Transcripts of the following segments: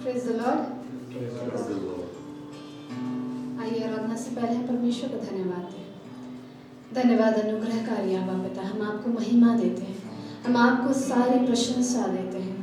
Praise the Lord. आइए आराधना से पहले हम परमेश्वर को धन्यवाद दें। धन्यवाद अनुग्रहकारी यहोवा पिता, हम आपको महिमा देते हैं, हम आपको सारी प्रशंसा देते हैं।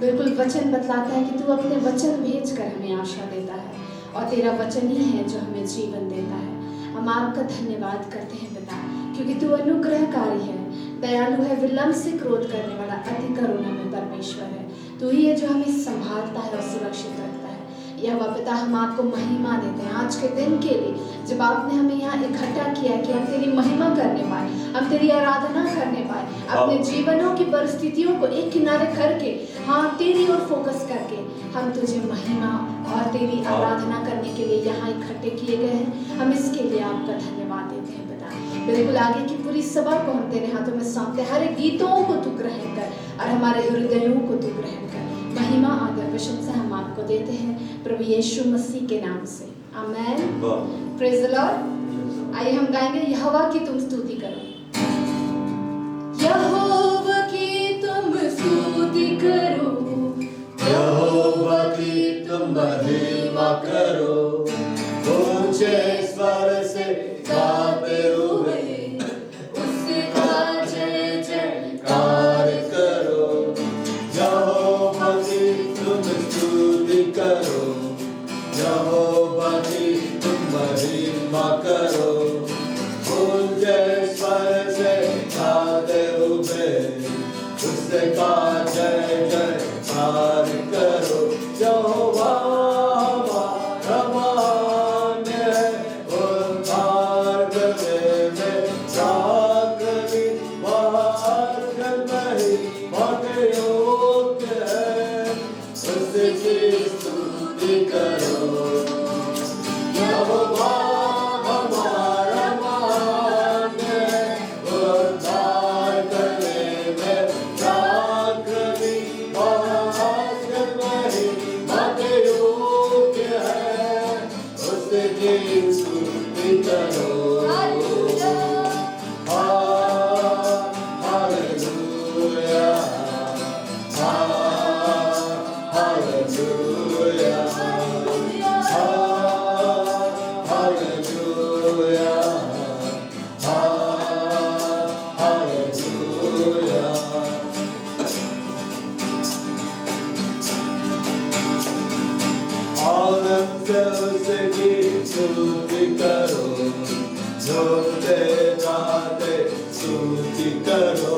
बिल्कुल वचन बतलाता है कि तू अपने वचन भेज कर हमें आशा देता है और तेरा वचन ही है जो हमें जीवन देता है। हम आपका धन्यवाद करते हैं पिता, क्योंकि तू अनुग्रहकारी है, दयालु है, विलंब से क्रोध करने वाला, अति करुणा में परमेश्वर है। तू ही है जो हमें संभालता है और सुरक्षित रखता है। यहोवा पिता, हम आपको महिमा देते हैं आज के दिन के लिए, जब आपने हमें यहाँ इकट्ठा किया कि हम तेरी महिमा करने पाए, हम तेरी आराधना करने पाए, अपने जीवनों की परिस्थितियों को एक किनारे करके, हाँ, तेरी ओर फोकस करके हम तुझे महिमा और तेरी आराधना करने के लिए यहाँ इकट्ठे किए गए हैं। हम इसके लिए आपका धन्यवाद देते हैं पिता। बिल्कुल आगे की पूरी सभा को हम तेरे हाथों में सौंपते हैं। हर एक गीतों को तू ग्रहण कर और हमारे हृदयों को तू ग्रहण कर। महिमा आदर प्रशंसा हम आपको देते हैं प्रभु यीशु मसीह के नाम से, आमेन। Praise the Lord. आइए हम गाएंगे यहोवा की तुम स्तुति करो, यहोवा की तुम स्तुति करो, यहोवा की तुम महिमा करो, ऊंचे स्वर से गाते हुए उसका जय जयकार करो। यहोवा की तुम स्तुति करो, यहोवा की तुम महिमा करो, ऊंचे स्वर से गाते हुए उसका जय जयकार करो। यहोवा हमारा महान है, उद्धार करने में जागृति महान महिमा के योग्य है, उसकी स्तुति करो। यहोवा हमारा महान है, उद्धार करने में जागृति महान महिमा के योग्य है, उसकी स्तुति करो। स्तुति करो, झूमते गाते स्तुति करो,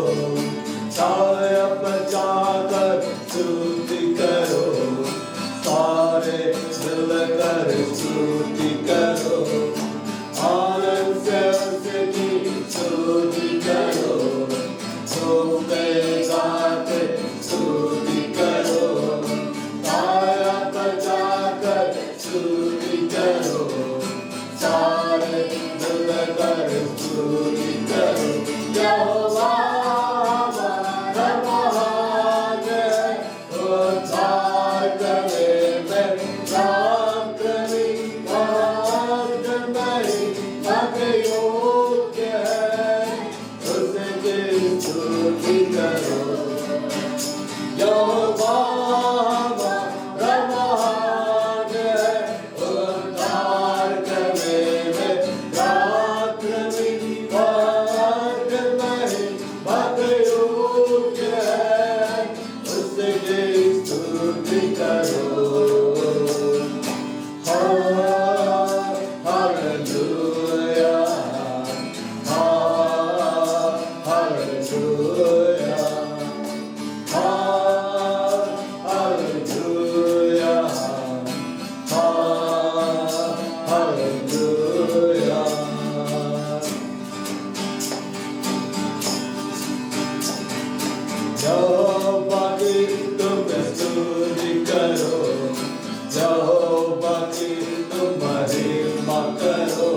छाया बजाकर स्तुति करो, सारे मिलकर स्तुति करो, आनंद से उसकी स्तुति करो, झूमते गाते स्तुति करो, छाया बजाकर स्तुति करो, सारे मिलकर स्तुति करो। यहोवा हमारा महान है, उद्धार करने में जागृति महान महिमा के योग्य है, उसकी स्तुति करो। यहोवा हमारा महान है, उद्धार करने में जागृति महान महिमा के योग्य है, उसकी स्तुति करो। हालेलुया, हालेलुया, हालेलुया, हालेलुया। यहोवा की तुम स्तुति करो, यहोवा की तुम महिमा करो,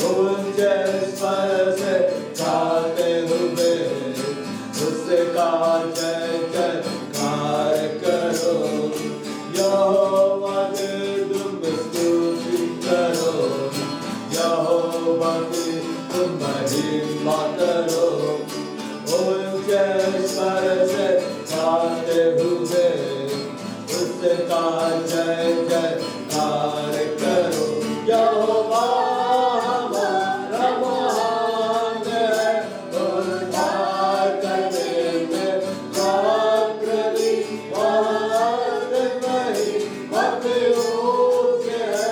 ऊंचे स्वर से गाते हुए उसका जय जयकार करो। यहोवा की तुम स्तुति करो, यहोवा की तुम महिमा करो, ऊंचे स्वर से गाते हुए उसका जय जयकार करो। यहोवा हमारा महान है, उद्धार करने में रात्रि वाद नहीं मखलूक है,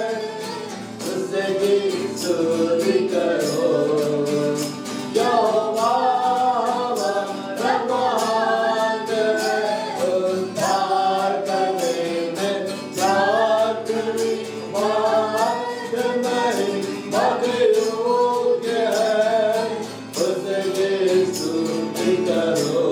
उसकी स्तुति करो। यहोवा हमारा महान है, उद्धार करने में रात्रि वाद नहीं मखलूक है, उसकी स्तुति करो।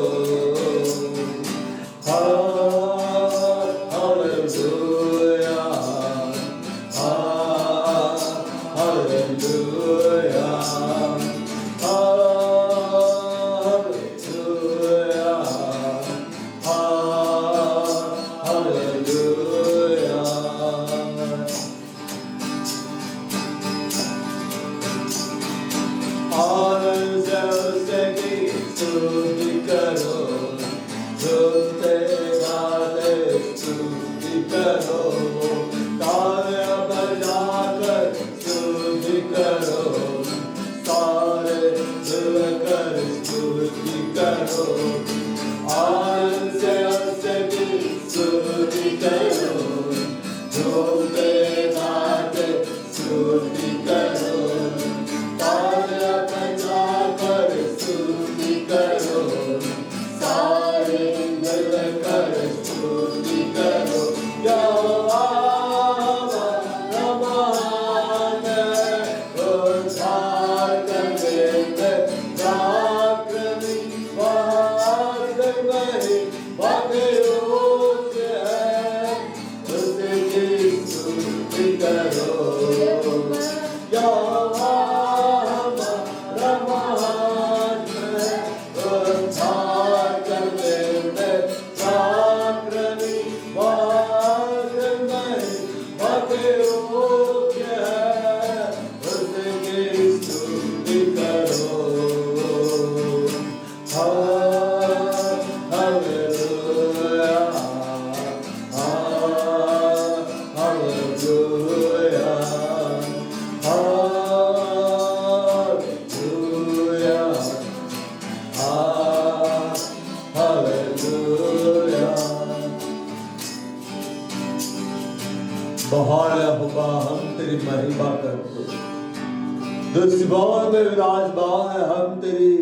दुष्टों में विराजमान है, हम तेरी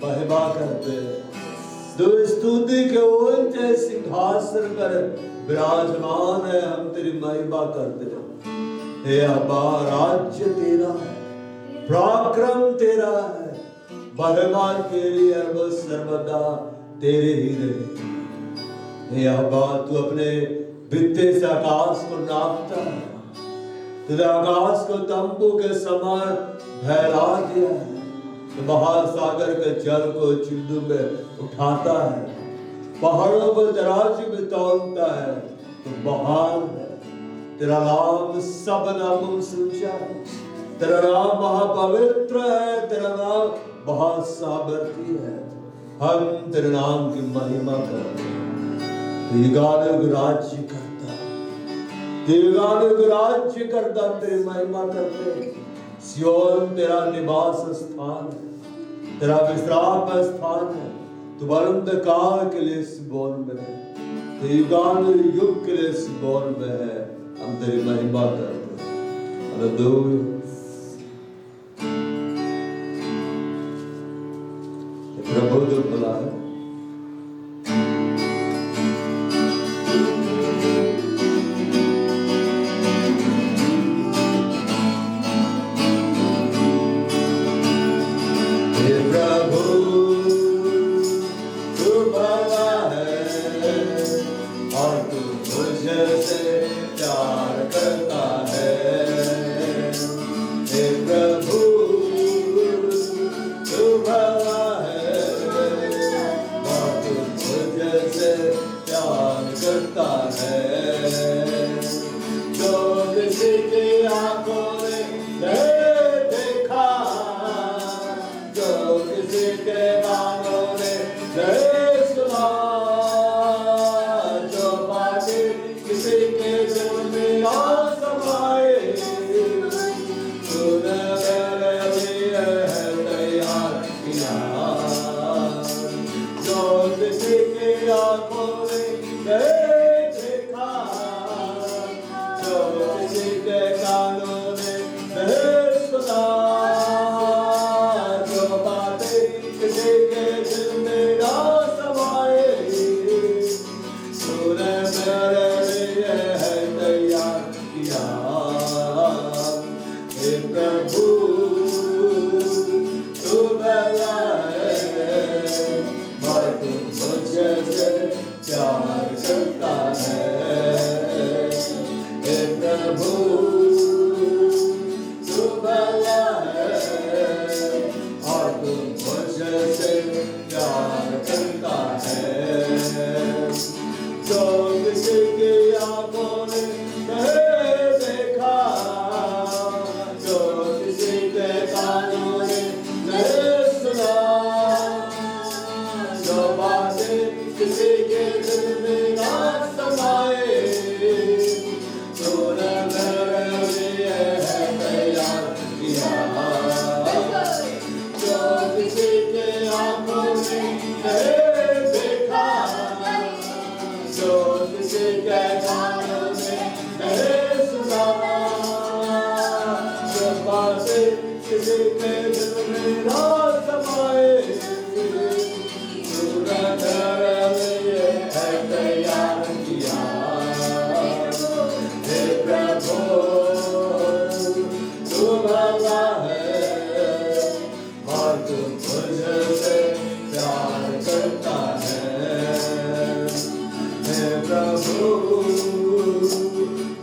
महिमा करते हैं। तू स्तुति के ऊंचे सिंहासन पर विराजमान है, हम तेरी महिमा करते हैं। हे अब्बा, राज्य तेरा है, पराक्रम तेरा है, महिमा के लिए वो सर्वदा तेरे ही रहे। हे अब्बा, तू अपने वित्ते से आकाश को नापता है, तूने आकाश को तंबू के समान फैला दिया है, तो महासागर के जल को चिल्लू में उठाता है, पहाड़ों को तराजू में तौलता है, तो महान है। तेरा नाम सब नामों से ऊंचा है, तेरा नाम महापवित्र है, तेरा नाम बहुत सामर्थी है। हम तेरे नाम की महिमा करते हैं। तू युगानुग राज्य करता है, तू युगानुग राज्य करता, तेरी महिमा करते हैं। सियोन तेरा निवास स्थान है, तेरा विश्राम स्थान है। तू अनंत काल के लिए सियोन में है, तू युगानुग युग के लिए सियोन में है। हम तेरी महिमा करते हैं। हालेलुया। प्रभु जो भला है, किसी के दिल में ना समाए, तूने मेरे लिए है तैयार किया। जो किसी की आंखों ने नहीं देखा, जो किसी के कानों ने नहीं सुना, जो बातें किसी के दिल में ना समाए, तूने मेरे लिए है तैयार किया। हे प्रभु तू भला है, मैं तुझसे प्यार करता है। हे प्रभु तू भला है, और तू मुझसे प्यार करता है। जो किसी की आंखों ने नहीं देखा, जो किसी के कानों ने नहीं सुना, जो बातें किसी के दिल में ना समाए, तूने मेरे लिए है तैयार किया। जो किसी के आंखों ने नहीं देखा, जो किसी के कानों ने नहीं सुना, जो बातें किसी के दिल में ना समाए, तूने मेरे लिए है तैयार किया। हे प्रभु तू भला है, और तू मुझसे प्यार करता है। हे प्रभु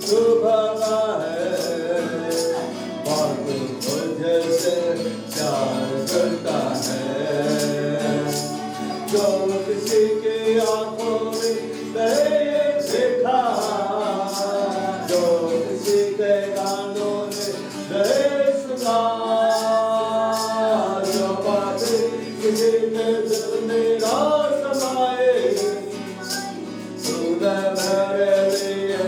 तू भला है, और तू मुझसे प्यार करता है। जो किसी की आंखों ने नहीं देखा, जो किसी के कानों ने नहीं सुना, जो बातें किसी के दिल में ना समाए, तूने मेरे लिए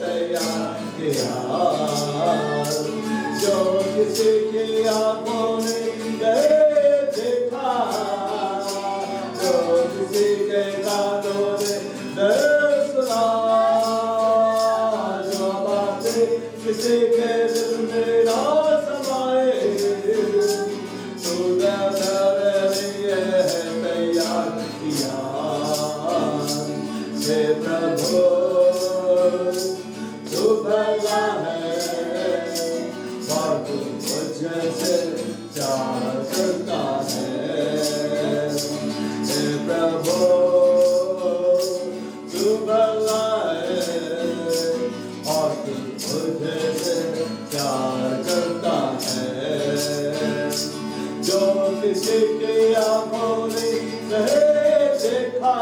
तैयार किया। जो किसी की आंखों ने नहीं देखा, जो किसी के कानों ने नहीं सुना, जो बातें किसी के दिल में ना समाए, तूने मेरे लिए तैयार किया। हे प्रभु तू भला है, और तू मुझसे प्यार करता है। हे प्रभु तू भला है, और तू मुझसे प्यार करता है। जो किसी की आंखों ने नहीं देखा,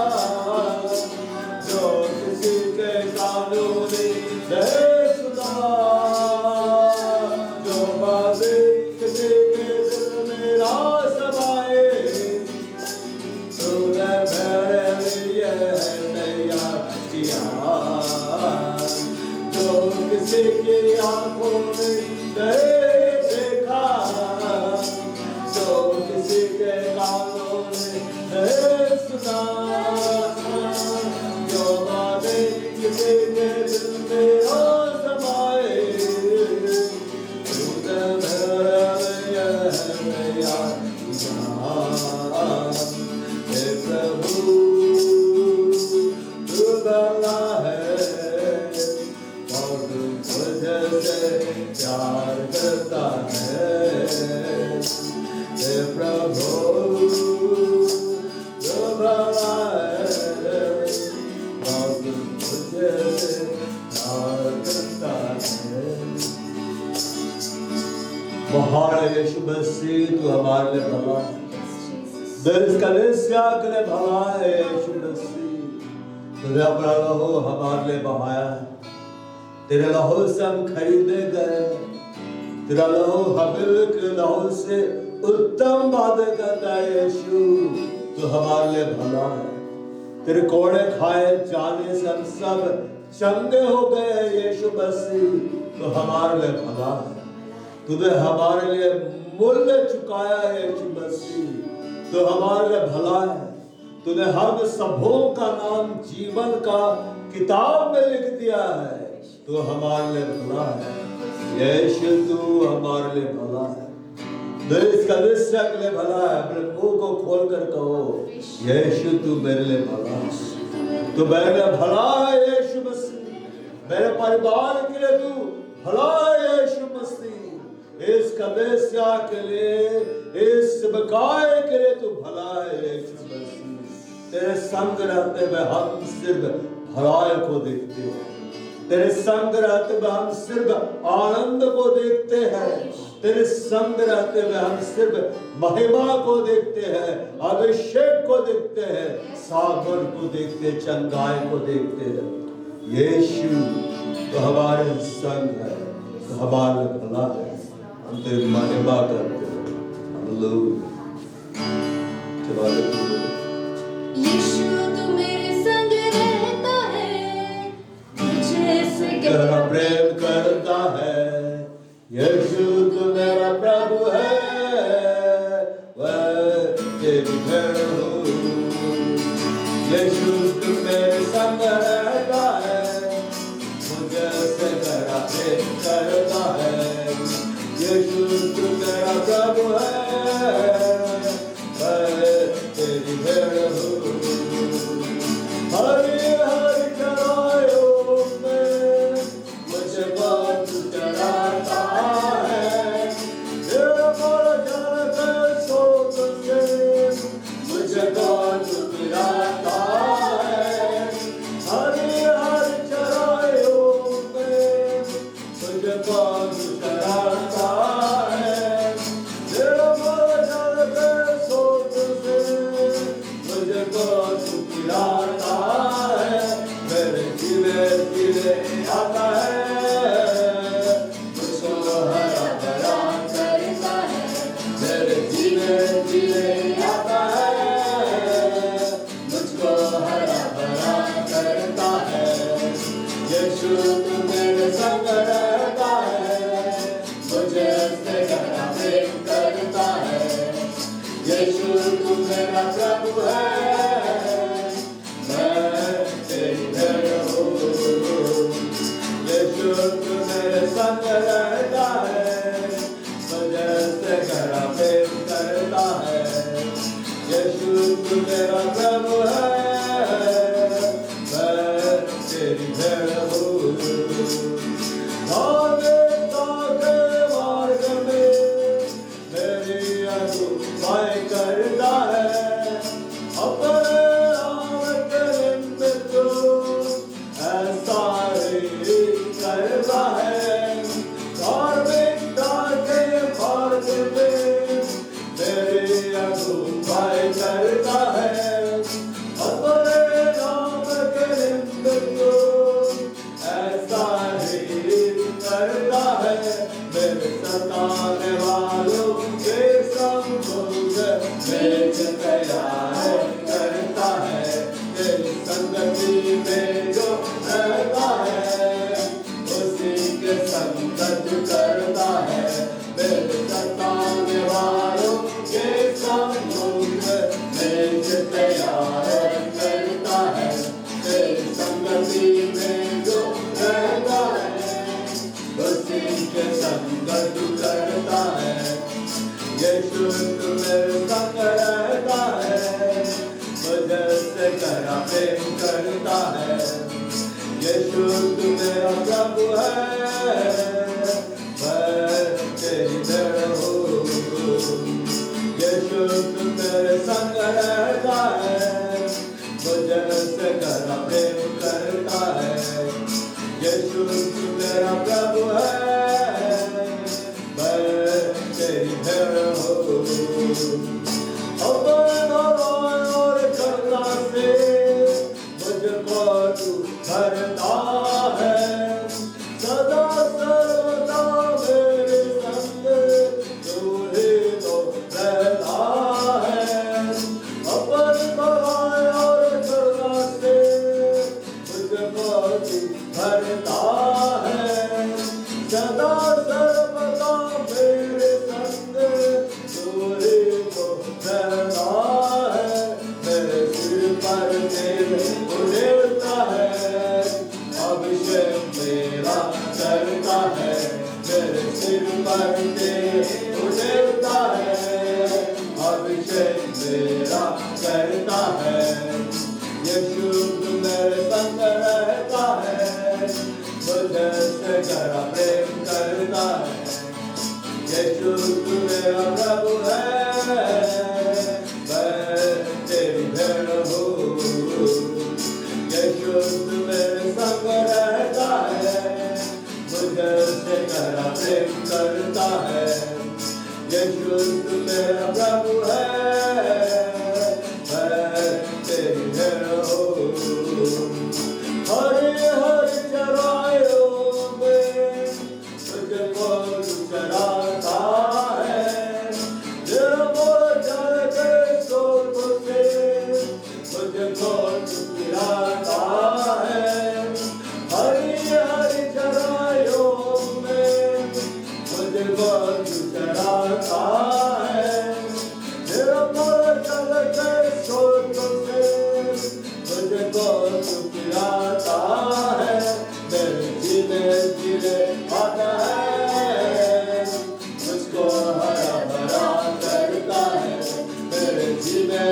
जो किसी के कानों ने नहीं सुना, जो बातें किसी के दिल में ना समाए, तूने मेरे लिए तैयार किया। जो किसी की आंखों ने नहीं देखा, जो किसी के कानों ने नहीं सुना, जो बातें किसी के दिल में ना समाए, तूने मेरे लिए तैयार किया। हे प्रभु तू भला है, और तू मुझसे प्यार करता है। हे प्रभु तू भला है, और तू मुझसे प्यार करता है। महान यीशु मसीह तू हमारे लिए भला है, दिल कलीसिया के लिए भला है। यीशु मसीह तूने अपना लहू हमारे लिए बहाया है, तेरे लहू से हम खरीदे गए, तेरा लहू हबील के लहू से उत्तम बातें करता है। यीशु तू हमारे लिए भला है, तेरे कोड़े खाए जाने से हम सब चंगे हो गए यीशु मसीह, तो हमारे लिए भला है। तूने हमारे लिए मूल्य चुकाया यीशु मसीह, तो हमारे लिए भला है। तूने हम सबों का नाम जीवन का किताब में लिख दिया है, तो हमारे लिए भला है। यीशु तू हमारे लिए भला है। देश का निश्चय के लिए भला है। अपने मुंह को खोल कर कहो, यीशु तू मेरे लिए भला है। तू मेरे लिए भला है यीशु मसीह। मेरे परिवार के लिए तू भला है यीशु मसीह। इस कलीसिया के लिए, इस समुदाय के लिए तू भला है यीशु मसीह। तेरे संग रहते हुए हम सिर्फ भलाई को देखते हैं। तेरे संग रहते हुए हम सिर्फ आनंद को देखते हैं। तेरे संग रहते हुए हम सिर्फ महिमा को देखते हैं, अभिषेक को देखते हैं, सागर को देखते हैं, चंगाई को देखते हैं। यीशु तो हमारे संग है, तो हमारे भला है। हम तेरी महिमा करते हैं। हालेलुया। यीशु तू मेरे संग रहता है, मुझे से तेरा प्रेम करता है। यीशु तू मेरा प्रभु है, वह तेरी भेड़ हूँ। यीशु तू मेरे संग रहता है, मुझे से तेरा प्रेम करता है। यीशु तू मेरा प्रभु है, वह तेरी भेड़ हूँ। हरि हरि चराइयों में मुझे बहुत चराता है। निर्मल जल के स्रोत से मुझे बहुत पिलाता है। हरि हरि चराइयों में मुझे बहुत चराता है। निर्मल जल के स्रोत से मुझे बहुत पिलाता है। मेरे जीवे जीवे आता है, मुझको हरा भरा करता है। मेरे जीवे जीवे आता है, मुझको हरा भरा करता है। यीशु तू मेरे संग रहता है, मुझे उससे गहरा प्रेम करता है। यीशु तू मेरा प्रभु है, मैं तेरी भेड़ हूँ। यीशु तू मेरे संग रहता है, मुझे उससे गहरा प्रेम करता है। यीशु तू मेरा प्रभु है, मैं तेरी भेड़ हूँ। धार्मिकता के मार्ग में मेरी अगुवाई करता है। अपने नाम के निमित्त ऐसा ही करता है। धार्मिकता के मार्ग में मेरी अगुवाई करता है। अपने नाम के निमित्त ऐसा ही करता है। मेरे सताने वालों के सम्मुख मेज तैयार करता है। तेरी संगति में जो रहता है, उसी के संगत करता है। मेरे सताने वालों के सम्मुख मेज तैयार करता है। तेरी संगति में जो रहता है, उसी के संगत करता है। यीशु तू मेरे संग रहता है, मुझे उससे गहरा प्रेम करता है। यीशु तू मेरा प्रभु है, मैं तेरी भेड़ हूँ। यीशु तू मेरे संग रहता है, मुझे उससे गहरा प्रेम करता है। यीशु तू मेरा प्रभु है, मैं तेरी भेड़ हूँ। अपना और करुणा से मुझको तू भरता है। सदा सर्वदा मेरे संग तू ही तो रहता है। भरता है, सदा सर्वदा मेरे संग तूने तो रहता है, मेरे सिर पर तेल उड़ता है, अभिषेक मेरा करता है, मेरे सिर पर तेल उड़ता है, अभिषेक मेरा करता है, यीशु मेरे संग रहता है, मुझे से गहरा प्रेम करता है, यीशु मेरा प्रभु है, मैं तेरी भेड़ हूँ, यीशु मेरे संग रहता है, मुझे से गहरा प्रेम करता है, यीशु मेरा प्रभु है, मैं तेरी भेड़ हूँ। हरे हरे चराइयों में तुझको चराता है, जब जल के स्रोत से तुझको पिलाता है, हरी हरी चराइयों में तुझको चराता है, जब जल के स्रोत से तुझको पिलाता है, मेरे जीने आता है, मुझको हरा भरा करता है, मेरे जीने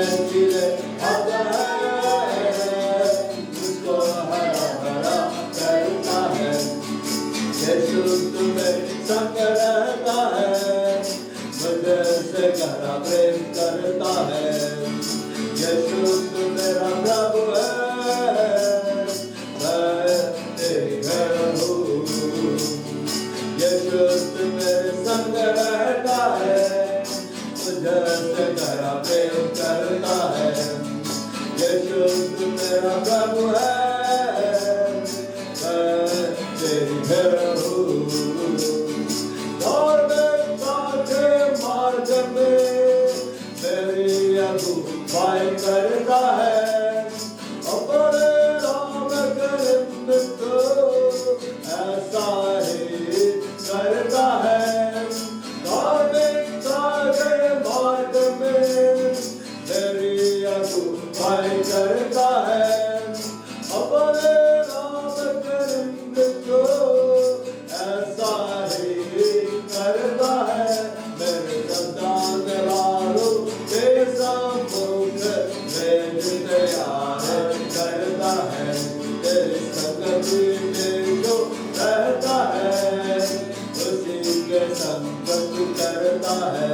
आता है, मुझको हरा भरा करता है, यीशु तुम्हें संग रहता है, मुझे से गहरा प्रेम करता है, यीशु तू मेरा प्रभु है, मैं तेरी भेड़ हूँ, यीशु तू मेरे संग रहता है, मुझे से गहरा प्रेम करता है, यीशु तू मेरा प्रभु है, मैं तेरी भेड़ हूँ। धार्मिकता के मार्ग में मेरी अगुवाई करता है, अपने नाम के निमित्त ऐसा ही करता है, धार्मिकता के मार्ग में मेरी अगुवाई करता है, अपने नाम के निमित्त ऐसा ही करता है, मेरे संतान वालों के सम्मुख भेज तैयार करता है, तेरी संगति में जो रहता है, उसी के संगत करता है,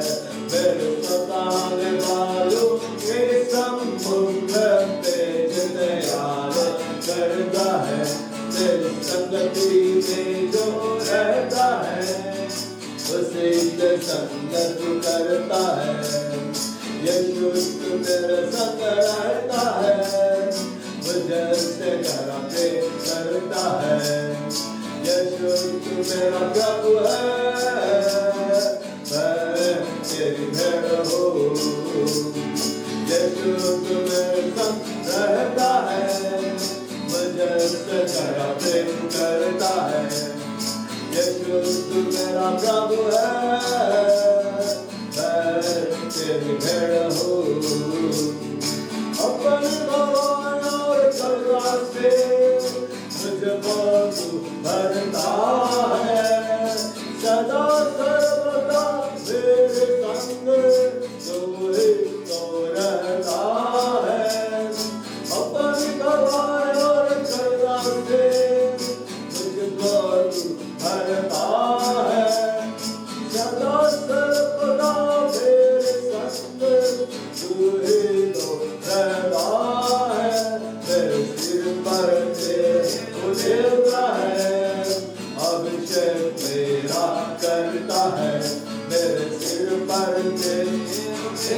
मेरे संतान वालों के सम्मुख भेज तैयार करता है, तेरी संगति में जो रहता है, उसी के संगत करता है, यीशु मेरे संग रहता है, मुझे से गहरा प्रेम करता है, यीशु मेरा प्रभु है, मैं तेरी भेड़ हूँ, यीशु मेरे संग रहता है, मुझे से गहरा प्रेम करता है, यीशु मेरा प्रभु है, मैं तेरी भेड़ हूँ। अपनी भगवान और करुणा से मुझको तू भरता है, सदा सर्वदा मेरे संग तू ही तो रहता है, अपनी भगवान और करुणा से मुझको तू भरता है, सदा सर्वदा मेरे संग तू ही तो रहता है, मेरे सिर पर उड़ता है, अभिषेक मेरा करता है, मेरे सिर पर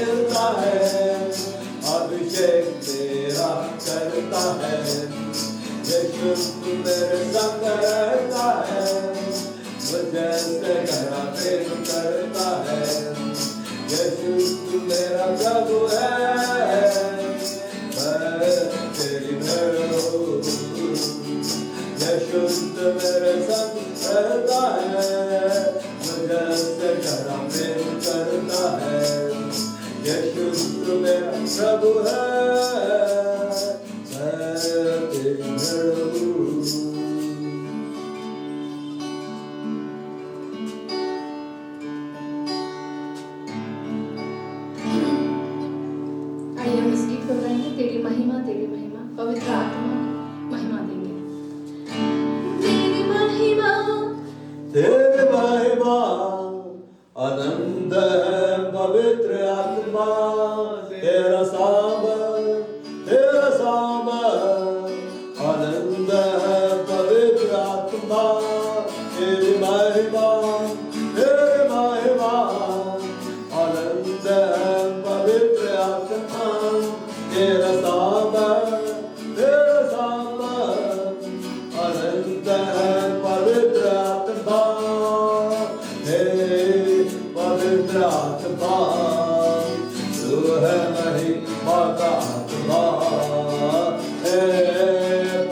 उड़ता है, अभिषेक मेरा करता है, यीशु मेरे संग रहता है, मुझे से गहरा प्रेम करता है, यीशु मेरा प्रभु है, मैं तेरी भेड़ हूँ, यीशु दुष्ट मेरे संग रहता है, मुझे से डरा प्रेम करता है। यीशु मेरा प्रभु है, मैं तेरी भेड़ हूँ। आइए हम इस गीत को गाएंगे, तेरी महिमा पवित्र आत्मा को महिमा देंगे। तेरी महिमा आनंद है पवित्र आत्मा, तेरा सांबर आनंद है पवित्र आत्मा, तेरी महिमा आनंद है पवित्र आत्मा, तेरा सांबर आनंद है पवित्र आत्मा, पवित्र आत्मा तू है महिमा का आत्मा,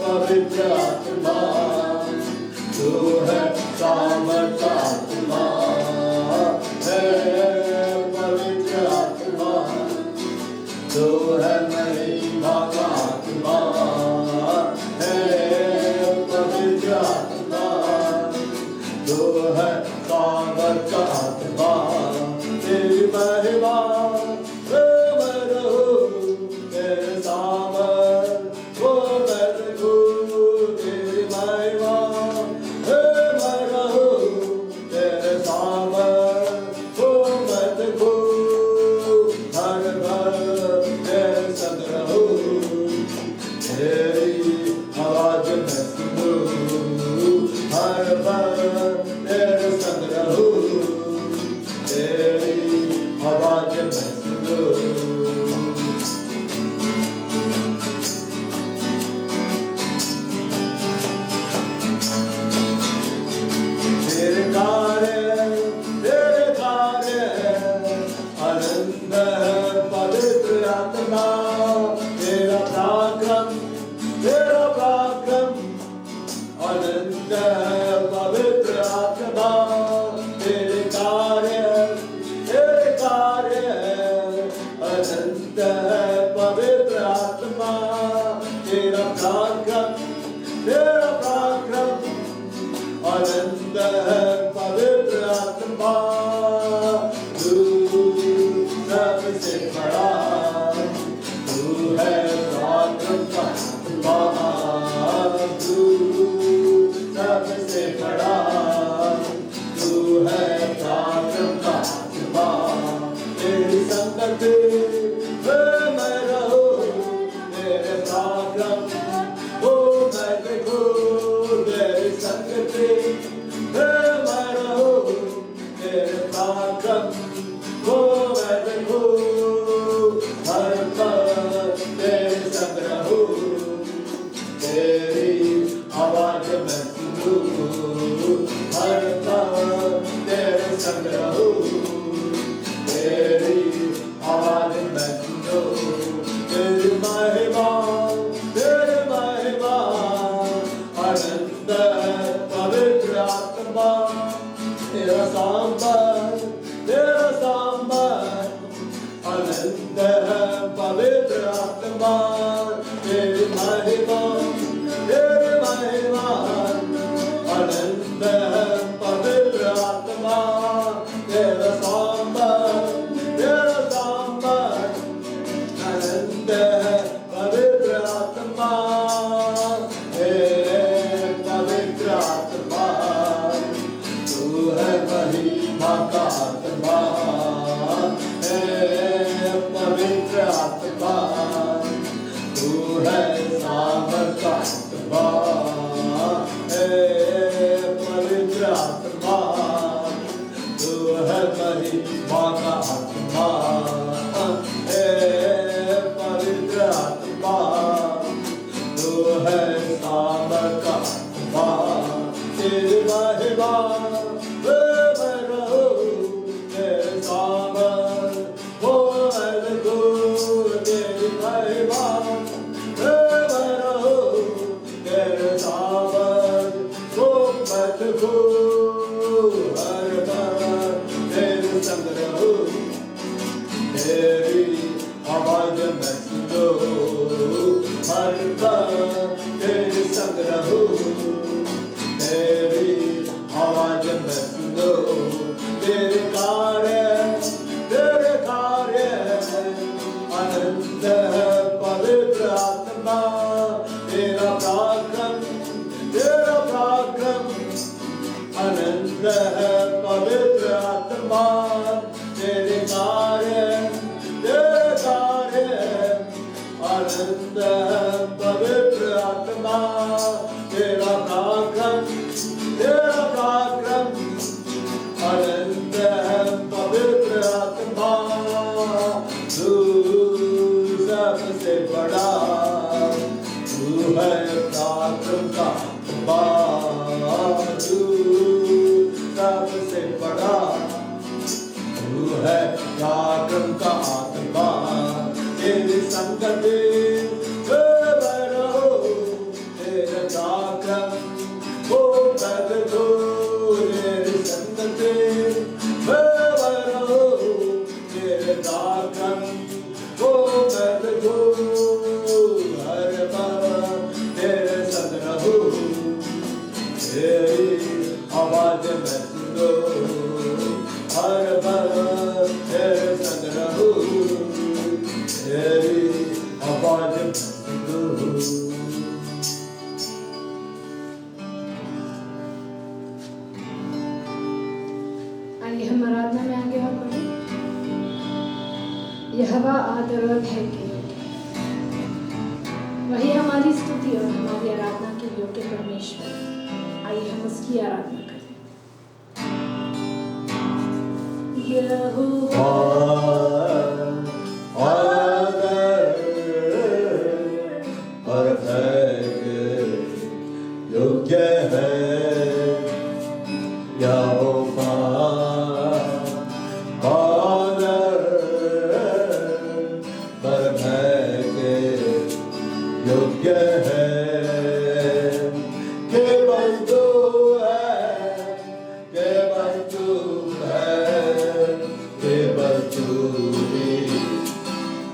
पवित्र आत्मा तू है सामर्थ आत्मा, पवित्र आत्मा तू है महिमा का आत्मा, पवित्र आत्मा तू है सामर्थ आत्मा, तेरी महिमा मैं रहूं, तेरे सामर्थ वो मैं देखूं, तेरी महिमा मैं रहूं, तेरे सामर्थ वो मैं देखूं, हर पल तेरे संग रहूं, तेरी आवाज मैं सुनूं, हर पल तेरे संग रहूं, तेरी आवाज मैं सुनूं। तेरे कार्य आनंद है पवित्र आत्मा, तेरा पराक्रम आनंद है पवित्र आत्मा, तेरे कार्य आनंद है पवित्र आत्मा, तेरा पराक्रम आनंद है पवित्र आत्मा, तू सबसे बड़ा, तू है पराक्रम का आत्मा, तू सबसे बड़ा, तू है पराक्रम का आत्मा, तेरी संगत में मैं रहूं, तेरे पराक्रम वो मैं देखूं, तेरी संगत में मैं रहूं, तेरे पराक्रम वो मैं देखूं, हर पल तेरे संग रहूं, तेरी आवाज मैं सुनूं, हर पल तेरे संग रहूं, तेरी आवाज मैं सुनूं, तेरी महिमा आनंद है पवित्र आत्मा, तेरा सांबर आनंद है पवित्र आत्मा, तेरी महिमा आनंद है पवित्र आत्मा, तेरा सांबर आनंद है पवित्र आत्मा, पवित्र आत्मा तू है महिमा का आत्मा, पवित्र आत्मा तू है सामर्थ आत्मा, पवित्र आत्मा तू है महिमा का आत्मा, पवित्र आत्मा तू है सामर्थ का आत्मा, तेरी महिमा मैं रहूं, तेरे सामर्थ वो मैं देखूं, तेरी महिमा मैं रहूं, तेरे सामर्थ पराक्रम अनंत है पवित्र आत्मा तेरे कार्य अनंत है पवित्र आत्मा तेरा पराक्रम अनंत है पवित्र आत्मा तू सबसे बड़ा तू है पराक्रम का तू सबसे बड़ा तू है पराक्रम का आत्मा तेरी संगति तेरे पराक्रम वो कर दो तेरी संगति तेरे पराक्रम वो कर दो हर बार तेरे संग रहूं तेरी आवाज में सुनो हर बार तेरे संग रहूं तेरी आवाज में सुनो हम आराधना में आगे और बढ़े। यहोवा आदर और भय के योग्य, वही हमारी स्तुति और हमारी आराधना के योग्य परमेश्वर। आइए हम उसकी आराधना करें। यहोवा आदर और भय के योग्य है यहोवा आदर और भय के योग्य है केवल तू है केवल तू है केवल तू ही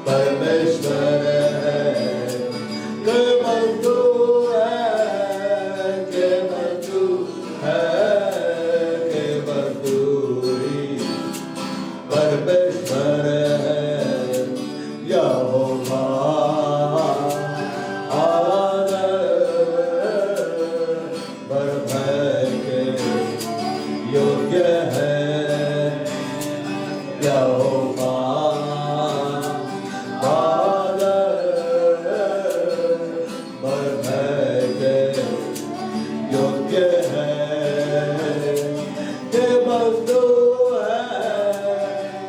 परमेश्वर है केवल तू है केवल तू है केवल तू ही परमेश्वर है यहोवा आदर भय के योग्य है यहोवा आदर भय के योग्य है केवल तू है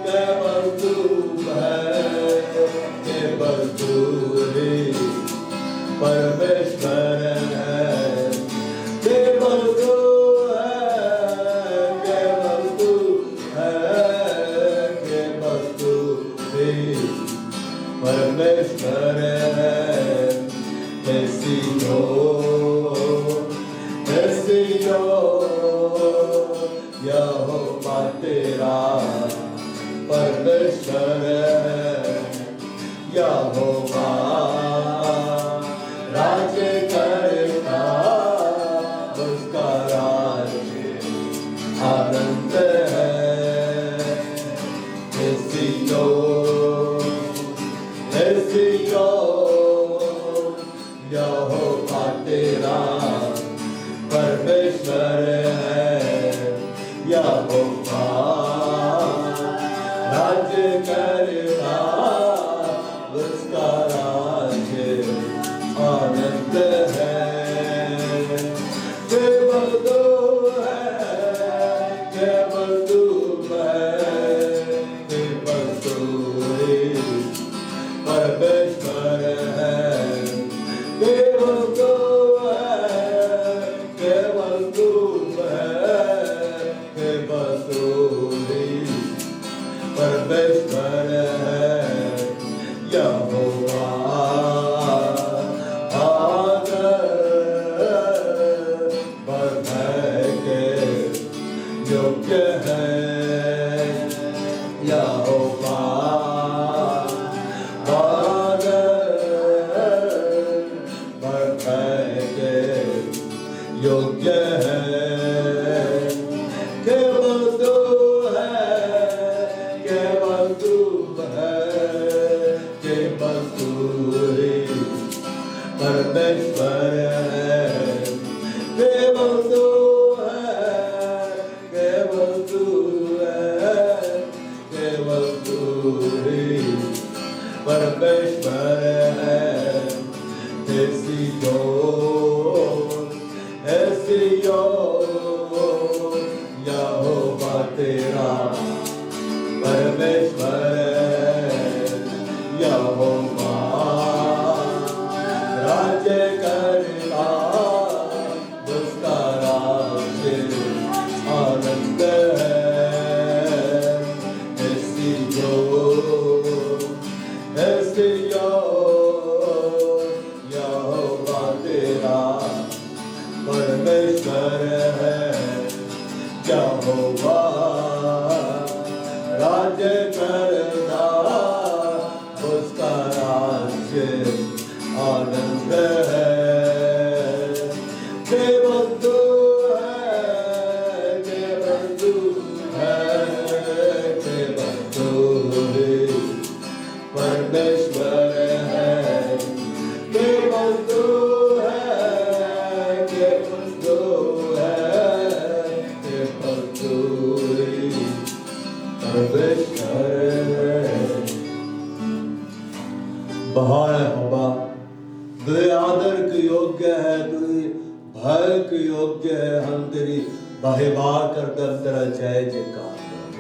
केवल तू है केवल तू ही परमेश्वर है केवल तू है केवल तू है केवल तू ही परमेश्वर है ऐसी हो यहोवा तेरा परमेश्वर है यहोवा राज्य करेगा उसका राज्य आनंद है ऐसी जो यहोवा तेरा परमेश्वर है यहोवा राज्य करेगा उसका राज्य आनंद है केवल तू है केवल तू है केवल तू ही परमेश्वर है केवल तू है केवल तू है केवल तू ही परमेश्वर है यहोवा आदर भय के योग्य है यहोवा योग्य है केवल तू है केवल तू है केवल तू ही परमेश्वर है केवल तू है, केवल तू है, केवल तू ही परमेश्वर है। ऐसी यहोवा तेरा परमेश्वर है। यहोवा राज्य करता, उसका राज्य आनंद है। ऐसी यहोवा तेरा परमेश्वर है। यहोवा राज्य करता, उसका राज्य आनंद है। केवल तू है, केवल तू है, केवल तू ही परमेश्वर है। केवल तू है, केवल तू है, केवल तू ही परमेश्वर है। बहार हवा तुझे आदर के योग्य है, तुझे भय के योग्य है। हम तेरी महिमा करते, हम तेरा जय जयकार करते।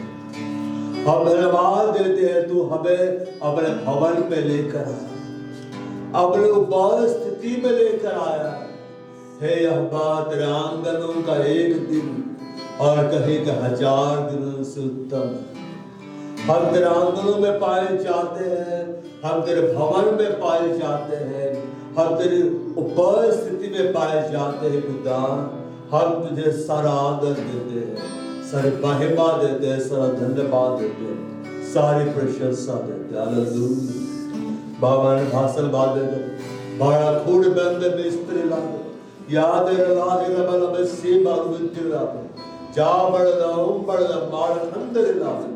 हम धन्यवाद देते हैं, तू हमें अपने भवन में लेकर आया, अपने उपस्थिति में लेकर आया। हे यहोवा, तेरे आंगनों का एक दिन और कहीं का 1000 दिनों से उत्तम। हम तेरे आंगनों में पाए जाते हैं, हम तेरे भवन में पाए जाते हैं, हम तेरी उपस्थिति में पाए जाते हैं। खुदा, हम तुझे सारा आदर देते हैं, सारी महिमा देते हैं, सारा धन्यवाद देते हैं, सारी प्रशंसा देते हैं। हालेलुया। बाबा ने भाषण बात देते बड़ा खून बंद में स्त्री लागे, याद लागे रबल में सीमा विद्युत लागे, जा बड़दा मार खंदर लागे,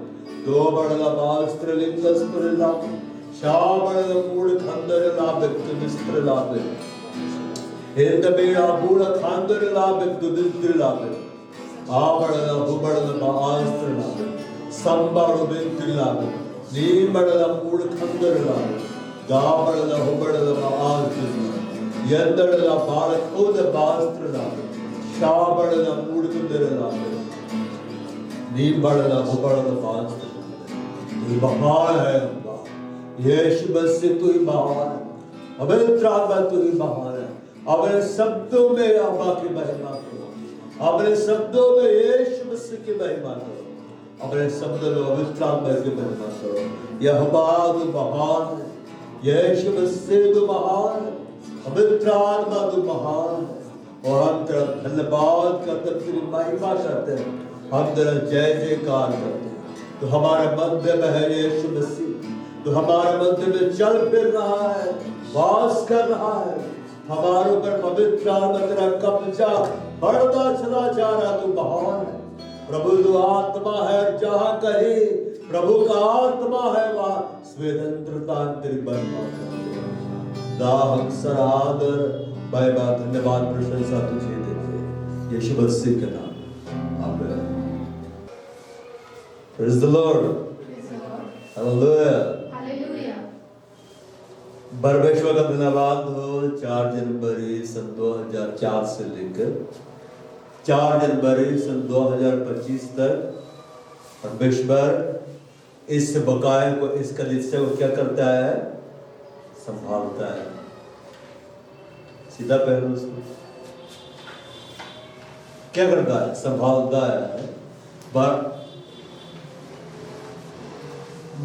दो बड़दा बास्त्रलिंग स्त्री लागे, शाबड़ मूड खंदर लागे तुमिस्त्र लागे, हिंद बेड़ा बूढ़ खंदर लागे तुमिस्त्र लागे, आबड़दा हुबड़दा बास्त्र लागे, संबाड़ बिंत्र लागे, नीबड़दा मूड खंदर लागे, गाबड़दा हुबड़दा बास्त्र लागे, यंदड़दा बाड़ खुद बास्त्र लागे, शाबड़दा मूड खंदर लागे, नीबड़दा हुबड़दा बास्त्र लागे। महान है यीशु मसीह, तू ही महान है। पवित्र आत्मा तू ही महान है। अपने शब्दों में अब्बा की महिमा करो, अपने शब्दों में यीशु मसीह की महिमा करो, अपने शब्दों में पवित्र आत्मा की महिमा करो। यहोवा तू महान है, यीशु मसीह तू महान है, पवित्र आत्मा तू महान है। और हम तेरा धन्यवाद करते, तेरी महिमा करते हैं, हम तेरा जय जयकार करते हैं। तो हमारे मध्य में है यीशु मसीह, तो हमारे मध्य में चल फिर रहा है, वास कर रहा है। हमारे ऊपर पवित्र आत्मा तेरा कब्जा बढ़ता चला जा रहा। तू महान है प्रभु, तू आत्मा है, जहां कहीं प्रभु का आत्मा है वहां स्वतंत्रता तेरी महिमा करते हैं। दाम सर आदर महिमा धन्यवाद प्रशंसा तुझे देते हैं, यीशु मसीह के नाम आमीन। Praise the Lord. Hallelujah. परमेश्वर का धन्यवाद हो। 4 जनवरी सन 2004 से लेकर 4 जनवरी सन 2025 तक परमेश्वर इस बकाये को, इस कलीसिया को क्या करता है? संभालता है। सीधा पहलू उसको क्या करता है? संभालता है।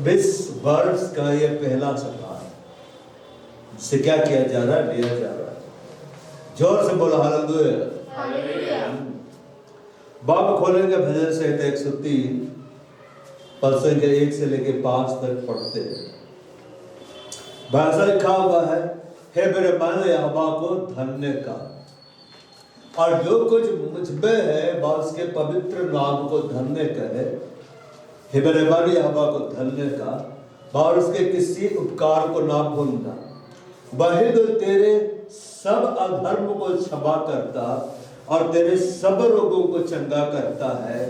20 वर्ष का ये पहला सप्ताह से क्या किया जा रहा है? लिया जा रहा है। जोर से बोलो हालेलुया। बाब खोलेंगे भजन संहिता 103 पद संख्या 1 से लेकर 5 तक पढ़ते हैं। भाषा लिखा हुआ है, हे मेरे मन यहोवा को धन्य का, और जो कुछ मुझ में है वह उसके पवित्र नाम को धन्य कहे। हे मेरे मन यहोवा को धन्य का, और उसके किसी उपकार को ना भूलना। वही तो तेरे सब अधर्म को क्षमा करता और तेरे सब रोगों को चंगा करता है।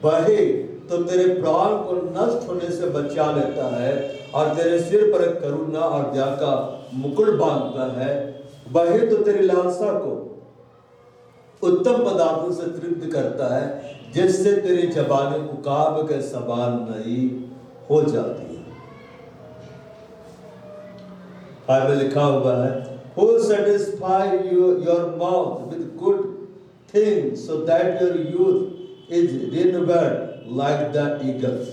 बहे तो तेरे प्राण को नष्ट होने से बचा लेता है और तेरे सिर पर करुणा और दया का मुकुट बांधता है। बहे तो तेरी लालसा को उत्तम पदार्थों से तृप्त करता है, जिससे तेरी जबान उकाब के समान नहीं हो जाती है। में लिखा हुआ है, Who satisfy your mouth with good things so that your youth is renewed like the eagles.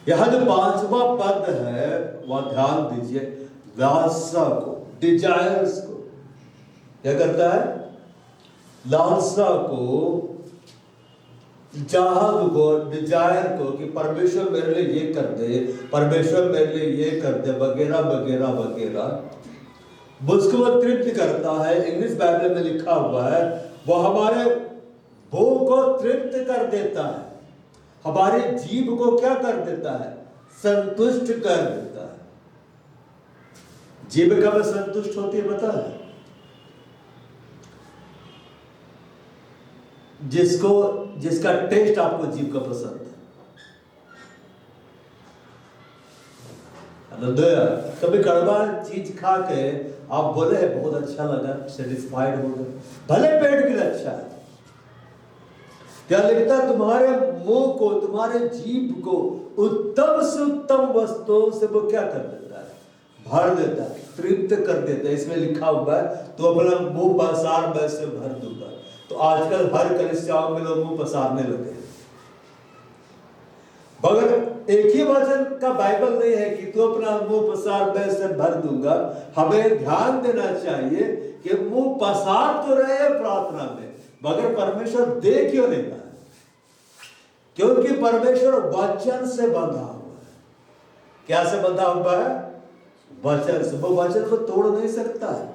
यह जो पांचवा पद है वह ध्यान दीजिए, लालसा को, डिजायर्स को क्या करता है? लालसा को, चाहत को, डिजायर को कि परमेश्वर मेरे लिए ये कर दे, परमेश्वर मेरे लिए ये कर दे, वगैरह वगैरह वगैरह, उसको वो तृप्त करता है। इंग्लिश बाइबल में लिखा हुआ है, वो हमारे भूख को तृप्त कर देता है, हमारी जीभ को क्या कर देता है? संतुष्ट कर देता है। जीभ कब संतुष्ट होती है पता है? जिसका टेस्ट आपको जीभ का पसंद है। कभी कड़वा चीज खा के आप बोले बहुत अच्छा लगा, सेटिस्फाइड हो गए, भले पेट के लिए अच्छा है, क्या लगता है तुम्हारे मुंह को, तुम्हारे जीभ को उत्तम से उत्तम वस्तुओं से वो क्या कर देता है? भर देता है, तृप्त कर देता है। इसमें लिखा हुआ है, तो अपना मुंह पसार मैं से भर दूंगा। तो आजकल हर कलिसियाओं में लोग मुंह पसारने लगे, मगर एक ही वचन का बाइबल नहीं है कि तू अपना मुंह पसार मैं से भर दूंगा। हमें ध्यान देना चाहिए कि मुंह पसार तो रहे प्रार्थना में, मगर परमेश्वर दे क्यों नहीं रहा है? क्योंकि परमेश्वर वचन से बंधा हुआ है। क्या से बंधा हुआ है? वचन से। वो वचन को तोड़ नहीं सकता है।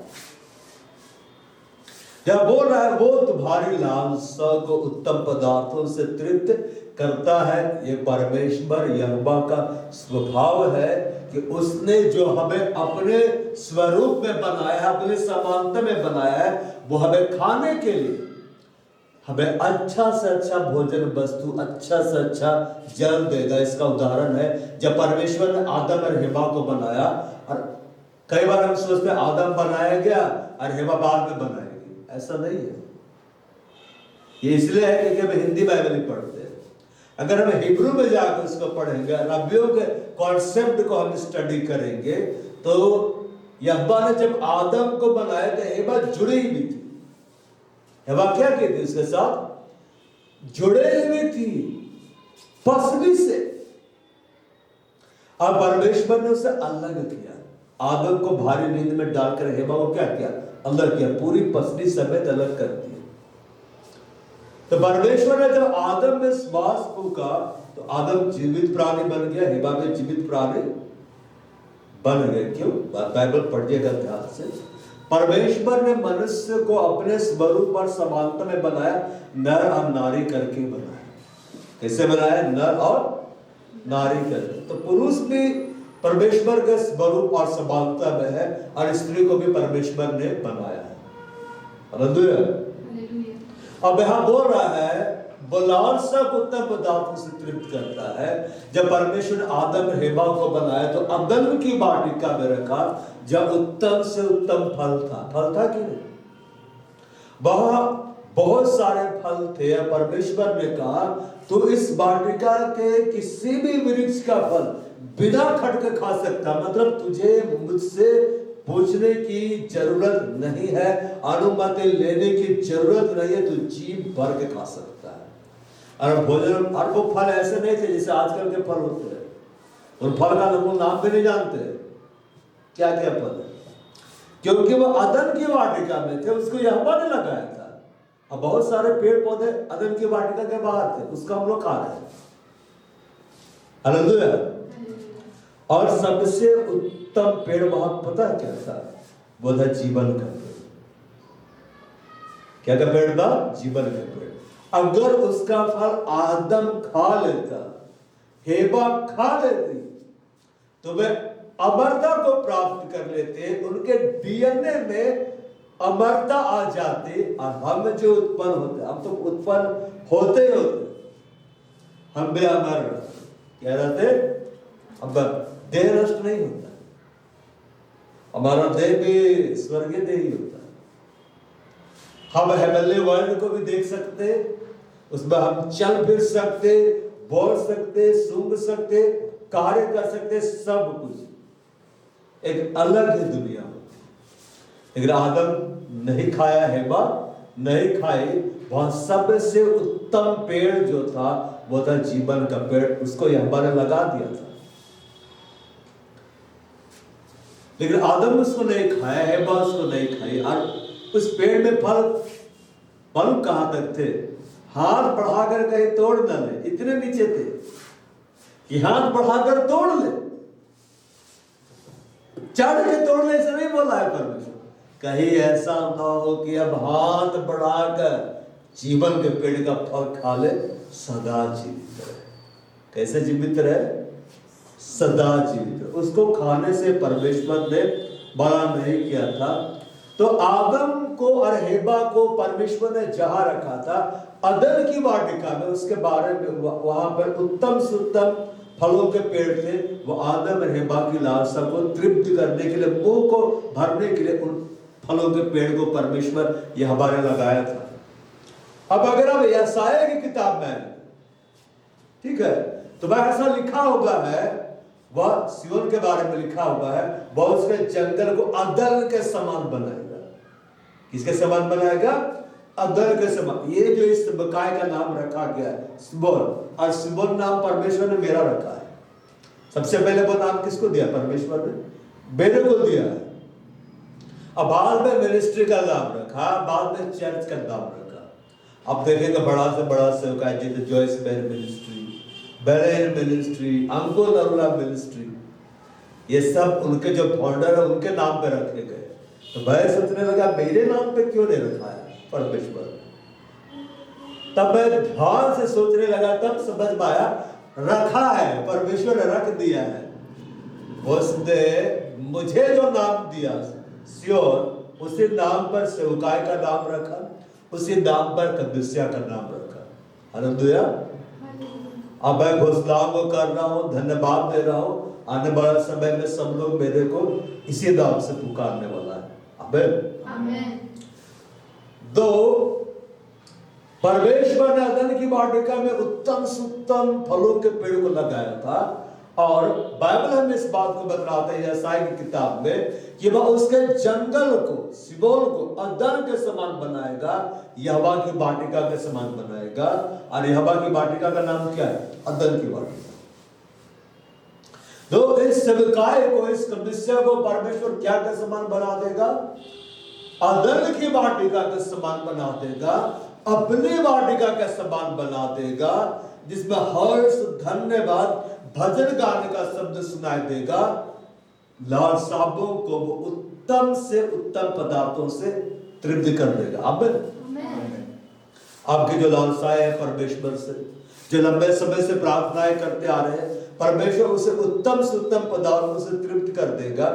क्या बोल रहा है? वो तुम्हारी लालसा को उत्तम पदार्थों से तृप्त करता है। ये परमेश्वर यहोवा का स्वभाव है कि उसने जो हमें अपने स्वरूप में बनाया है, अपने समानता में बनाया है, वो हमें खाने के लिए हमें अच्छा से अच्छा भोजन वस्तु, अच्छा से अच्छा जल देगा। इसका उदाहरण है जब परमेश्वर ने आदम और हेवा को बनाया, और कई बार हम सोचते हैं आदम बनाया गया और हेवा बाद में बनाएगी, ऐसा नहीं है। ये इसलिए है क्योंकि हम हिंदी बाइबल ही पढ़ते हैं। अगर हम हिब्रू में जाकर उसको पढ़ेंगे, अरबियों के कॉन्सेप्ट को हम स्टडी करेंगे, तो यहोवा ने जब आदम को बनाया तो हेवा जुड़ी हुई थी। हेवा क्या की थी? उसके साथ जुड़े हुए थी पसली से, और परमेश्वर ने उसे अलग किया। आदम को भारी नींद में डालकर हेवा को क्या किया? अलग किया, पूरी पसली समेत अलग कर दी। तो परमेश्वर ने जब आदम में श्वास फूका तो आदम जीवित प्राणी बन गया, हेवा में जीवित प्राणी बन गए। क्यों? बाइबल पढ़िएगा ध्यान से। परमेश्वर ने मनुष्य को अपने स्वरूप और समानता में बनाया, नर और नारी करके बनाया। कैसे बनाया? नर और नारी करके। तो पुरुष भी परमेश्वर के स्वरूप और समानता में है, और स्त्री को भी परमेश्वर ने बनाया है। हालेलुया। अब यहां बोल रहा है लालसा को उत्तम पदार्थों से तृप्त करता है। जब परमेश्वर ने आदम और हेवा को बनाया तो अदन की वाटिका में रखा, जब उत्तम से उत्तम फल था कि नहीं? वहां बहुत सारे फल थे। परमेश्वर ने कहा तू इस वाटिका के किसी भी वृक्ष का फल बिना खटके खा सकता, मतलब तुझे मुझसे पूछने की जरूरत नहीं है, अनुमति लेने की जरूरत नहीं है, तू जीभ भर के खा सकता है। और भोजन, और वो फल ऐसे नहीं थे जैसे आजकल के फल होते हैं। उन फल का नाम भी नहीं जानते क्या क्या फल है, क्योंकि वो अदन की वाटिका में थे, उसको यहोवा ने लगाया था। अब बहुत सारे पेड़ पौधे अदन की वाटिका के बाहर थे, उसका हम लोग खा रहे हैं। हालेलुया। और सबसे उत्तम पेड़ वहां पता है क्या था? वो था जीवन का पेड़। क्या का पेड़ था? जीवन का पेड़। अगर उसका फल आदम खा लेता, हेवा खा लेती, तो वे अमरता को प्राप्त कर लेते, उनके डीएनए में अमरता आ जाती, और हम जो उत्पन्न होते, हम तो उत्पन्न होते हम भी अमर क्या रहते, अब देह नष्ट नहीं होता, हमारा देह भी स्वर्गीय देह ही होता है। हम हेवनली वर्ल्ड को भी देख सकते, उसमें हम चल फिर सकते, बोल सकते, सूंघ सकते, कार्य कर सकते, सब कुछ एक अलग ही दुनिया होती। लेकिन आदम नहीं खाया, हेवा नहीं खाई, वहां सबसे उत्तम पेड़ जो था वो था जीवन का पेड़, उसको यहोवा ने लगा दिया था। लेकिन आदम उसको नहीं खाया, हेवा उसको नहीं खाई, और उस पेड़ में फल कहां तक थे, हाथ बढ़ाकर कहीं तोड़ न ले, इतने नीचे थे कि हाथ बढ़ाकर तोड़ ले, चढ़ के तोड़ ले, ऐसा नहीं बोला है परमेश्वर। कहीं ऐसा ना हो कि अब हाथ बढ़ाकर जीवन के पेड़ का फल खा ले, सदा जीवित रहे। कैसे जीवित रहे? सदा जीवित रहे। उसको खाने से परमेश्वर ने बड़ा नहीं किया था। तो आदम को और हेवा को परमेश्वर ने जहां रखा था, अदन की वाटिका में, उसके बारे में वहां पर उत्तम से उत्तम फलों के पेड़ थे। वो आदम और हेवा की लालसा को तृप्त करने के लिए, मुंह को भरने के लिए उन फलों के पेड़ को परमेश्वर यहोवा ने लगाया था। अब अगर आप यशायाह की किताब में, ठीक है, तो वह ऐसा लिखा हुआ है, वह सिय्योन के बारे में लिखा हुआ है, वह उसके जंगल को अदन के समान बनाएगा। किसके समान बनाएगा? अदन के समान। ये जो इस बकाय का नाम रखा गया है सिबोन, और सिबोन नाम परमेश्वर ने मेरा रखा है। सबसे पहले वो नाम किसको दिया? परमेश्वर ने मेरे को दिया है। अब बाद में मिनिस्ट्री का नाम रखा, बाद में चर्च का नाम रखा। अब देखेंगे बड़ा से बड़ा सेवकाई, जैसे जॉयस बेर मिनिस्ट्री, बेरेन मिनिस्ट्री, अंको नरुला मिनिस्ट्री, ये सब उनके जो फाउंडर है उनके नाम पे रखे गए। तो मैं सोचने लगा मेरे नाम पे क्यों नहीं रखा है परमेश्वर? तब मैं ध्यान से सोचने लगा, तब समझ में आया रखा है, परमेश्वर ने रख दिया है। उसने मुझे जो नाम दिया सिय्योन, उसी नाम पर सेवकाई का नाम रखा, उसी नाम पर कदीसिया का नाम रखा। हालेलुया। अब मैं घोषणाओं को कर रहा हूं, धन्यवाद दे रहा हूं, आने वाले समय में सब लोग मेरे को इसी नाम से पुकारने वाला है। आमीन। तो परमेश्वर ने अदन की वाटिका में उत्तम से उत्तम फलों के पेड़ को लगाया था, और बाइबल हमें इस बात को बतलाता है यशायाह की किताब में कि वह उसके जंगल को, सिबोन को अदन के समान बनाएगा, यहोवा की वाटिका के समान बनाएगा। और यहोवा की वाटिका का नाम क्या है? अदन की वाटिका। तो इस सेवकाई को, इस कलीसिया को परमेश्वर क्या के समान बना देगा? अदन की वाटिका के समान बना देगा, अपनी वाटिका के समान बना देगा, जिसमें हर्ष, धन्यवाद, भजन गाने का शब्द सुनाई देगा। लाल साबों को वो उत्तम से उत्तम पदार्थों से तृप्त कर देगा। अब आपकी जो लालसाएं है परमेश्वर से, जो लंबे समय से प्रार्थनाएं करते आ रहे हैं, परमेश्वर उसे उत्तम से उत्तम पदार्थों से तृप्त कर देगा।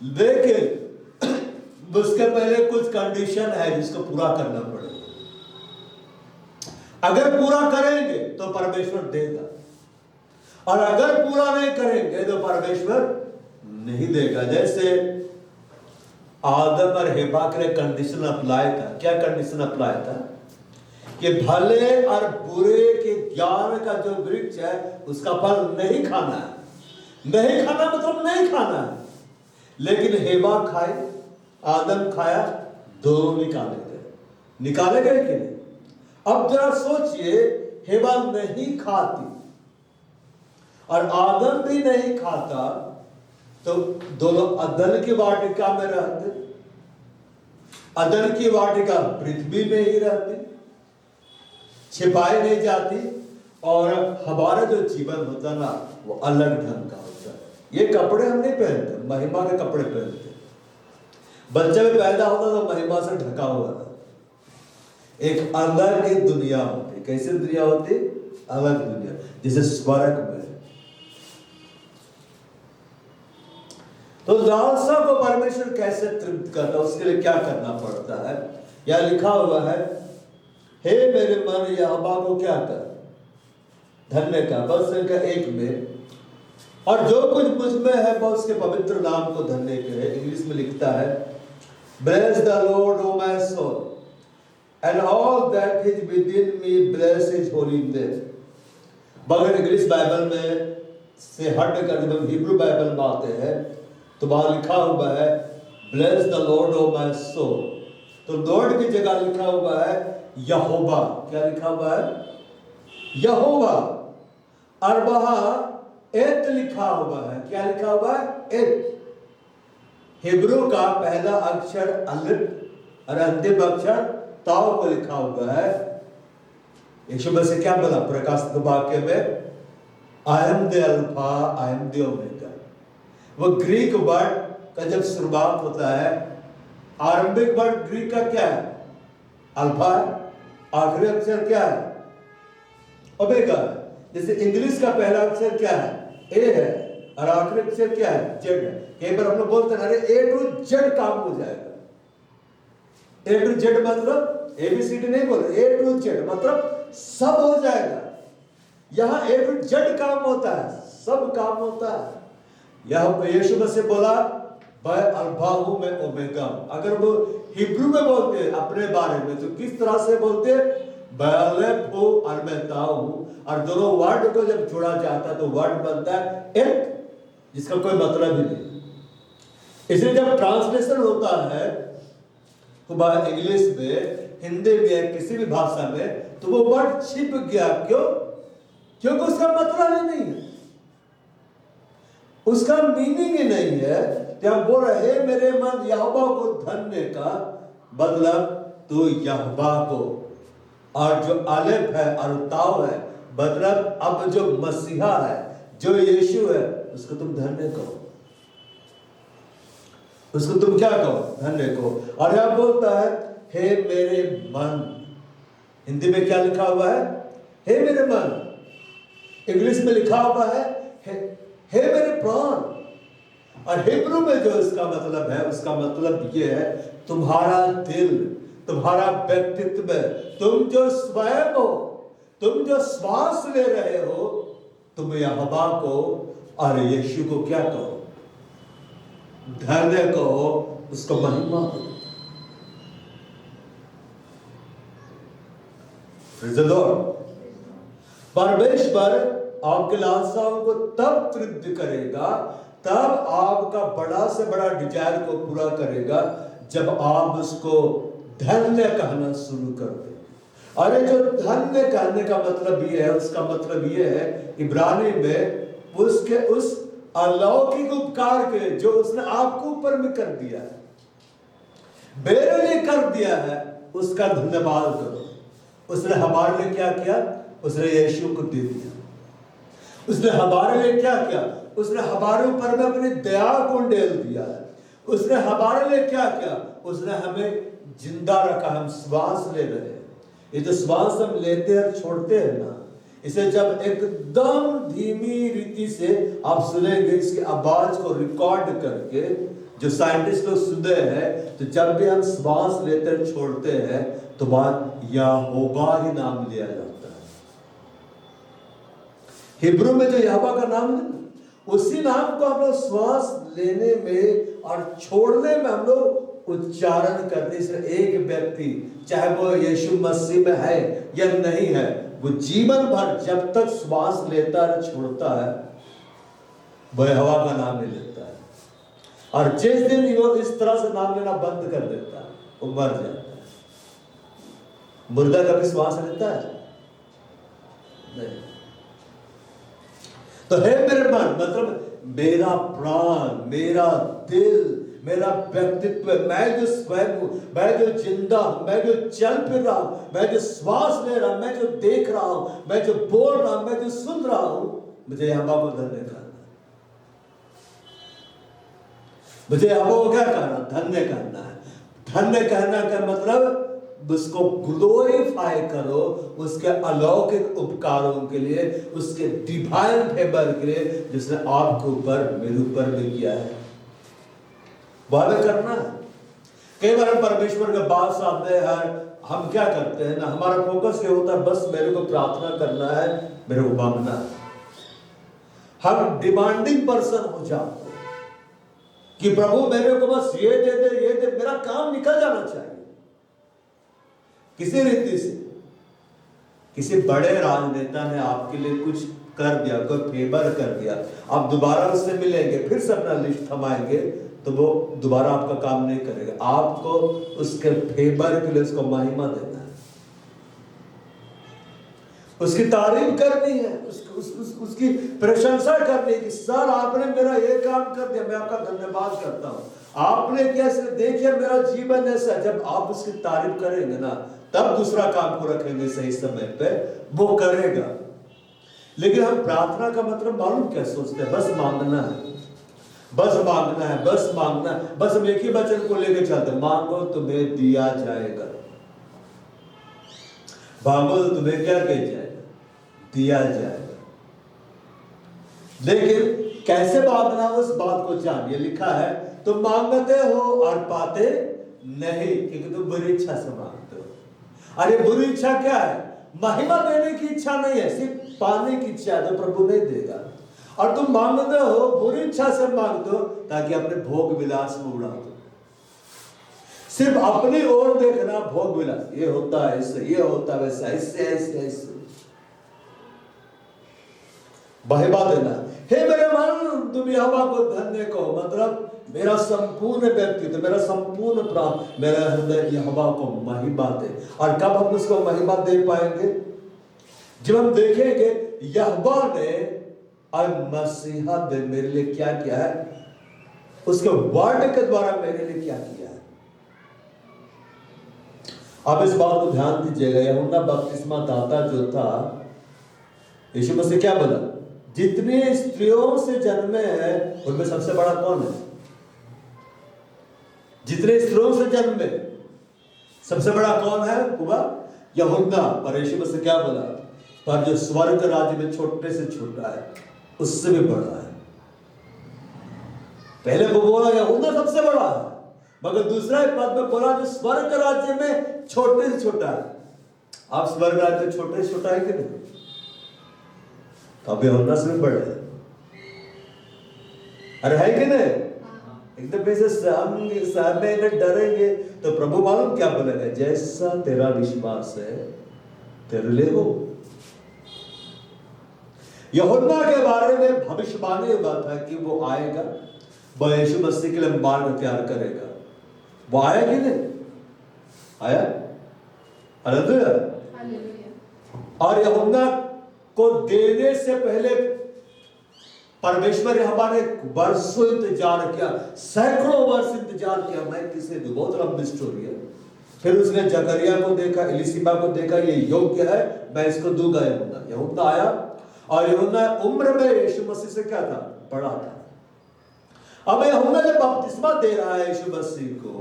लेकिन उसके पहले कुछ कंडीशन है जिसको पूरा करना पड़ेगा। अगर पूरा करेंगे तो परमेश्वर देगा, और अगर पूरा नहीं करेंगे तो परमेश्वर नहीं देगा। जैसे आदम और हेवा के लिए कंडीशन अप्लाई था। क्या कंडीशन अप्लाई था? कि भले और बुरे के ज्ञान का जो वृक्ष है उसका फल नहीं खाना है। नहीं खाना मतलब नहीं खाना है। लेकिन हेवा खाई, आदम खाया, दोनों निकाले गए कि नहीं? अब जरा सोचिए, हेवा नहीं खाती और आदम भी नहीं खाता, तो दोनों अदन की वाटिका में रहते। अदन की वाटिका पृथ्वी में ही रहती, छिपाई नहीं जाती, और हमारा जो जीवन होता ना वो अलग ढंग का होता है। ये कपड़े हम नहीं पहनते, महिमा के कपड़े पहनते। बच्चा भी पैदा होता तो महिमा से ढका हुआ था। एक अलग ही दुनिया होती। कैसे दुनिया होती? अलग दुनिया, जैसे स्वर्ग में। तो लालसा को परमेश्वर कैसे तृप्त करता है, उसके लिए क्या करना पड़ता है? यह लिखा हुआ है, हे मेरे मन यहोवा को क्या कर, धन्य का। बस संख्या 1 में, और जो कुछ मुझ में है वह उसके पवित्र नाम को धन्य करे। इंग्लिश में लिखता है, bless the lord O my soul and all that is within me bless his holy name. मगर इंग्लिश बाइबल में से हट कर जब हम हिब्रू बाइबल में आते हैं तो वहां लिखा हुआ है, bless the lord O my soul. तो लॉर्ड की जगह लिखा हुआ है यहोवा। क्या लिखा हुआ है? यहोवा। और वहां एत लिखा हुआ है। क्या लिखा हुआ है? एत। हिब्रू का पहला अक्षर अलिफ और अंतिम अक्षर ताव को लिखा हुआ है। यीशु मसीह क्या बोला प्रकाशित वाक्य में? I am the alpha, I am the omega. वो ग्रीक वर्ड का जब शुरुआत होता है, आरंभिक वर्ड ग्रीक का क्या है? अल्फा है। आखिरी अक्षर क्या है? ओमेगा है। जैसे इंग्लिश का पहला अक्षर क्या है? ए है, और आखिरी अक्षर क्या है? जेड है। कई बार हम लोग बोलते हैं अरे ए टू जेड काम हो जाएगा। ए टू जेड मतलब एबीसीडी नहीं बोल रहे, ए टू जेड मतलब सब हो जाएगा। यहां ए टू जेड काम होता है, सब काम होता है। यह यीशु मसीह बोला, मैं अल्फा हूं, मैं ओमेगा हूं। अगर वो हिब्रू में बोलते हैं अपने बारे में तो किस तरह से बोलते हैं? मैं अलेफ हूं और मैं ताऊ हूं। और दोनों वर्ड को जब जोड़ा जाता है तो वर्ड बनता है एक, जिसका कोई मतलब ही नहीं। इसलिए जब ट्रांसलेशन होता है तो इंग्लिश में, हिंदी में, किसी भी भाषा में, तो वो वर्ड छिप गया। क्यों? क्योंकि उसका मतलब ही नहीं है, उसका मीनिंग ही नहीं है। जब बोल रहे मेरे मन यहोवा को धन्य का मतलब तो यहोवा को, और जो अलेफ है और ताव है मतलब अब जो मसीहा है, जो यीशु है, उसको तुम धन्य कहो। उसको तुम क्या कहो? धन्य कहो। और यह बोलता है, हे मेरे मन। हिंदी में क्या लिखा हुआ है? हे मेरे मन। इंग्लिश में लिखा हुआ है हे मेरे प्राण। और हिब्रू में जो इसका मतलब है, उसका मतलब ये है तुम्हारा दिल, तुम्हारा व्यक्तित्व, तुम जो स्वयं हो, तुम जो श्वास ले रहे हो, तुम यहोवा को और यीशु को क्या कहो? धन्य कहो, उसको महिमा दो। परमेश्वर आपके लालसाओं को तब तृप्त करेगा, तब आपका बड़ा से बड़ा डिजायर को पूरा करेगा जब आप उसको धन्य कहना शुरू कर दें। अरे जो धन्य कहने का मतलब ये है, उसका मतलब ये है इब्रानी में उसके उस अलौकिक उपकार के जो उसने आपको ऊपर में कर दिया है, मेरे लिए कर दिया है, उसका धन्यवाद करो। उसने हमारे लिए क्या किया? उसने यीशु को दे दिया। उसने हमारे लिए क्या किया? उसने हमारे ऊपर में अपनी दया को डेल दिया है। उसने हमारे लिए क्या किया? उसने हमें जिंदा रखा। हम श्वास ले रहे हैं। ये जो श्वास हम लेते हैं छोड़ते हैं ना, इसे जब एकदम धीमी रीति से आप सुनेंगे, इसकी आवाज को रिकॉर्ड करके जो साइंटिस्ट लोग सुनते हैं, तो जब भी हम श्वास लेते हैं छोड़ते हैं तो बात यहोवा ही नाम लिया जाता है। हिब्रू में जो यहोवा का नाम है, उसी नाम को हम लोग श्वास लेने में और छोड़ने में हम लोग उच्चारण करते। इसलिए एक व्यक्ति चाहे वो यीशु मसीह में है या नहीं है, वो जीवन भर जब तक श्वास लेता है छोड़ता है, वह यहोवा का नाम ले लेता है। और जिस दिन वो इस तरह से नाम लेना बंद कर देता है, वो मर जाता है। मुर्दा कभी श्वास लेता है? नहीं। तो हे मेरे मन मतलब मेरा प्राण, मेरा दिल, मेरा व्यक्तित्व, मैं जो स्वयं हूं, मैं जो जिंदा हूं, मैं जो चल फिर रहा हूं, मैं जो श्वास ले रहा हूं, मैं जो देख रहा हूं, मैं जो बोल रहा हूं, मैं जो सुन रहा हूं, मुझे यहोवा को धन्य करना। मुझे यहोवा को क्या करना? धन्य करना है। धन्य कहना का मतलब उसको ग्लोरीफाई करो, उसके अलौकिक उपकारों के लिए, उसके डिवाइन फेवर के लिए जिसने आपके ऊपर, मेरे ऊपर भी किया है। वो हमें करना है। कई बार हम परमेश्वर के पास आते हैं, हम क्या करते हैं ना, हमारा फोकस ये होता है बस मेरे को प्रार्थना करना है, मेरे को मांगना है। हम डिमांडिंग पर्सन हो जाते हैं कि प्रभु मेरे को बस ये दे, मेरा काम निकल जाना चाहिए किसी रीति से। किसी बड़े राजनेता ने आपके लिए कुछ कर दिया, कोई फेवर कर दिया, आप दोबारा उससे मिलेंगे, फिर से अपना लिस्ट थमाएंगे, तो वो दोबारा आपका काम नहीं करेगा। आपको उसके फेवर के लिए उसको महिमा देना है, उसकी तारीफ करनी है, उसकी प्रशंसा करनी है कि सर आपने मेरा ये काम कर दिया, मैं आपका धन्यवाद करता हूं, आपने कैसे देखिए मेरा जीवन ऐसा। जब आप उसकी तारीफ करेंगे ना, तब दूसरा काम को रखेंगे सही समय पे, वो करेगा। लेकिन हम प्रार्थना का मतलब मालूम क्या सोचते हैं, बस मांगना है, बस मांगना है, बस मांगना है, बस हम एक ही वचन को लेकर चलते, मांगो तुम्हें दिया जाएगा, मांगो तो तुम्हें क्या किया जाएगा, दिया जाएगा। लेकिन कैसे मांगना, उस बात को जानिए। लिखा है तुम मांगते हो और पाते नहीं, क्योंकि तुम बुरी इच्छा से मांगते हो। अरे बुरी इच्छा क्या है? महिमा देने की इच्छा नहीं है, सिर्फ पाने की इच्छा है, तो प्रभु नहीं देगा। और तुम मांगते हो, बुरी इच्छा से मांगते हो ताकि अपने भोग विलास में उड़ा दो, सिर्फ अपनी ओर देखना, भोग विलास, ये होता है इससे, ये होता है वैसा, इससे ऐसे ऐसे महिमा देना। हे मेरे मन तुम यहोवा को धन्य कहो, मतलब मेरा संपूर्ण व्यक्तित्व, मेरा संपूर्ण प्राण, मेरा हृदय यहोवा को महिमा दे। और कब हम उसको महिमा दे पाएंगे? जब हम देखेंगे यहोवा ने और मसीहा ने मेरे लिए क्या किया है, उसके वर्ड के द्वारा मेरे लिए क्या किया है। आप इस बात को ध्यान दीजिएगा, यूहन्ना बपतिस्मा दाता जो था, यीशु मसीह क्या बोला? जितने स्त्रियों से जन्मे हैं उनमें सबसे बड़ा कौन है? जितने स्त्रियों से जन्मे सबसे बड़ा कौन है? हुआ यूहन्ना। पर यीशु मसीह क्या बोला? पर जो स्वर्ग राज्य में छोटे से छोटा है उससे भी बड़ा है। पहले वो बोला यूहन्ना सबसे बड़ा है, मगर दूसरा पद में बोला जो स्वर्ग राज्य में छोटे से छोटा है। आप स्वर्ग राज्य में छोटे से छोटा है कि नहीं? अब यूहन्ना से भी बड़े हैं। अरे है कि नहीं? एकदम ऐसे सामने डरेंगे तो प्रभु मालूम क्या बोलेगा? जैसा तेरा विश्वास है तेरे लिए हो। यूहन्ना के बारे में भविष्यवाणी हुआ था कि वो आएगा, वो यीशु मसीह के लिए मार्ग तैयार करेगा। वो आया कि नहीं आया? हालेलुया। और यूहन्ना को देने से पहले परमेश्वर ने हमारे वर्षों इंतजार किया, सैकड़ों वर्ष इंतजार किया। मैं किसे दूं? बहुत लंबी स्टोरी है। फिर उसने जकरिया को देखा, एलिशिबा को देखा, ये योग्य है, मैं इसको दूंगा। यूहन्ना आया, और यूहन्ना उम्र में यीशु मसीह से क्या था? बड़ा था। अब यूहन्ना जब बपतिस्मा दे रहा है यीशु मसीह को,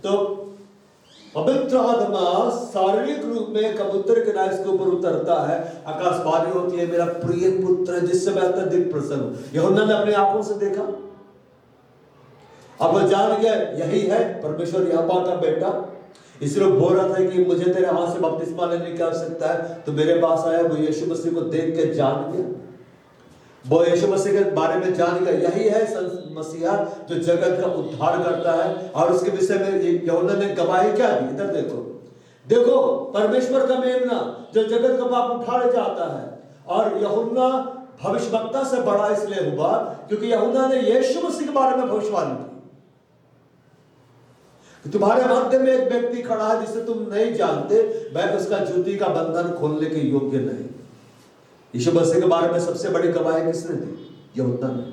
तो पवित्र आत्मा शारीरिक रूप में कबूतर के नाश के ऊपर उतरता है, आकाशवाणी होती है, मेरा प्रिय पुत्र है जिससे मैं अत्यधिक प्रसन्न हूं। यूहन्ना ने अपनी आंखों से देखा, अब वो जान गया यही है परमेश्वर यहोवा का बेटा। इसलिए बोल रहा था कि मुझे तेरे हाथ से बपतिस्मा लेने की आवश्यकता है, तो मेरे पास आया। वो यीशु मसीह को देख के जान गया, वो यीशु मसीह के बारे में जान गया, यही है मसीहा जो जगत का उद्धार करता है। और उसके विषय में यूहन्ना ने गवाही क्या दी? इधर देखो, देखो परमेश्वर का मेमना जो जगत का पाप उठाने जाता है। और यूहन्ना भविष्यवक्ता से बड़ा इसलिए हुआ क्योंकि यूहन्ना ने यीशु मसीह के बारे में भविष्यवाणी की। तुम्हारे मध्य में एक व्यक्ति खड़ा है जिसे तुम नहीं जानते, मैं उसका जूती का बंधन खोलने के योग्य नहीं। यीशु मसीह के बारे में सबसे बड़ी गवाही किसने दी? यूहन्ना ने।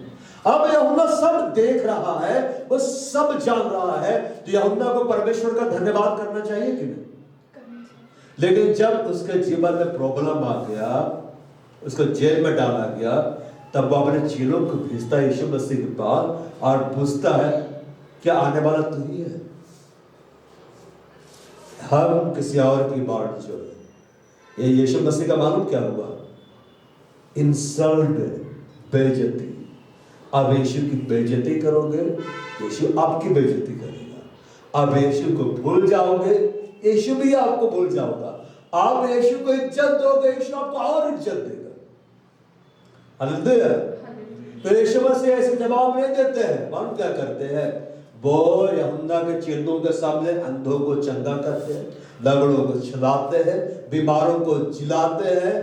अब यूहन्ना सब देख रहा है, वो सब जान रहा है, तो यूहन्ना को परमेश्वर का धन्यवाद करना चाहिए कि नहीं? लेकिन जब उसके जीवन में प्रॉब्लम आ गया, उसको जेल में डाला गया, तब वो अपने चेलों को भेजता है यीशु मसीह के पास और पूछता है क्या आने वाला तू ही है? हम किसी और की बाट जो है। ये यीशु मसीह का मालूम क्या हुआ? इंसल्ट, बेइज्जती। अब यीशु की बेइज्जती करोगे, यीशु आपकी बेइज्जती करेगा। अब यीशु को भूल जाओगे, यीशु भी आपको भूल जाओगा। आप यीशु को इज्जत दोगे, यीशु आपको और इज्जत देगा। हालेलुया। तो यीशु मसीह ऐसे जवाब नहीं देते हैं। हम क्या करते हैं? वो यूहन्ना के चेलों के सामने अंधों को चंगा करते हैं, लंगड़ों को चलाते हैं, बीमारों को जिलाते हैं,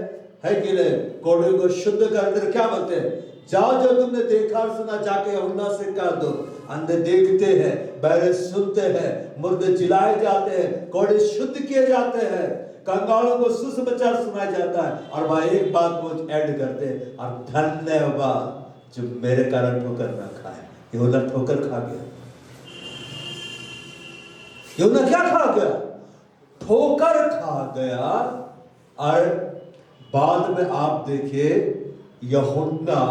है कि नहीं? कोढ़े को शुद्ध करते। क्या बोलते हैं? जाओ, जो तुमने देखा और सुना जाके यूहन्ना से कह दो। अंधे देखते हैं, बहरे सुनते हैं, मुर्दे जिलाए जाते हैं, कोढ़े शुद्ध किए जाते हैं, कंगालों को सुसमाचार सुनाया जाता है। और वह एक बात वो ऐड करते हैं, और धन्यवाद जो मेरे कारण ठोकर ना खाए। यूहन्ना ठोकर खा गया। यूहन्ना क्या खा गया? ठोकर खा गया। और बाद में आप देखिए, यूहन्ना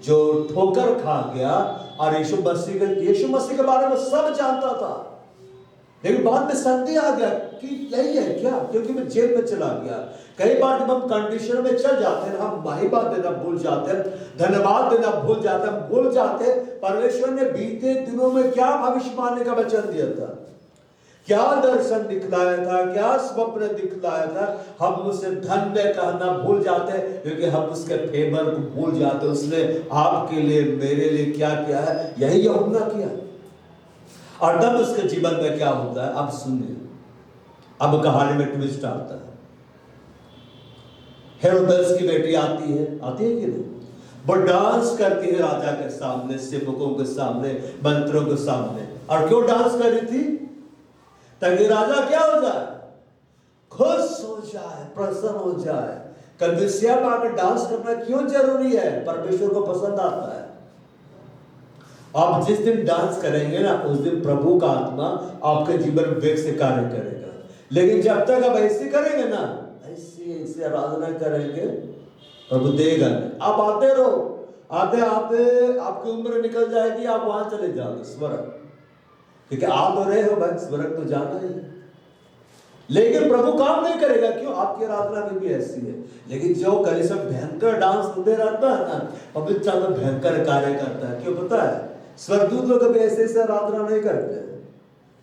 जो ठोकर खा गया और यीशु मसीह के बारे में सब जानता था, लेकिन बाद में संदेह आ गया कि यही है क्या, क्योंकि मैं जेल में चला गया। कई बार जब हम कंडीशन में चल जाते हैं, हम महिमा देना भूल जाते हैं, धन्यवाद देना भूल जाते हैं, हम भूल जाते हैं परमेश्वर ने बीते दिनों में क्या भविष्यवाणी का वचन दिया था, क्या दर्शन दिखलाया था, क्या स्वप्न दिखलाया था। हम उसे धन्य कहना भूल जाते हैं, क्योंकि हम उसके फेवर को भूल जाते हैं। उसने आपके लिए, मेरे लिए क्या किया है, यही यूहन्ना किया। और तब उसके जीवन में क्या होता है, अब सुनिए। अब कहानी में ट्विस्ट आता है। हेरोदेस की बेटी आती है कि नहीं? वो डांस करती है राजा के सामने, सेवकों के सामने, मंत्रों के सामने। और क्यों डांस कर रही थी? ताकि राजा क्या हो जाए, खुश हो जाए, प्रसन्न हो जाए। कलीसिया में आकर डांस करना क्यों जरूरी है? परमेश्वर को पसंद आता है। आप जिस दिन डांस करेंगे ना, उस दिन प्रभु का आत्मा आपके जीवन में वेग से कार्य करेगा। लेकिन जब तक आप ऐसे करेंगे ना, ऐसे आराधना करेंगे, प्रभु देगा नहीं। आप आते रहो, आते आते आपकी उम्र निकल जाएगी, आप वहां चले जाओगे स्वर्ग, क्योंकि आप तो रहे हो भाई, स्वर्ग तो जाना ही है। लेकिन प्रभु काम नहीं करेगा। क्यों? आपकी आराधना में भी ऐसी है। लेकिन जो कलीसिया भयंकर डांस होते रहता है ना, पवित्र में भयंकर कार्य करता है। क्यों पता है? स्वर्गदूत लोग कभी ऐसे आराधना नहीं करते।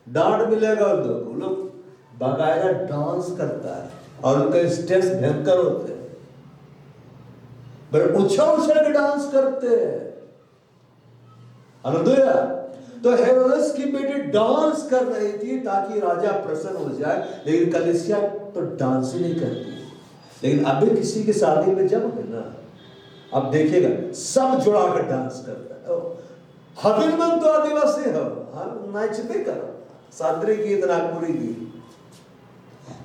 डांट मिलेगा उन लोग बाकायदा डांस करता है, और उनके स्टेप्स भयंकर होते हैं, बड़े उछल के डांस करते हैं। हालेलुया। तो हेरोदेस की बेटी डांस कर रही थी ताकि राजा प्रसन्न हो जाए, लेकिन कलीसिया तो डांस ही नहीं करती। लेकिन अभी किसी की शादी में जब है ना, अब देखिएगा सब जुड़ा कर डांस करता है। हबिलमन तो आदिवासी हो, हम नाचते करो, सादरी की नागपुरी की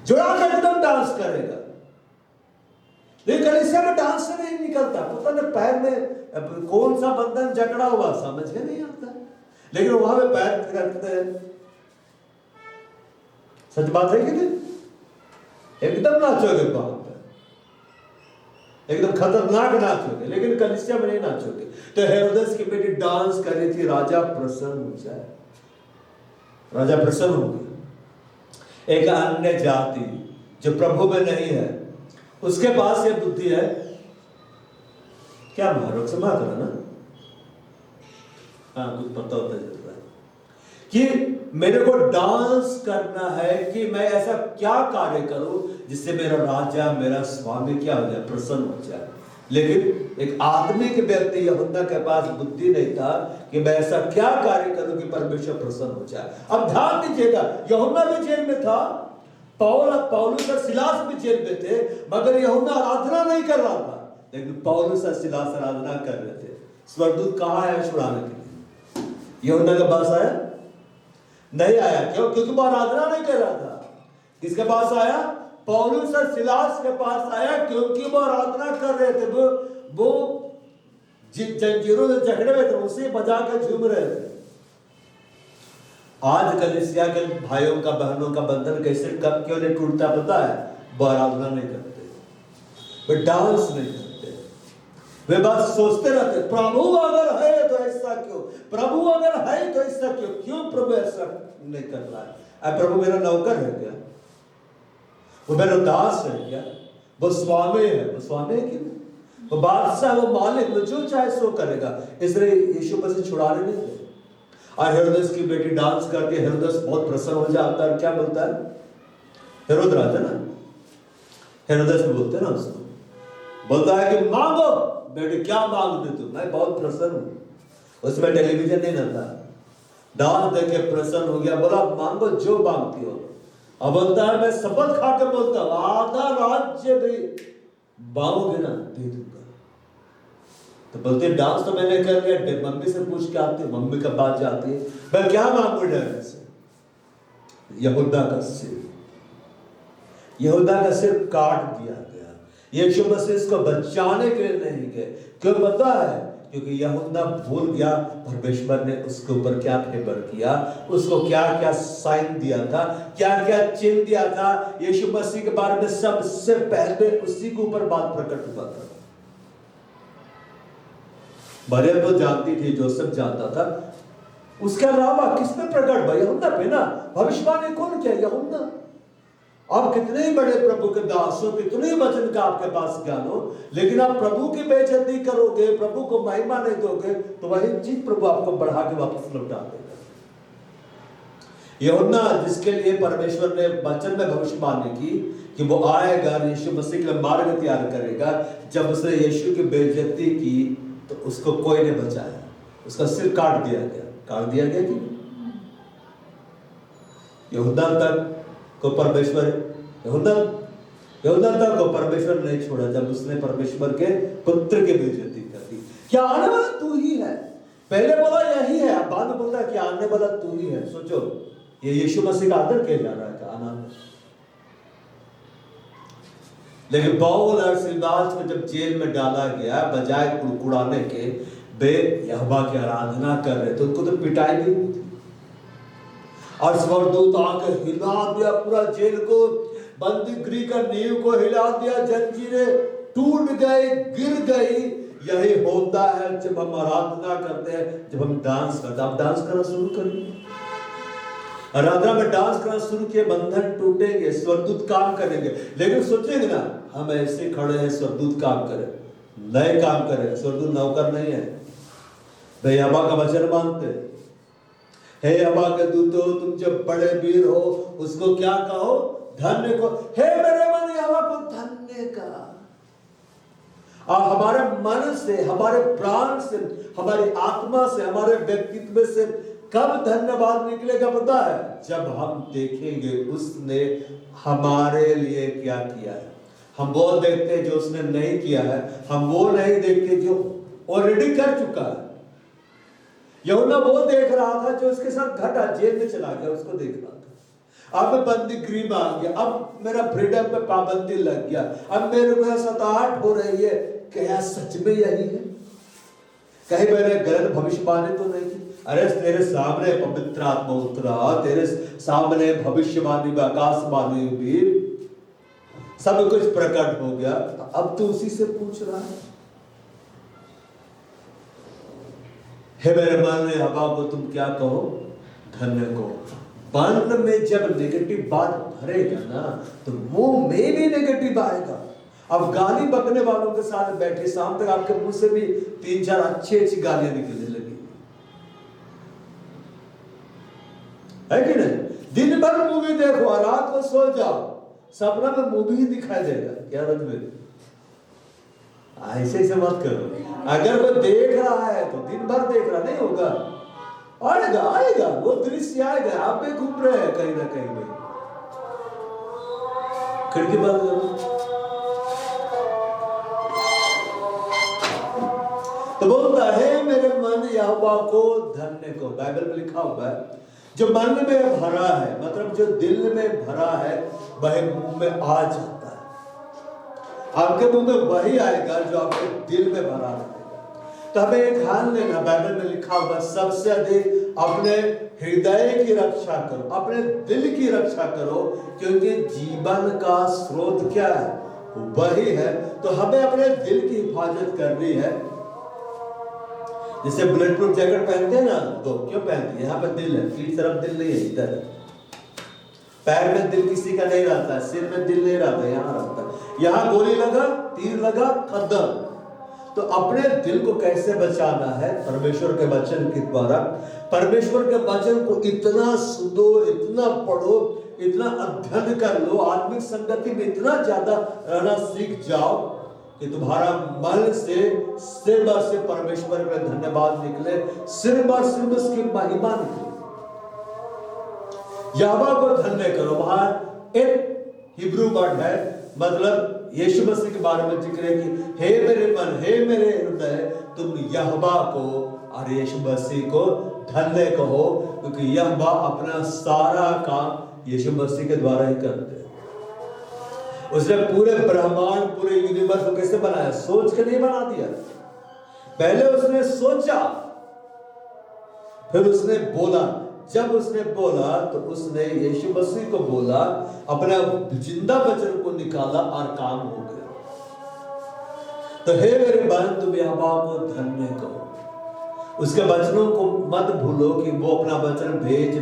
जुड़ा कर एकदम डांस करेगा। लेकिन कलीसिया में डांस से नहीं निकलता। पता नहीं पैर में कौन सा बंधन जकड़ा हुआ, समझ में नहीं आता। लेकिन वहां पे पैर करते हैं। सच बात है कि नहीं? एकदम नाचोगे वहां पे, एकदम खतरनाक नाचोगे, लेकिन कलीसिया में नहीं नाचोगे। तो हेरोदेस की बेटी डांस कर रही थी, राजा प्रसन्न हो जाए। राजा प्रसन्न हो गया। एक अन्य जाति जो प्रभु में नहीं है, उसके पास ये बुद्धि है, क्या मारो क्षमा करो ना, हाँ कुछ पता होता है कि मेरे को डांस करना है, कि मैं ऐसा क्या कार्य करूं जिससे मेरा राजा, मेरा स्वामी क्या हो जाए, प्रसन्न हो जाए। लेकिन एक आदमी के व्यक्ति यूहन्ना के पास बुद्धि नहीं था कि मैं ऐसा क्या कार्य करूं कि परमेश्वर प्रसन्न हो जाए। अब ध्यान दीजिएगा, यूहन्ना भी जेल में था, पौलुस और सिलास भी जेल में थे, मगर यूहन्ना आराधना नहीं कर रहा था, लेकिन पौलुस और सिलास आराधना कर रहे थे। स्वर्गदूत कहाँ आया छुड़ाने के लिए? यूहन्ना के पास आया नहीं? आया क्यों? क्योंकि वो आराधना नहीं कर रहा था। किसके पास आया? पौलुस और सिलास के पास आया, क्योंकि वो आराधना कर रहे थे। वो जंजीरों से जकड़े हुए थे, उसे बजा कर झूम रहे थे। आज कलीसिया के भाइयों का, बहनों का बंधन कैसे कब क्यों नहीं टूटता पता है? वो आराधना नहीं करते, वे डांस नहीं करते, वे बस सोचते रहते प्रभु अगर है तो ऐसा क्यों, प्रभु अगर है तो ऐसा क्यों, क्यों प्रभु ऐसा नहीं कर रहा है? अब प्रभु मेरा नौकर है क्या? वो मेरा दास है क्या? वो स्वामी है, वो स्वामी है कि नहीं? वो बादशाह, वो मालिक, वो जो चाहे सो करेगा। इसलिए यीशु मसीह छुड़ाने नहीं थे। और हेरोदेस की बेटी डांस करके हेरोदेस बहुत प्रसन्न हो जाता है। क्या बोलता है? हेरोद राजा ना, हेरोदेस भी बोलते हैं ना उसको, बोलता है कि मांगो बेटी, क्या मांगते तुम, मैं बहुत प्रसन्न हूं। उसमें टेलीविजन नहीं रहता, डांस देख के प्रसन्न हो गया, बोला मांगो जो मांगती हो। अब बोलता है मैं शपथ खा के बोलता हूं आधा राज्य भी मांगोगे ना दे दूंगा। तो बोलते डांस तो मैंने कर लिया, मम्मी से पूछ के आती है, मम्मी के पास जाती है, मैं क्या मांगू डर से? यहूदा का सिर, यहूदा का सिर काट दिया गया। यीशु मसीह इसको बचाने के लिए नहीं गए। क्यों पता है? क्योंकि यहूदा भूल गया परमेश्वर ने उसके ऊपर क्या फेवर किया, उसको क्या क्या साइन दिया था, क्या क्या चिन्ह दिया था। यीशु मसीह के बारे में सबसे पहले उसी के ऊपर बात प्रकट हुआ था। मरियम तो जानती थी, जोसेफ जानता था, उसके अलावा किस पे प्रकट हुआ? यहूदा पे ना। भविष्यवाणी कौन किया? यहूदा। आप कितने ही बड़े प्रभु के दास हो, कितने ही वचन का आपके पास ज्ञान हो, लेकिन आप प्रभु की बेइज्जती करोगे, प्रभु को महिमा नहीं दोगे, तो वही चीज प्रभु आपको बढ़ा के वापस लौटा देगा। यूहन्ना, जिसके लिए परमेश्वर ने वचन में भविष्यवाणी की कि वो आएगा, यीशु मसीह के लिए मार्ग तैयार करेगा, जब उसने यीशु की बेइज्जती की तो उसको कोई नहीं बचाया, उसका सिर काट दिया गया। काट दिया गया कि यहूदा तक को परमेश्वर यहूदा तक को परमेश्वर नहीं छोड़ा, जब उसने परमेश्वर के पुत्र की बेइज्जती कर दी। क्या आने वाला तू ही है? पहले बोला यही है, अब बाद में बोलता है कि आने वाला तू ही है। सोचो, ये यीशु मसीह का आदर किया जा रहा है, आना। लेकिन पौल और सिलवास को जब जेल में डाला गया, बजाय कुड़कुड़ाने के वे यहोवा की आराधना कर रहे थे, उनको तो पिटाई भी हुई थी। और स्वर्गदूत आके हिला दिया पूरा जेल को, बंदी गृह का नींव को हिला दिया, जंजीरें टूट गई, गिर गई। यही होता है जब हम आराधना करते हैं, जब हम डांस करते हैं। आप डांस करना शुरू करिए, आराधना में डांस करना शुरू किए, बंधन टूटेंगे, स्वर्गदूत काम करेंगे। लेकिन सोचेंगे ना, हम ऐसे खड़े हैं, स्वर्गदूत काम करे, नए काम करे। स्वर्गदूत नौकर नहीं है, वे यहोवा का वचन मानते हैं। हे यहोवा के दूतो, तुम जब बड़े वीर हो, उसको क्या कहो? धन्य को। हे मेरे मन, यहोवा को धन्य का। और हमारे मन से, हमारे प्राण से, हमारी आत्मा से, हमारे व्यक्तित्व से कब धन्यवाद निकलेगा पता है? जब हम देखेंगे उसने हमारे लिए क्या किया है। हम वो देखते हैं जो उसने नहीं किया है, हम वो नहीं देखते जो ऑलरेडी कर चुका है। यूहन्ना वो देख रहा था जो उसके साथ घटा, जेल में चला गया, उसको देख रहा था। अब मैं बंदी गृह में आ गया, अब मेरा फ्रीडम पे पाबंदी लग गया, अब मेरे को सताहट हो रही है। क्या सच में यही है? कहीं मैंने गलत भविष्यवाणी तो नहीं की? अरे तेरे सामने पवित्र आत्मा उतरा, तेरे सामने भविष्यवाणी में, आकाशवाणी भी सब कुछ प्रकट हो गया, अब तो उसी से पूछ रहा है। हे मेरे मन में हवा को तुम क्या कहो? धन्य को। मन में जब नेगेटिव बात भरेगा ना, तो मुंह में भी नेगेटिव आएगा। अब गाली बकने वालों के साथ बैठे, शाम तक आपके मुंह से भी 3-4 अच्छी गालियां निकलने लगी, है कि नहीं? दिन भर मूवी देखो और रात को सो जाओ, सपना में मूवी ही दिखाई देगा। क्या रत में ऐसे मत करो। अगर वो देख रहा है तो दिन भर देख रहा नहीं होगा, आएगा आएगा वो दृश्य आएगा। आप भी घूम रहे हैं कहीं ना कहीं में, खिड़की बंद करो। तो बोलता है मेरे मन यहोवा को धन्य को। बाइबल में लिखा हुआ है जो मन में भरा है, मतलब जो दिल में भरा है, वह मुंह में आ जाता है। आपके मुंह में वही आएगा जो आपके दिल में भरा रहेगा। तो हमें एक ध्यान लेना, बाइबल में लिखा हुआ सबसे अधिक अपने हृदय की रक्षा करो, अपने दिल की रक्षा करो, क्योंकि जीवन का स्रोत क्या है? वही है। तो हमें अपने दिल की हिफाजत करनी है। जैसे बुलेट प्रूफ जैकेट पहनते हैं ना, तो क्यों पहनते हैं? यहाँ पर दिल है, पीठ तरफ दिल नहीं है, इधर है। पैर में दिल किसी का नहीं रहता है, सिर में दिल नहीं रहता, यहाँ रहता है। यहाँ गोली लगा, तीर लगा, खत्म। तो अपने दिल को कैसे बचाना है? परमेश्वर के वचन के द्वारा। परमेश्वर के वचन को इतना सुनो, इतना पढ़ो, इतना अध्ययन कर लो, आत्मिक संगति में इतना ज्यादा रहना सीख जाओ कि तुम्हारा मन से सिर बार से परमेश्वर का धन्यवाद निकले, सिर बार सिर्फ उसकी महिमा निकले। यहोवा को धन्य करो। वहां एक हिब्रू वर्ड है, मतलब यीशु मसीह के बारे में जिक्र है कि हे मेरे मन, हे मेरे हृदय, तुम यहोवा को और यीशु मसीह को धन्य कहो, क्योंकि यहोवा अपना सारा काम यीशु मसीह के द्वारा ही करते हैं। उसने पूरे ब्रह्मांड, पूरे यूनिवर्स को कैसे बनाया? सोच के नहीं बना दिया। पहले उसने सोचा, फिर उसने बोला। जब उसने बोला तो उसने यीशु मसीह को बोला, अपना जिंदा वचन को निकाला और काम हो गया। तो हे मेरे बहन, तुम यहोवा को धन्य कहो। उसके वचनों को मत भूलो कि वो अपना वचन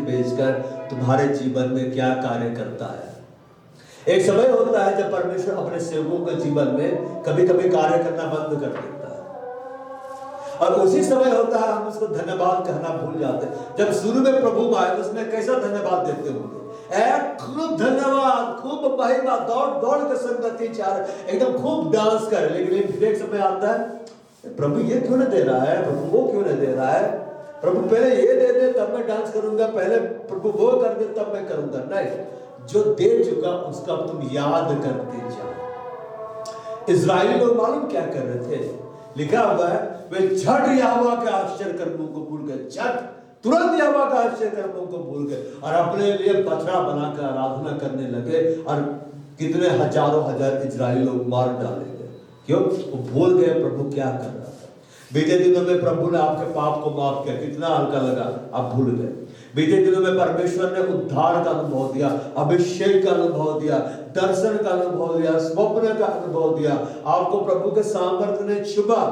भेज कर तुम्हारे जीवन में क्या कार्य करता है। एक समय होता है जब परमेश्वर अपने सेवकों के जीवन में कभी कभी कार्य करना बंद कर देता है, और उसी समय होता है हम उसको धन्यवाद कहना भूल जाते हैं। जब शुरू में प्रभु आए तो उसमें कैसा धन्यवाद देते होंगे? खूब धन्यवाद, खूब महिमा, दौड़ दौड़ के संगति चार, एकदम खूब डांस करे। लेकिन फिर एक समय आता है, प्रभु ये क्यों नहीं दे रहा है, प्रभु वो क्यों नहीं दे रहा है, प्रभु पहले ये दे दे तब मैं डांस करूंगा, पहले प्रभु वो कर दे तब मैं करूंगा। नहीं, जो दे चुका उसका तुम याद करते जाओ। इजराइली लोग मालूम क्या कर रहे थे? लिखा हुआ है, वे झट यहोवा के आश्चर्य कर्मों को भूल गए, झट तुरंत यहोवा का आश्चर्य कर्मों को भूल गए और अपने लिए बछड़ा बनाकर आराधना करने लगे, और कितने हजारों हजार इजराइली लोग मार डाले गए। क्यों? वो भूल गए प्रभु क्या कर रहा था। बीते दिनों में प्रभु ने आपके पाप को माफ किया, कितना हल्का लगा, आप भूल गए। बीते दिनों में परमेश्वर ने उद्धार का अनुभव दिया, अभिषेक का अनुभव दिया, दर्शन का अनुभव दिया, स्वप्न का अनुभव दिया, आपको प्रभु के सामर्थ्य ने छुपा,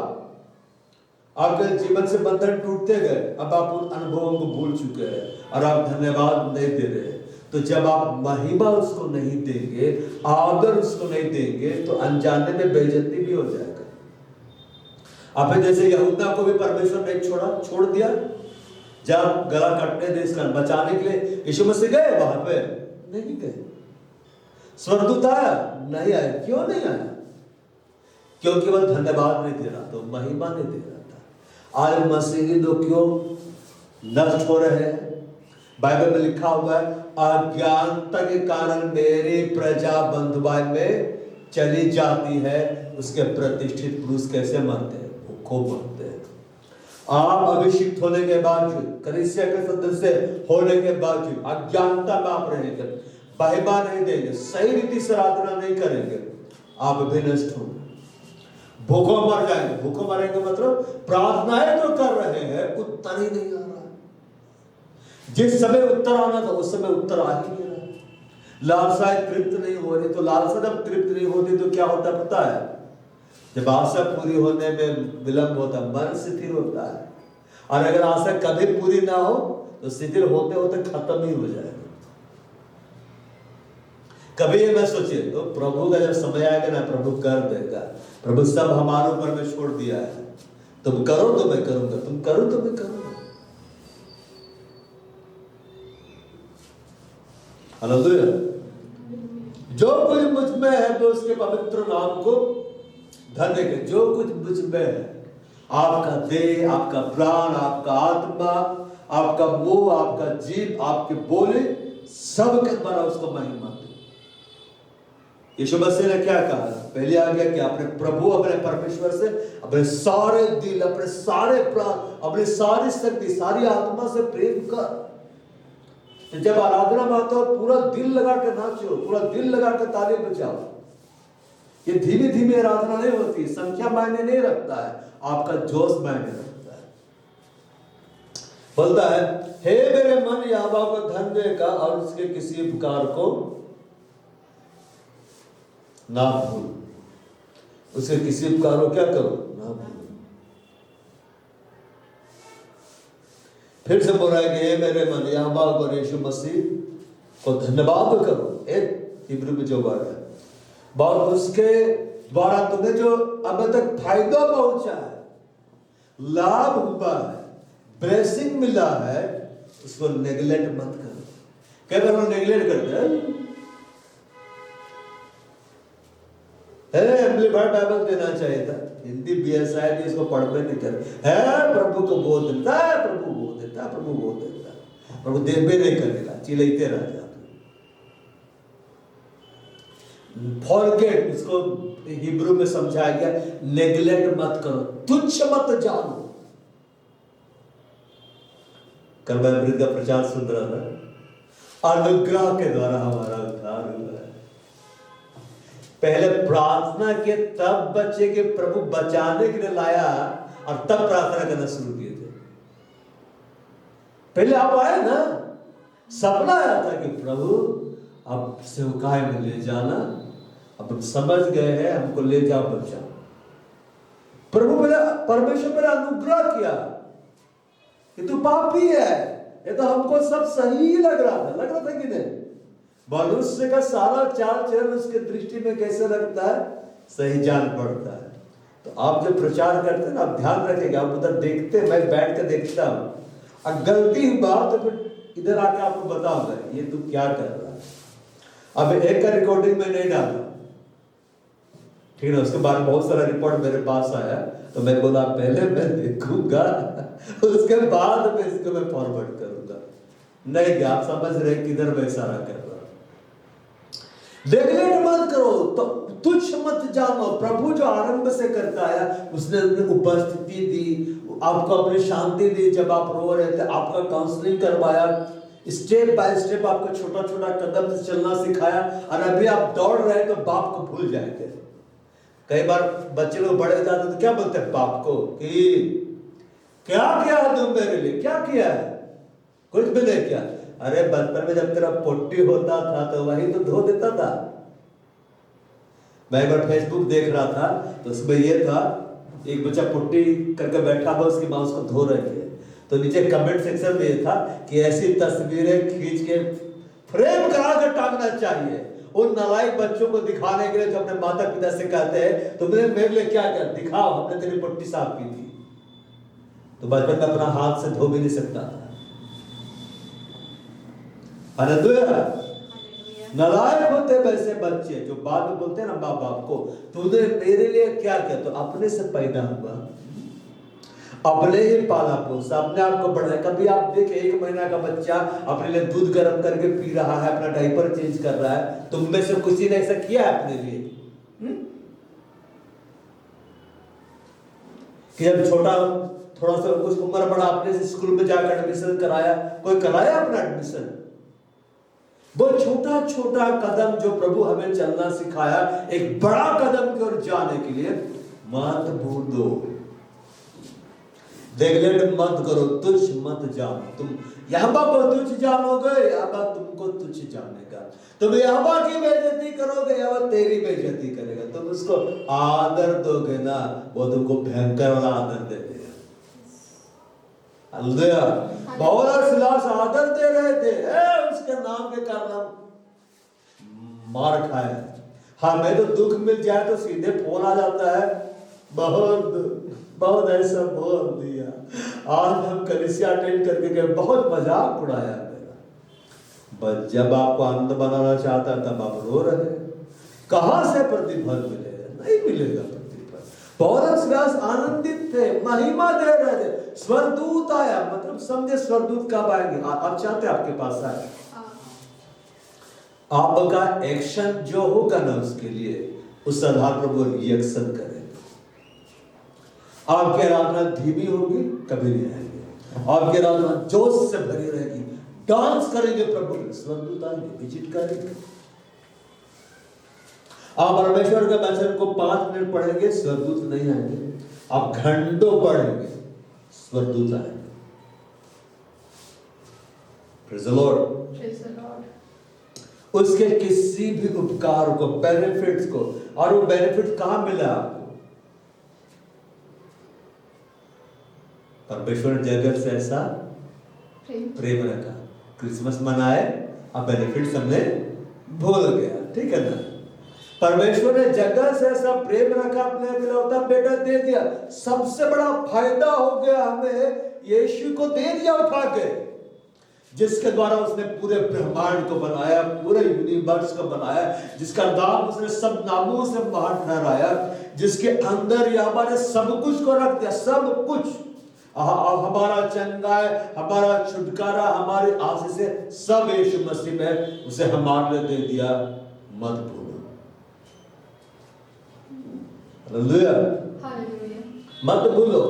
आपके जीवन से बंधन टूटते गए। अब आप उन अनुभवों को भूल चुके हैं और आप धन्यवाद नहीं दे रहे। तो जब आप महिमा उसको नहीं देंगे, आदर उसको नहीं देंगे, तो अनजाने में बेइज्जती भी हो जाएगा। आप जैसे यहूदा को भी परमेश्वर ने छोड़ दिया, जब गला कटने दे इसका बचाने के लिए यीशु मसीह गए, वहां पे नहीं गए। स्वर्गदूत आया, नहीं आया। क्यों नहीं आया? क्योंकि वह धन्यवाद नहीं दे रहा था, महिमा नहीं दे रहा था। आज मसीही लोग क्यों नष्ट हो रहे हैं? बाइबल में लिखा हुआ है, अज्ञानता के कारण मेरी प्रजा बंधुआई में चली जाती है। उसके प्रतिष्ठित पुरुष कैसे मरते हैं? वो खूब मरते हैं। आप अभिषिक्त होने के बावजूद, कलीसिया के सदस्य होने के बावजूद अज्ञानता में आप रहेंगे, महिमा नहीं देंगे, सही रीति से आराधना नहीं करेंगे, आप भी नष्ट होंगे, भूखों मर जाएंगे। भूखों मरेंगे मतलब प्रार्थनाएं तो कर रहे हैं, उत्तर ही नहीं आ रहा। जिस समय उत्तर आना था उस समय उत्तर आ ही नहीं रहा। लालसाएं तृप्त नहीं हो रही। तो लालसा जब तृप्त नहीं होती तो क्या होता पता है? जब आशा पूरी होने में विलंब होता, मन शिथिल होता है। और अगर आशा कभी पूरी ना हो तो शिथिल होते होते खत्म ही हो जाएगा। कभी ये मैं सोचिए, तो प्रभु का जब समय आएगा ना, प्रभु कर देगा। प्रभु सब हमारे ऊपर में छोड़ दिया है, तुम करो तो मैं करूंगा, तुम करो तो मैं करूंगा। हालेलुया। जो कुछ मुझ में है तो उसके पवित्र नाम को धन्य कर। जो कुछ मुझ में है, आपका देह, आपका प्राण, आपका आत्मा, आपका मुंह, आपका जीव, आपके बोले, सब के द्वारा उसको महिमा दे। यीशु मसीह ने क्या कहा? पहले आ गया कि अपने प्रभु, अपने परमेश्वर से अपने सारे दिल, अपने सारे प्राण, अपनी सारी शक्ति, सारी आत्मा से प्रेम कर। जब आराधना में आता हो पूरा दिल लगा के नाचो, पूरा दिल लगा के ताली बजाओ। ये धीमी धीमी आराधना नहीं होती, संख्या मायने नहीं रखता है, आपका जोश मायने रखता है। बोलता है, हे मेरे मन यहोवा को धन्य कर और उसके किसी उपकार को ना भूल। उसके किसी उपकार को क्या करो? ना भूल। फिर से बोल रहा है कि हे मेरे मन यहोवा और यीशु मसीह को धन्यवाद करो। एक हिब्रू में जो वर्ड है, और उसके द्वारा तुम्हें जो अब तक फायदा पहुंचा है, लाभ हुआ है, ब्लेसिंग मिला है, उसको नेग्लेक्ट मत करो। क्या करो? नेग्लेक्ट करते हैं। एम्प्लीफाइड बाइबल देना चाहिए था, हिंदी बीएसआई भी इसको पढ़ में नहीं कर है। प्रभु को बोल देता है, प्रभु बोल देता है, प्रभु बोल देता है, प्रभु देवे नहीं करेगा, चिल्लाते रह जाते। फॉरगेट, इसको हिब्रू में समझाया गया, नेग्लेक्ट मत करो, तुच्छ मत जानो। कल मैं अमृत का प्रचार सुन रहा था, अनुग्रह के द्वारा हमारा उद्धार हुआ है। पहले प्रार्थना के तब बच्चे के प्रभु बचाने के लिए लाया, और तब प्रार्थना करना शुरू किए थे। पहले आप आए ना, सपना आया था कि प्रभु अब सेवकाई में ले जाना, अब हम समझ गए हैं, हमको ले जाओ बच्चा। प्रभु मेरा, परमेश्वर मेरा अनुग्रह किया कि तू पापी है। ये तो हमको सब सही लग रहा था कि नहीं? मनुष्य का सारा चाल चलन उसके दृष्टि में कैसे लगता है, सही जान पड़ता है। तो आप जब प्रचार करते हैं ना, आप ध्यान रखेंगे, आप उधर देखते, मैं बैठ कर देखता हूं, अब गलती हुआ तो फिर इधर आके आपको बताऊंगा ये तू क्या कर रहा है। अब एक का रिकॉर्डिंग में नहीं डाला, ठीक है। उसके बाद बहुत सारा रिपोर्ट मेरे पास आया, तो मैं बोला पहले मैं देखूंगा, उसके बाद में इसको मैं फॉरवर्ड करूंगा। नहीं क्या आप समझ रहे किधर मैं इशारा कर रहा हूं। नेग्लेक्ट मत करो, तो तुच्छ मत जानो। प्रभु जो आरंभ से करता है, उसने उपस्थिति दी, आपको अपनी शांति दी, जब आप रो रहे थे आपका काउंसलिंग करवाया, स्टेप बाय स्टेप आपको छोटा छोटा कदम से चलना सिखाया। और अभी आप दौड़ रहे हैं तो बाप को भूल जाएंगे। कई बार बच्चे लोग बड़े हो जाते तो क्या बोलते हैं बाप को कि क्या किया है तुम मेरे लिए, क्या किया है? कुछ भी नहीं किया। अरे बचपन में जब तेरा पोट्टी होता था तो वही तो धो देता था। मैं एक बार फेसबुक देख रहा था, तो उसमें ये था, एक बच्चा पुट्टी करके बैठा हुआ, उसकी माँ उसको धो रही है, तो नीचे कमेंट सेक्शन में ये था कि ऐसी तस्वीरें खींच के फ्रेम करा कर टांगना चाहिए उन नालायक बच्चों को दिखाने के लिए जो अपने माता पिता से कहते हैं तुमने मेरे लिए क्या किया, दिखाओ हमने तेरी पुट्टी साफ की थी। तो बचपन में अपना हाथ से धो भी नहीं सकता था। नालायक होते वैसे बच्चे जो बाद में बोलते हैं ना माँ बाप को, तूने मेरे लिए क्या किया? तो अपने से पैदा हुआ, अपने ही पाला पोसा, अपने आप को बढ़ाया। कभी आप देखे 1 महीना का बच्चा अपने लिए दूध गर्म करके पी रहा है, अपना डायपर चेंज कर रहा है, तुम में से किसी ने ऐसा किया है अपने लिए? कि जब छोटा थोड़ा सा कुछ उम्र बढ़ा, अपने से स्कूल में जाकर एडमिशन कराया, कोई कराया अपना एडमिशन? वो छोटा छोटा कदम जो प्रभु हमें चलना सिखाया, एक बड़ा कदम की ओर जाने के लिए मत भूल दो, नेग्लेक्ट मत करो, तुच्छ मत जानो। तुम यहोवा को तुच्छ जानोगे, यहोवा तुमको तुच्छ जानेगा। तुम यहोवा की बेइज्जती करोगे, यहोवा तेरी बेइज्जती करेगा। तुम उसको आदर दोगे ना, वो तुमको भयंकर वाला आदर दे देगा। हालेलुया। पौल और सिलास आदर दे रहे थे, उसके नाम के कारण मार खाए। हमें तो दुख मिल जाए तो सीधे फोन आ जाता है, बहुत ऐसा बोल दिया, आज हम कलीसिया अटेंड करके गए, बहुत मजाक उड़ाया मेरा। बस जब आपको आनंद बनाना चाहता तब आप रो रहे। कहां से प्रतिफल मिलेगा? नहीं मिलेगा प्रतिफल। पौल और सिलास आनंदित थे, महिमा दे रहे थे। स्वर्गदूत आया, मतलब समझे स्वर्गदूत कब आएंगे? आप चाहते आपके पास आए? आपका एक्शन जो होगा ना उसके लिए, उस आधार पर वो रिएक्शन करेगा। आपकी आराधना धीमी होगी, कभी नहीं आएगी। आपकी आराधना जोश से भरी रहेगी, डांस करेंगे प्रभु, स्वर्गदूत आएंगे, विजिट करेंगे। आप परमेश्वर के वचन को 5 मिनट पढ़ेंगे, स्वर्गदूत नहीं आएंगे। आप घंटों पढ़ेंगे, स्वर्गदूत आएंगे। Praise the Lord. उसके किसी भी उपकार को, बेनिफिट्स को, और वो बेनिफिट कहां मिला आपको? परमेश्वर ने जगत से ऐसा प्रेम रखा। क्रिसमस मनाए, अब बेनिफिट्स हमने भूल गया, ठीक है ना? परमेश्वर ने जगत से ऐसा प्रेम रखा, अपने मिलौता बेटा दे दिया। सबसे बड़ा फायदा हो गया हमें, यीशु को दे दिया उठा के, जिसके द्वारा उसने पूरे ब्रह्मांड को बनाया, पूरे यूनिवर्स को बनाया, जिसका नाम उसने सब नामों से महान ठहराया, जिसके अंदर या हमारे सब कुछ को रख दिया, सब कुछ। हमारा चंगाई, हमारा छुटकारा, हमारी आशीष से सब यीशु मसीह में उसे हमारे लिए दे दिया। मत भूलो, हालेलुया, मत भूलो।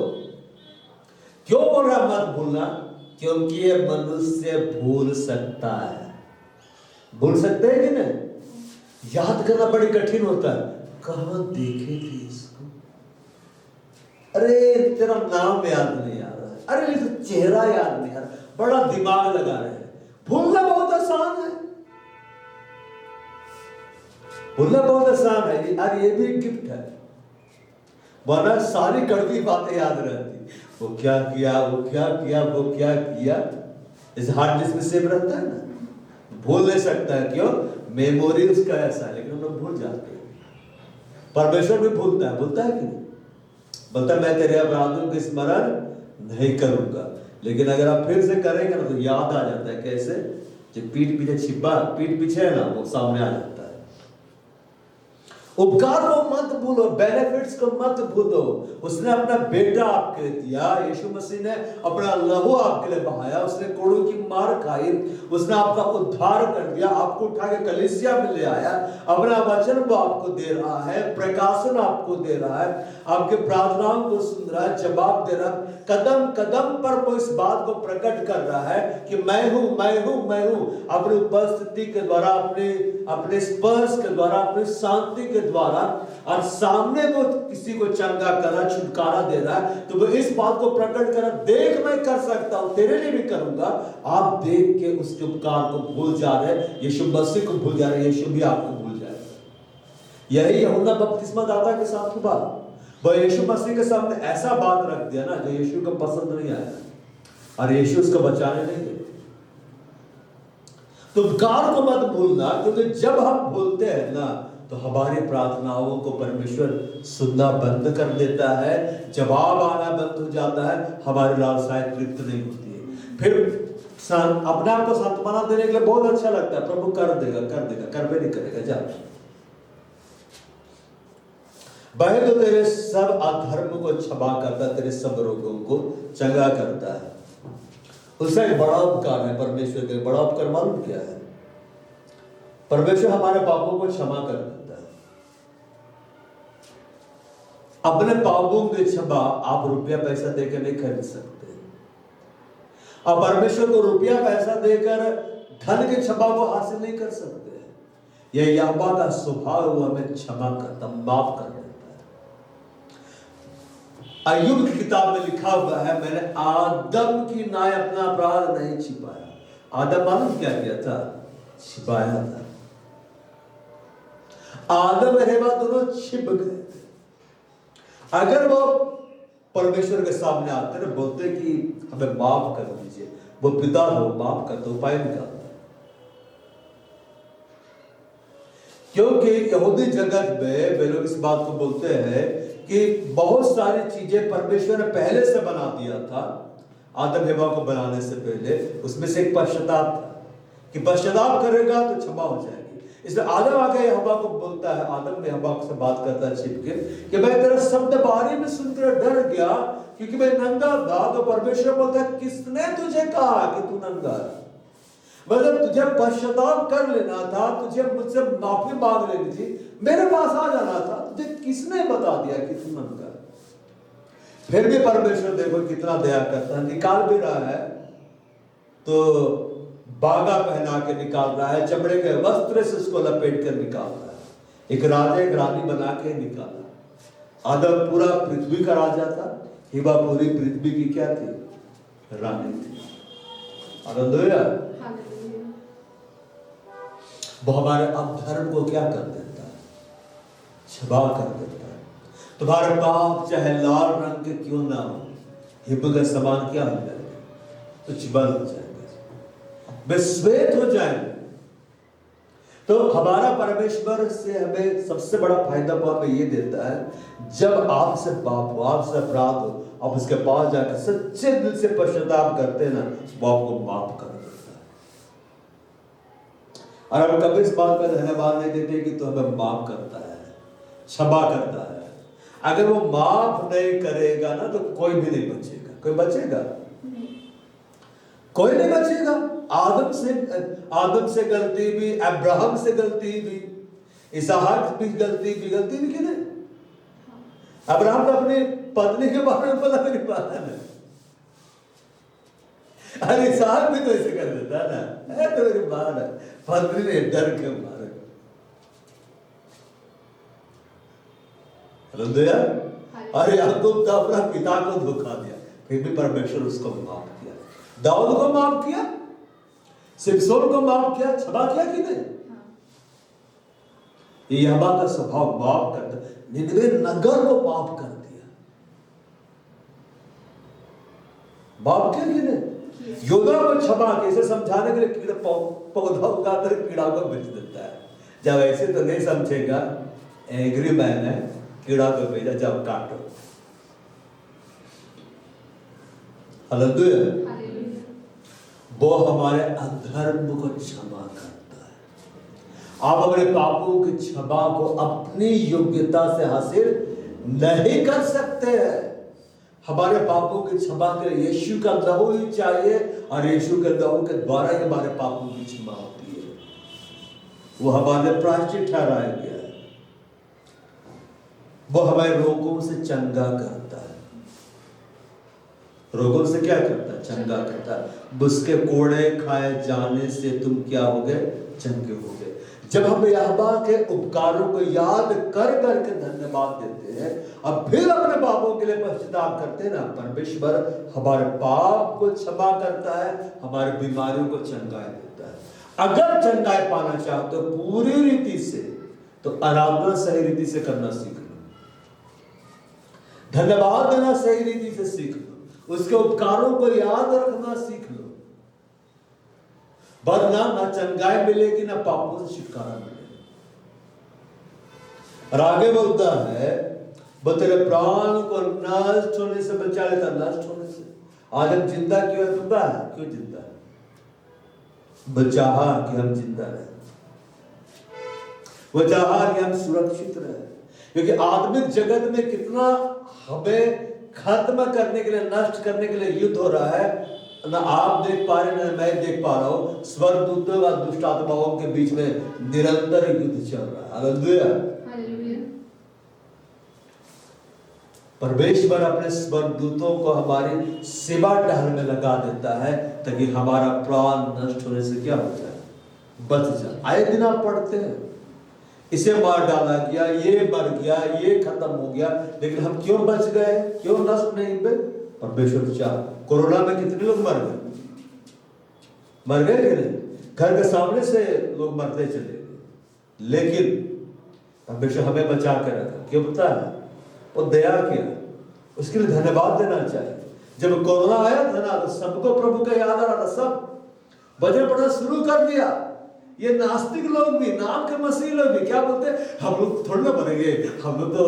क्यों बोल रहा मत भूलना? क्योंकि ये मनुष्य भूल सकता है। भूल सकते हैं कि नहीं? याद करना बड़ी कठिन होता है। कहां देखे थे इसको? अरे तेरा नाम याद नहीं आ रहा है, अरे तो चेहरा याद नहीं आ रहा, बड़ा दिमाग लगा रहे हैं। भूलना बहुत आसान है, भूलना बहुत आसान है। यार ये भी गिफ्ट है, वरना सारी कड़वी बातें याद रहती। वो क्या किया, वो क्या किया, वो क्या किया, इस हार्ड डिस्क में सेव रहता है ना, भूल नहीं सकता है। क्यों? मेमोरी उसका ऐसा है, लेकिन हम लोग भूल जाते हैं। परमेश्वर भी भूलता है, भूलता है कि नहीं? बोलता मैं तेरे अपराधों को स्मरण नहीं करूंगा, लेकिन अगर आप फिर से करेंगे ना तो याद आ जाता है। कैसे? जो पीठ पीछे छिपा, पीठ पीछे है ना, वो सामने आ जाता है। उपकार को मत भूलो, बेनिफिट्स को मत भूलो। उसने अपना बेटा आपके लिए दिया, यीशु मसीह ने अपना लहू आपके लिए बहाया, उसने कोड़ों की मार खाई, उसने आपका उद्धार कर दिया, आपको उठा के कलीसिया में ले आया, अपना वचन वो आपको दे रहा है, प्रकाशन आपको दे रहा है, आपके प्रार्थनाओं को सुन रहा है, जवाब दे रहा है। कदम कदम पर वो इस बात को प्रकट कर रहा है कि मैं हूं, मैं हूं, मैं हूं। अपनी उपस्थिति के द्वारा, अपने स्पर्श के द्वारा, अपनी शांति के द्वारा, और सामने वो किसी को चंगा कर रहा, छुटकारा दे रहा है, तो वो इस बात को प्रकट कर रहा, देख मैं कर सकता हूं, तेरे लिए भी करूंगा। आप देख के उसके उपकार को भूल जा रहे हैं, यीशु मसीह को भूल जा रहे हैं, यीशु भी आपको भूल जाएगा। यही यूहन्ना बपतिस्मा दाता के साथ हुआ। वह यीशु मसीह के सामने ऐसा बात रख दिया ना जो यीशु को पसंद नहीं आया, और यीशु उसको बचाने नहीं गए। तो उपकार को मत भूलना, क्योंकि जब हम भूलते हैं ना तो हमारी प्रार्थनाओं को परमेश्वर सुनना बंद कर देता है, जवाब आना बंद हो जाता है, हमारी लालसाएं तृप्त नहीं होती है। फिर अपने आप को सांत्वना देने के लिए बहुत अच्छा लगता है, प्रभु कर देगा, कर देगा, कर भी नहीं करेगा, जा वह तो तेरे सब अधर्म को क्षमा करता है, तेरे सब रोगों को चंगा करता है। उसका एक बड़ा उपकार है परमेश्वर के। बड़ा उपकार मालूम क्या है? परमेश्वर हमारे पापों को क्षमा कर देता है। अपने पापों की क्षमा आप रुपया पैसा देकर नहीं खरीद सकते, आप परमेश्वर को रुपया पैसा देकर धन की क्षमा को हासिल नहीं कर सकते। यह यहोवा का स्वभाव, वो हमें क्षमा करता, माफ कर देता है। अय्यूब की किताब में लिखा हुआ है, मैंने आदम की नाय अपना अपराध नहीं छिपाया। आदम मालूम क्या किया था? छिपाया था। आदम और हवा दोनों छिप गए थे। अगर वो परमेश्वर के सामने आते ना, बोलते कि हमें माफ कर दीजिए, वो पिता हो माफ करते, उपाय निकालता। क्योंकि यहूदी जगत में वे लोग इस बात को बोलते हैं कि बहुत सारी चीजें परमेश्वर ने पहले से बना दिया था, आदम हवा को बनाने से पहले। उसमें से एक पश्चाताप था कि पश्चाताप करेगा तो क्षमा हो जाएगी। इसलिए आदम आके हवा को बोलता है, आदम में हवा से बात करता है छिप के कि मैं तेरा शब्द बारी में सुनकर डर गया क्योंकि मैं नंगा था। तो परमेश्वर बोलता है, किसने तुझे कहा कि तू नंगा है? मतलब तुझे पश्चाताप कर लेना था, तुझे मुझसे माफी मांग लेनी थी, मेरे पास आ जाना था, तुझे किसने बता दिया कि तू नंगा है? फिर भी परमेश्वर देखो कितना दया करता है, निकाल भी रहा है तो बागा पहना के निकाल रहा है, चमड़े के वस्त्र से उसको लपेट कर निकाल रहा है, एक राजा एक रानी बना के निकाला। आदम पूरा पृथ्वी का राजा था, हिवा पूरी पृथ्वी की क्या थी? रानी थी। हालेलुया। वो हमारे अधर्म को क्या कर देता है? क्षमा कर देता है। तुम्हारे पाप चाहे लाल रंग के क्यों ना हो, हिब्ब का समान क्या हो जाएगा? तो चिबल हो जाएगा, वे श्वेत हो जाएंगे। तो हमारा परमेश्वर से हमें सबसे बड़ा फायदा वो हमें ये देता है, जब आपसे पाप हो, आपसे अपराध हो, आप उसके पास जाकर सच्चे दिल से पश्चाताप करते हैं ना, वो आपको माफ कर देता है। और हम कभी इस बात पर धन्यवाद नहीं देते कि तो हमें माफ करता है, क्षमा करता है। अगर वो माफ नहीं करेगा ना, तो कोई भी नहीं बचेगा। कोई बचेगा? कोई नहीं बचेगा। आदम से गलती भी, अब्राहम से गलती भी, इसहाक भी गलती भी कि नहीं? अब्राहम तो अपनी पत्नी के बारे में पता नहीं पाता ना, अरे इसहाक भी तो ऐसे कर देता ना, तो मेरी बात है, पत्नी ने डर के मारे। अरे याकूब तो अपना पिता को धोखा दिया, फिर भी परमेश्वर उसको माफ किया। दाऊद को माफ किया, सिमसोन को माफ किया, क्षमा किया कि नहीं? यहोवा का स्वभाव माफ करता, निनवे नगर को माफ कर दिया, माफ किया कि नहीं? योना को क्षमा किया, इसे समझाने के लिए पौधा उगाकर कीड़ा को बेच देता है। जब ऐसे तो नहीं समझेगा, एग्री मैन है, कीड़ा को भेजा, जब काटो। हालेलुया। वो हमारे अधर्म को क्षमा करता है। आप अपने पापों की क्षमा को अपनी योग्यता से हासिल नहीं कर सकते हैं। हमारे पापों की क्षमा के लिए यीशु का लहू ही चाहिए, और यीशु के लहू के द्वारा ही हमारे पापों की क्षमा होती है। वो हमारे प्रायश्चित ठहराया गया है। वो हमारे रोगों से चंगा करता है। रोगों से क्या करता है? चंगा करता है। उसके कोड़े खाए जाने से तुम क्या हो गए? चंगे हो गए। जब हम यहोवा के उपकारों को याद कर करके धन्यवाद देते हैं, अब फिर अपने पापों के लिए पश्चाताप करते हैं ना, परमेश्वर हमारे पाप को क्षमा करता है, हमारी बीमारियों को चंगाई देता है। अगर चंगाई पाना चाहते हो पूरी रीति से, तो आराधना सही रीति से करना सीख लो, धन्यवाद देना सही रीति से सीख लो, उसके उपकारों को याद रखना सीख लो, वरना ना चंगाई मिलेगी, ना पापों से छुटकारा मिलेगा। और आगे बोलता है, वो तेरे प्राण को नष्ट होने से बचा लेता, नष्ट होने से। आज हम जिंदा क्यों है? तुम है क्यों जिंदा है? वो चाहा कि हम जिंदा रहे, वो चाहा कि हम सुरक्षित रहे, क्योंकि आत्मिक जगत में कितना हमें खत्म करने के लिए, नष्ट करने के लिए युद्ध हो रहा है, ना आप देख पा रहे, ना मैं देख पा रहा हूं। स्वर्गदूतों और दुष्ट आत्माओं के बीच में निरंतर युद्ध चल रहा है। हालेलुया। परमेश्वर अपने स्वर्गदूतों को हमारी सेवा टहल में लगा देता है, ताकि हमारा प्राण नष्ट होने से क्या हो जाए? बच जाए। आए दिन आप पढ़ते हैं, इसे मार डाला गया, ये मर गया, ये खत्म हो गया, लेकिन हम क्यों बच गए? क्यों नष्ट नहीं हुए? परमेश्वर चाह। कोरोना में कितने लोग मर गए? मर गए कि नहीं? घर के सामने से लोग मरते चले गए, लेकिन परमेश्वर हमें बचा कर रखा। क्यों? पता है? वो दया किया, उसके लिए धन्यवाद देना चाहिए। जब कोरोना आया था ना, तो सबको प्रभु का याद आ रहा था, सब भजन पढ़ना शुरू कर दिया। ये नास्तिक लोग भी, नाम के मसीह लोग भी क्या बोलते हैं? हम लोग थोड़ी ना बनेंगे, हम लोग तो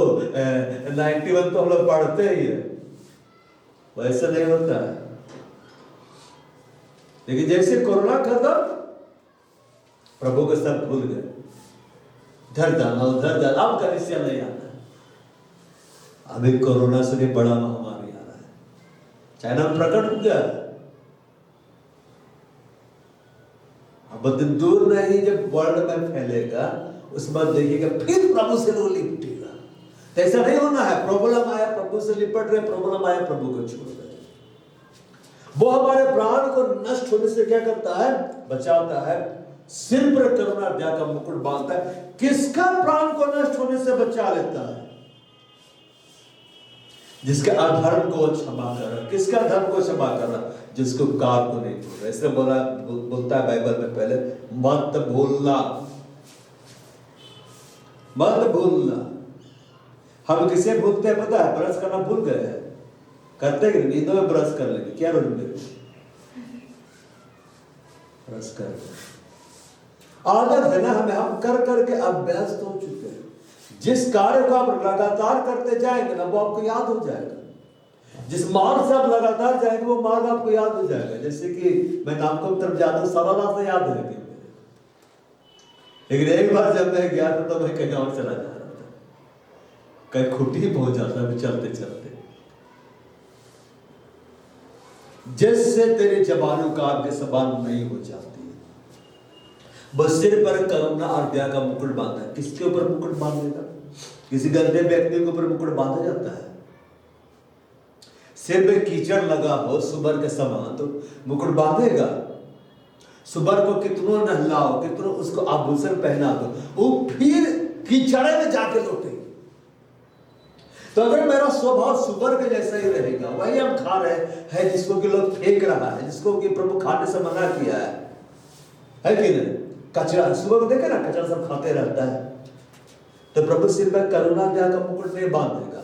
91 तो हम लोग पढ़ते ही है। वैसा नहीं होता है। लेकिन जैसे कोरोना खत्म, प्रभु के सब भूल गए, इधर जाना उधर जाना, अब कलीसिया नहीं आना। अभी कोरोना से भी बड़ा महामारी आ रहा है, चाइना में प्रकट हो गया। अब दिन दूर नहीं, जब वर्ल्ड में फैलेगा, उस बात देखिएगा, फिर प्रभु से लोग लिपटेगा। तो ऐसा नहीं होना है, प्रॉब्लम आया प्रभु से लिपट रहे, प्रॉब्लम आया प्रभु को छोड़ रहे। वो हमारे प्राण को नष्ट होने से क्या करता है? बचाता है। सिर पर करुणा दया का मुकुट बांधता है। किसका प्राण को नष्ट होने से बचा लेता है? जिसके अधर्म को क्षमा कर रहा। किसका धर्म को क्षमा कर रहा? जिसको कार को नहीं भूल रहा। ऐसे बोलता है बाइबल में पहले, मत भूलना, मत भूलना। हम किसे भूलते हैं पता है? ब्रश करना भूल गए हैं, करते कि नींदों में ब्रश कर लेंगे, क्या रोज में ब्रश कर। आदत है ना हमें, हम कर करके अभ्यस्त हो चुके हैं। जिस कार्य को आप लगातार करते जाएंगे ना वो आपको याद हो जाएगा। जिस मार्ग से आप लगातार जाएंगे वो मार्ग आपको याद हो जाएगा। जैसे कि मैं नामकुम तरफ जाता हूँ, सारा से याद है, लेकिन एक बार जब मैं गया था तो मैं कहीं और चला जा रहा था, कहीं खुटी पहुंच जाता है चलते चलते। जिससे तेरी जबानों का आपके सबान नहीं हो जाती है, बस सिर पर करुणा और दया का मुकुट बांधा। किसके ऊपर मुकुट बांधेगा? किसी गंदे व्यक्ति के ऊपर मुकुट बांधा जाता है? सिर पे कीचड़ लगा हो सुबर के समान तो मुकुट बांधेगा? सुबर को कितनों नहलाओ, कितनों उसको आभूषण पहना दो, वो फिर कीचड़े में जाके लौटेगी। तो अगर मेरा स्वभाव सुबर के जैसा ही रहेगा, वही हम खा रहे हैं जिसको कि लोग फेंक रहा है, जिसको कि प्रभु खाने से मना किया है कि नहीं? कचरा, सुबह को देखे ना कचरा सब खाते रहता है। तो प्रभु सिर में करुणा दया का मुकुट नहीं बांधेगा,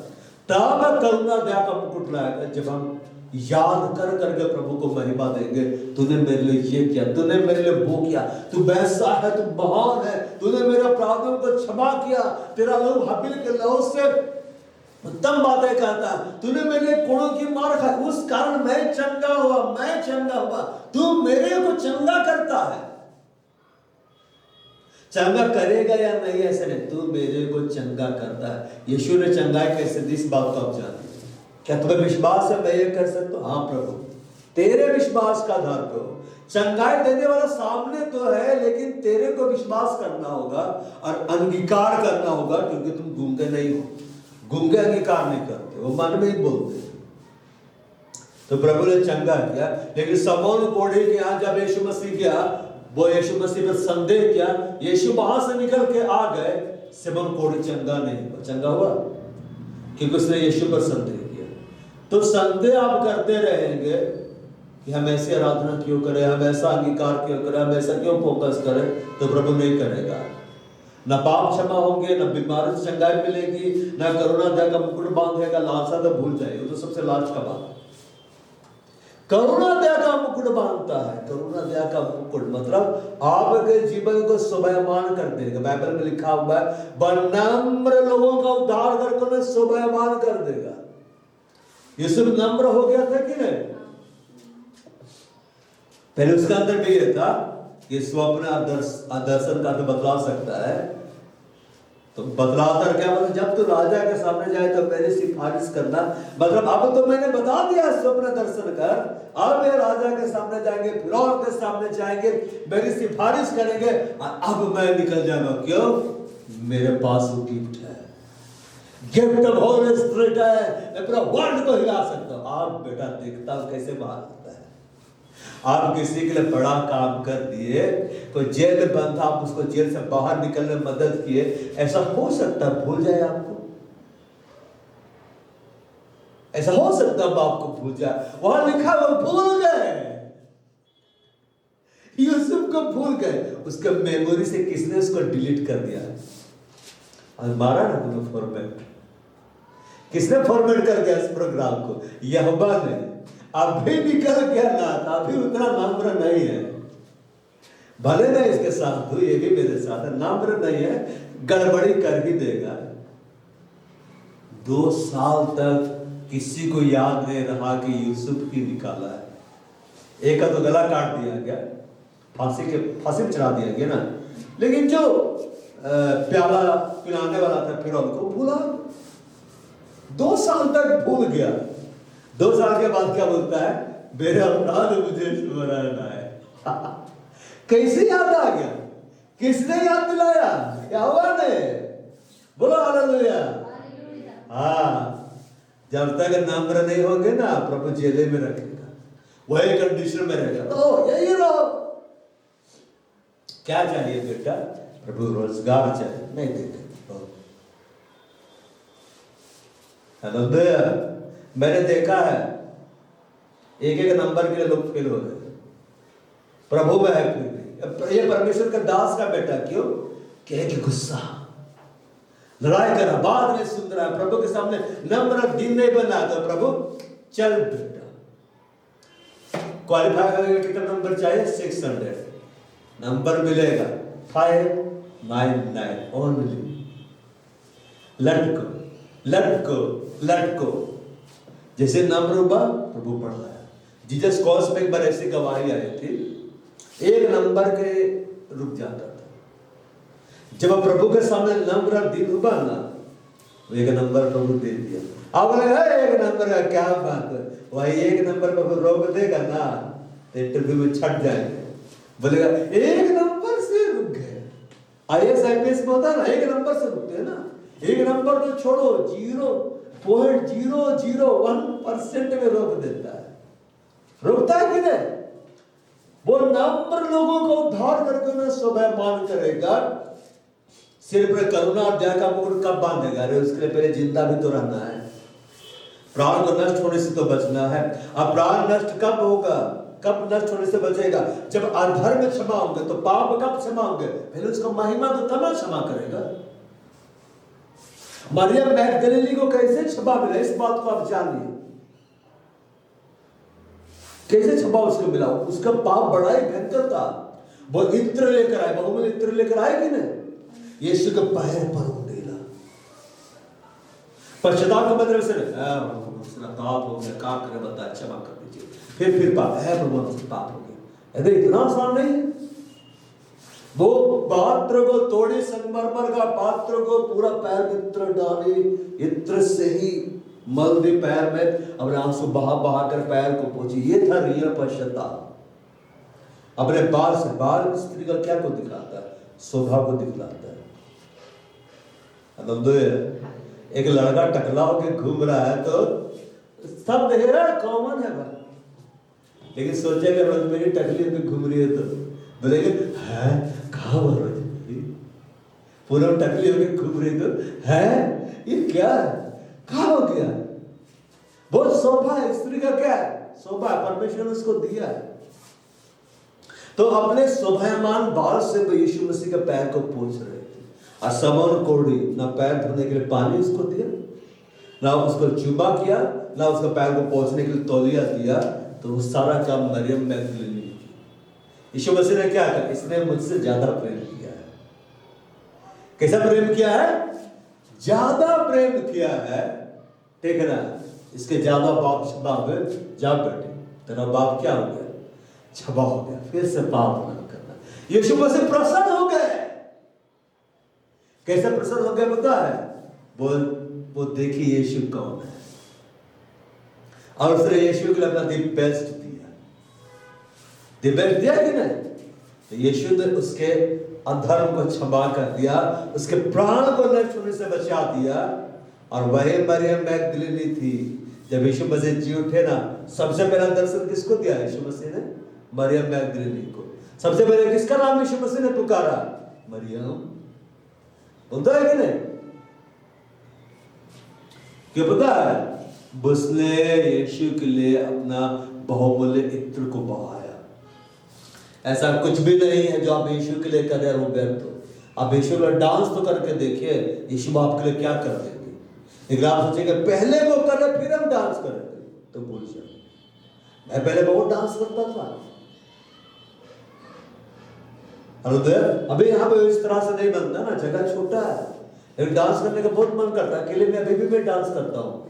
तब करुणा दया का मुकुट लाएगा जब हम याद कर करके प्रभु को महिमा देंगे। तूने मेरे लिए ये किया, तूने मेरे लिए वो किया, तू वैसा है, तू महान है, तूने मेरे अपराधों को क्षमा किया, तेरा लहू हाबिल के लहू से उत्तम बातें कहता है, तूने मेरे कोड़ों की मार खाई, उस कारण मैं चंगा हुआ, मैं चंगा हुआ। तू मेरे को चंगा करता है। चंगा करेगा या नहीं ऐसे नहीं, तू मेरे को चंगा करता है। यीशु ने चंगाई कैसे दी, इस बात को आप जानते हैं क्या? तुम्हें विश्वास है मैं ये कर सकता हूं? हाँ प्रभु, तेरे विश्वास का आधार पे हो। चंगाई देने वाला सामने तो है, लेकिन तेरे को विश्वास करना होगा और अंगीकार करना होगा, क्योंकि तुम गूंगे नहीं हो। गूंगे अंगीकार नहीं करते, वो मन में ही बोलते। तो प्रभु ने चंगा किया, लेकिन समौन कोढ़ी के यहाँ जब यीशु मसीह गया, वो यीशु मसीह पर संदेह किया, यीशु वहां से निकल के आ गए, सिमोन कोढ़ी चंगा नहीं हुआ। चंगा हुआ क्योंकि उसने यीशु पर संदेह किया। तो संदेह आप करते रहेंगे कि हम ऐसी आराधना क्यों करें, हम ऐसा अंगीकार क्यों करें, हम ऐसा क्यों फोकस करें, तो प्रभु नहीं करेगा। न पाप क्षमा होंगे, न बीमारी से चंगाई मिलेगी, न करुणा दया का मुकुट बांधेगा। लालसा तो भूल जाए, वो तो सबसे लाज का बात है। करुणा दया का मुकुट बांधता है। करुणा दया का मुकुट मतलब आपके जीवन को शोभायमान कर देगा। बाइबल में लिखा हुआ है, नम्र लोगों का उद्धार करके उन्हें शोभायमान कर देगा। यूसुफ नम्र हो गया था कि नहीं? पहले उसके अंदर भी ये था कि स्वप्न दर्शन का तो बतला सकता है, तो बतलाता क्या मतलब, जब तू राजा के सामने जाए तो मेरी सिफारिश करना। मतलब अब तो मैंने बता दिया स्वप्न दर्शन कर, अब मैं राजा के सामने जाएंगे, फिरौन के सामने जाएंगे, मेरी सिफारिश करेंगे, अब मैं निकल जाऊंगा। क्यों? मेरे पास वो गिफ्ट है, गिफ्ट ऑफ होली स्पिरिट है, मैं पूरा वर्ल्ड को हिला सकता हूं। आप बेटा देखता हूं कैसे बाहर आता है। आप किसी के लिए बड़ा काम कर दिए, कोई जेल में बंद था, आप उसको जेल से बाहर निकलने में मदद किए, ऐसा हो सकता है भूल जाए आपको? ऐसा हो सकता है आपको भूल जाए? वहां लिखा वो भूल गए, यूसुफ को भूल गए। उसके मेमोरी से किसने उसको डिलीट कर दिया और मारा ना तुम्हें फॉर्मेट? किसने फॉर्मेट कर दिया इस प्रोग्राम को? यहोवा ने। अभी निकल गया ना, अभी उतना नम्र नहीं है। भले मैं इसके साथ हूं, ये भी मेरे साथ है, नम्र नहीं है, गड़बड़ी कर ही देगा। 2 साल तक किसी को याद नहीं रहा कि यूसुफ ही निकाला है। एक का तो गला काट दिया गया, फांसी में चढ़ा दिया गया ना, लेकिन जो प्याला पिलाने वाला था फिर उनको भूला। 2 साल तक भूल गया। 2 साल के बाद क्या बोलता है? मेरे अपराध मुझे स्मरण आए। कैसे याद आ गया? किसने याद दिलाया? यहोवा ने। बोलो हालेलुया। हाँ, जब तक नम्र नहीं होंगे ना, प्रभु जेले में रखेगा, वही कंडीशन में रहेगा। तो यही रहो। क्या चाहिए बेटा? प्रभु रोजगार चाहिए, नहीं देते। हालेलुया। मैंने देखा है एक नंबर के लिए लोग फेल हो रहे हैं, प्रभु में है फिर भी। ये परमेश्वर का दास का बेटा क्यों? कि गुस्सा, लड़ाई करा, बाद में सुन रहा है, प्रभु के सामने नम्र दिन नहीं बना। तो प्रभु चल बेटा, क्वालिफाई करके कितना नंबर चाहिए? 600 नंबर मिलेगा। 599 ओनली। लटको लटको लटको। जैसे नम्र हुआ प्रभु बढ़ रहा है। जीसस क्रॉस पे एक बार ऐसी गवाही आई थी, एक नंबर के रुक जाता था। जब प्रभु के सामने नम्र दिन हुआ ना, एक नंबर प्रभु दे दिया। अब एक नंबर का क्या बात है, वही एक नंबर पर रोक देगा ना तो इंटरव्यू में छट जाएंगे। बोलेगा एक नंबर से रुक गए। IAS IPS में होता है ना, एक नंबर से रुकते हैं ना। एक नंबर तो छोड़ो, 0.001% में रोक देता है। रोकता है कि नहीं? वो नंबर लोगों को उद्धार करके उन्हें स्वाभिमान करेगा। सिर पर करुणा और दया का मुकुट कब बांधेगा? अरे उसके लिए पहले जिंदा भी तो रहना है, प्राण को नष्ट होने से तो बचना है। अब प्राण नष्ट कब होगा? कब नष्ट होने से बचेगा? जब अधर्म क्षमा होंगे। तो पाप कब क्षमा होंगे? पहले उसका महिमा तो तब क्षमा करेगा। मरियम मैगदलीनी को कैसे क्षमा मिला, इस बात को आप जानिए। कैसे क्षमा उसको मिला? उसका पाप बड़ा ही भयंकर था। वो इत्र लेकर आए, बहुमूल्य इत्र लेकर आए कि नहीं? यीशु के पैर पर उंडेला। पश्चाताप का मतलब से पाप हो गया, काम करे बता, क्षमा कर दीजिए। फिर पाप है, प्रभु हमसे पाप हो गया। अरे इतना आसान नहीं है। वो पात्र को तोड़े, संगमरमर का पात्र को पूरा पैर में इत्र डाले, इत्र से ही मल दे पैर में, अपने आंसू बहा बहा कर पैर को पोंछी। ये था रियल पश्चाताप। अपने बाल से, बाल स्त्री का क्या को दिखाता है? शोभा को दिखलाता है। एक लड़का टकला होकर घूम रहा है तो सब देख रहा है, कॉमन है भाई। लेकिन सोचेगा रोज मेरी टकली होकर घूम रही है तो बोलेंगे है कहाँ वो रोज पूरा टकली होकर घूम रही तो है ये क्या है, कहाँ हो गया? बहुत शोभा है। स्त्री का क्या है? शोभा परमेश्वर ने उसको दिया है। तो अपने शोभायमान बाल से वो यीशु मसीह के पैर को पोंछ रहे थे। और समौन कोड़ी ना पैर धोने के लिए पानी उसको दिया, ना उसको चुम्मा किया, ना उसको पैर को पोंछने के लिए तौलिया दिया। तो वो सारा काम मरियम मैगदलीनी की। यीशु मसीह ने क्या कहा? इसने मुझसे ज्यादा प्रेम किया है। कैसा प्रेम किया है? ज्यादा प्रेम किया है। ठीक है ना? इसके ज्यादा बाप क्षमा हो गए। जा बेटे, तेरा बाप क्या हो गया? क्षमा हो गया। फिर से पाप न करना। यीशु मसीह प्रसन्न हो गए। कैसे प्रसन्न हो गए पता है? वो देखिए यीशु कौन है, और उसने यीशु के लिए अपना दी बेस्ट दिया। दी बेस्ट दिया कि नहीं? तो यीशु ने उसके अधर्म को क्षमा कर दिया, उसके प्राण को नष्ट होने से बचा दिया। और वही मरियम मैगदलीनी थी, जब यीशु मसीह जी उठे ना, सबसे पहला दर्शन किसको दिया? यीशु मसीह ने मरियम मैगदलीनी को। सबसे पहले किसका नाम यीशु मसीह ने पुकारा? मरियम। बोलता है कि नहीं? क्यों पता है? उसने यीशु के लिए अपना बहुमूल्य इत्र को बहाया। ऐसा कुछ भी नहीं है जो आप यीशु के लिए कर रहे हो व्यर्थ। आप यीशु का डांस तो करके देखिए, यीशु आपके लिए क्या कर देंगे। लेकिन आप सोचेंगे पहले वो कर रहे फिर हम डांस करेंगे, तो भूल जाए। मैं पहले बहुत डांस करता था, अभी यहाँ पे इस तरह से नहीं बनता ना, जगह छोटा है, लेकिन डांस करने का बहुत मन करता है। अकेले में अभी भी मैं डांस करता हूँ,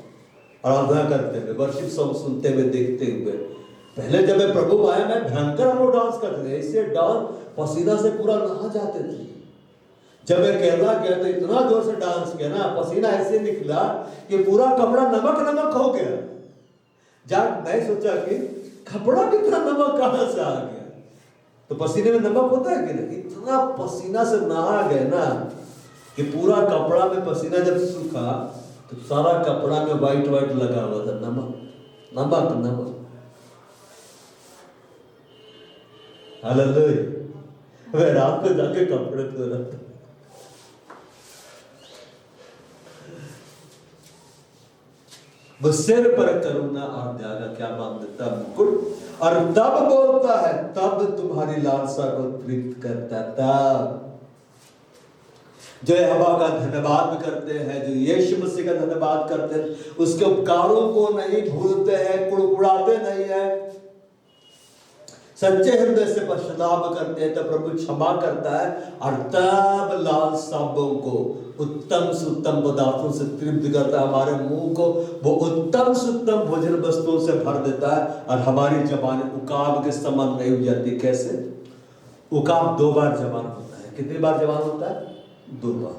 आराधना करते हुए, वर्शिप सॉन्ग सुनते हुए, देखते हुए। पहले जब मैं प्रभु आया, मैं भयंकर हम लोग डांस करते थे। इससे डांस पसीना से पूरा नहा जाते थे। जब मैं केरला गया तो इतना जोर से डांस किया ना, पसीना ऐसे निकला कि पूरा कपड़ा नमक नमक हो गया। जब मैं सोचा कि कपड़ा कितना नमक कहां से आ गया, तो पसीने में नमक होता है कि नहीं? इतना पसीना से नहा गए ना कि पूरा कपड़ा में पसीना जब सूखा तो सारा कपड़ा में व्हाइट व्हाइट लगा हुआ था, नमक नमक नमक। हालेलुया। मैं रात को जाके कपड़े धो रहा था। वो सिर पर करुणा और दया का क्या बांध देता मुकुट, और तब बोलता है, तब तुम्हारी लालसा को तृप्त करता। तब जो यहोवा का धन्यवाद करते हैं, जो यीशु मसीह का धन्यवाद करते हैं, उसके उपकारों को नहीं भूलते हैं, कुड़कुड़ाते नहीं है, सच्चे हृदय से पश्चाताप करते हैं तो प्रभु क्षमा करता है और तब लाल सांपों को उत्तम से उत्तम पदार्थों से तृप्त करता है। हमारे मुंह को वो उत्तम से उत्तम भोजन वस्तुओं से भर देता है और हमारी जबान उकाब के समान नहीं हो जाती। कैसे? उकाब 2 बार जवान होता है। कितनी बार जवान होता है? 2 बार।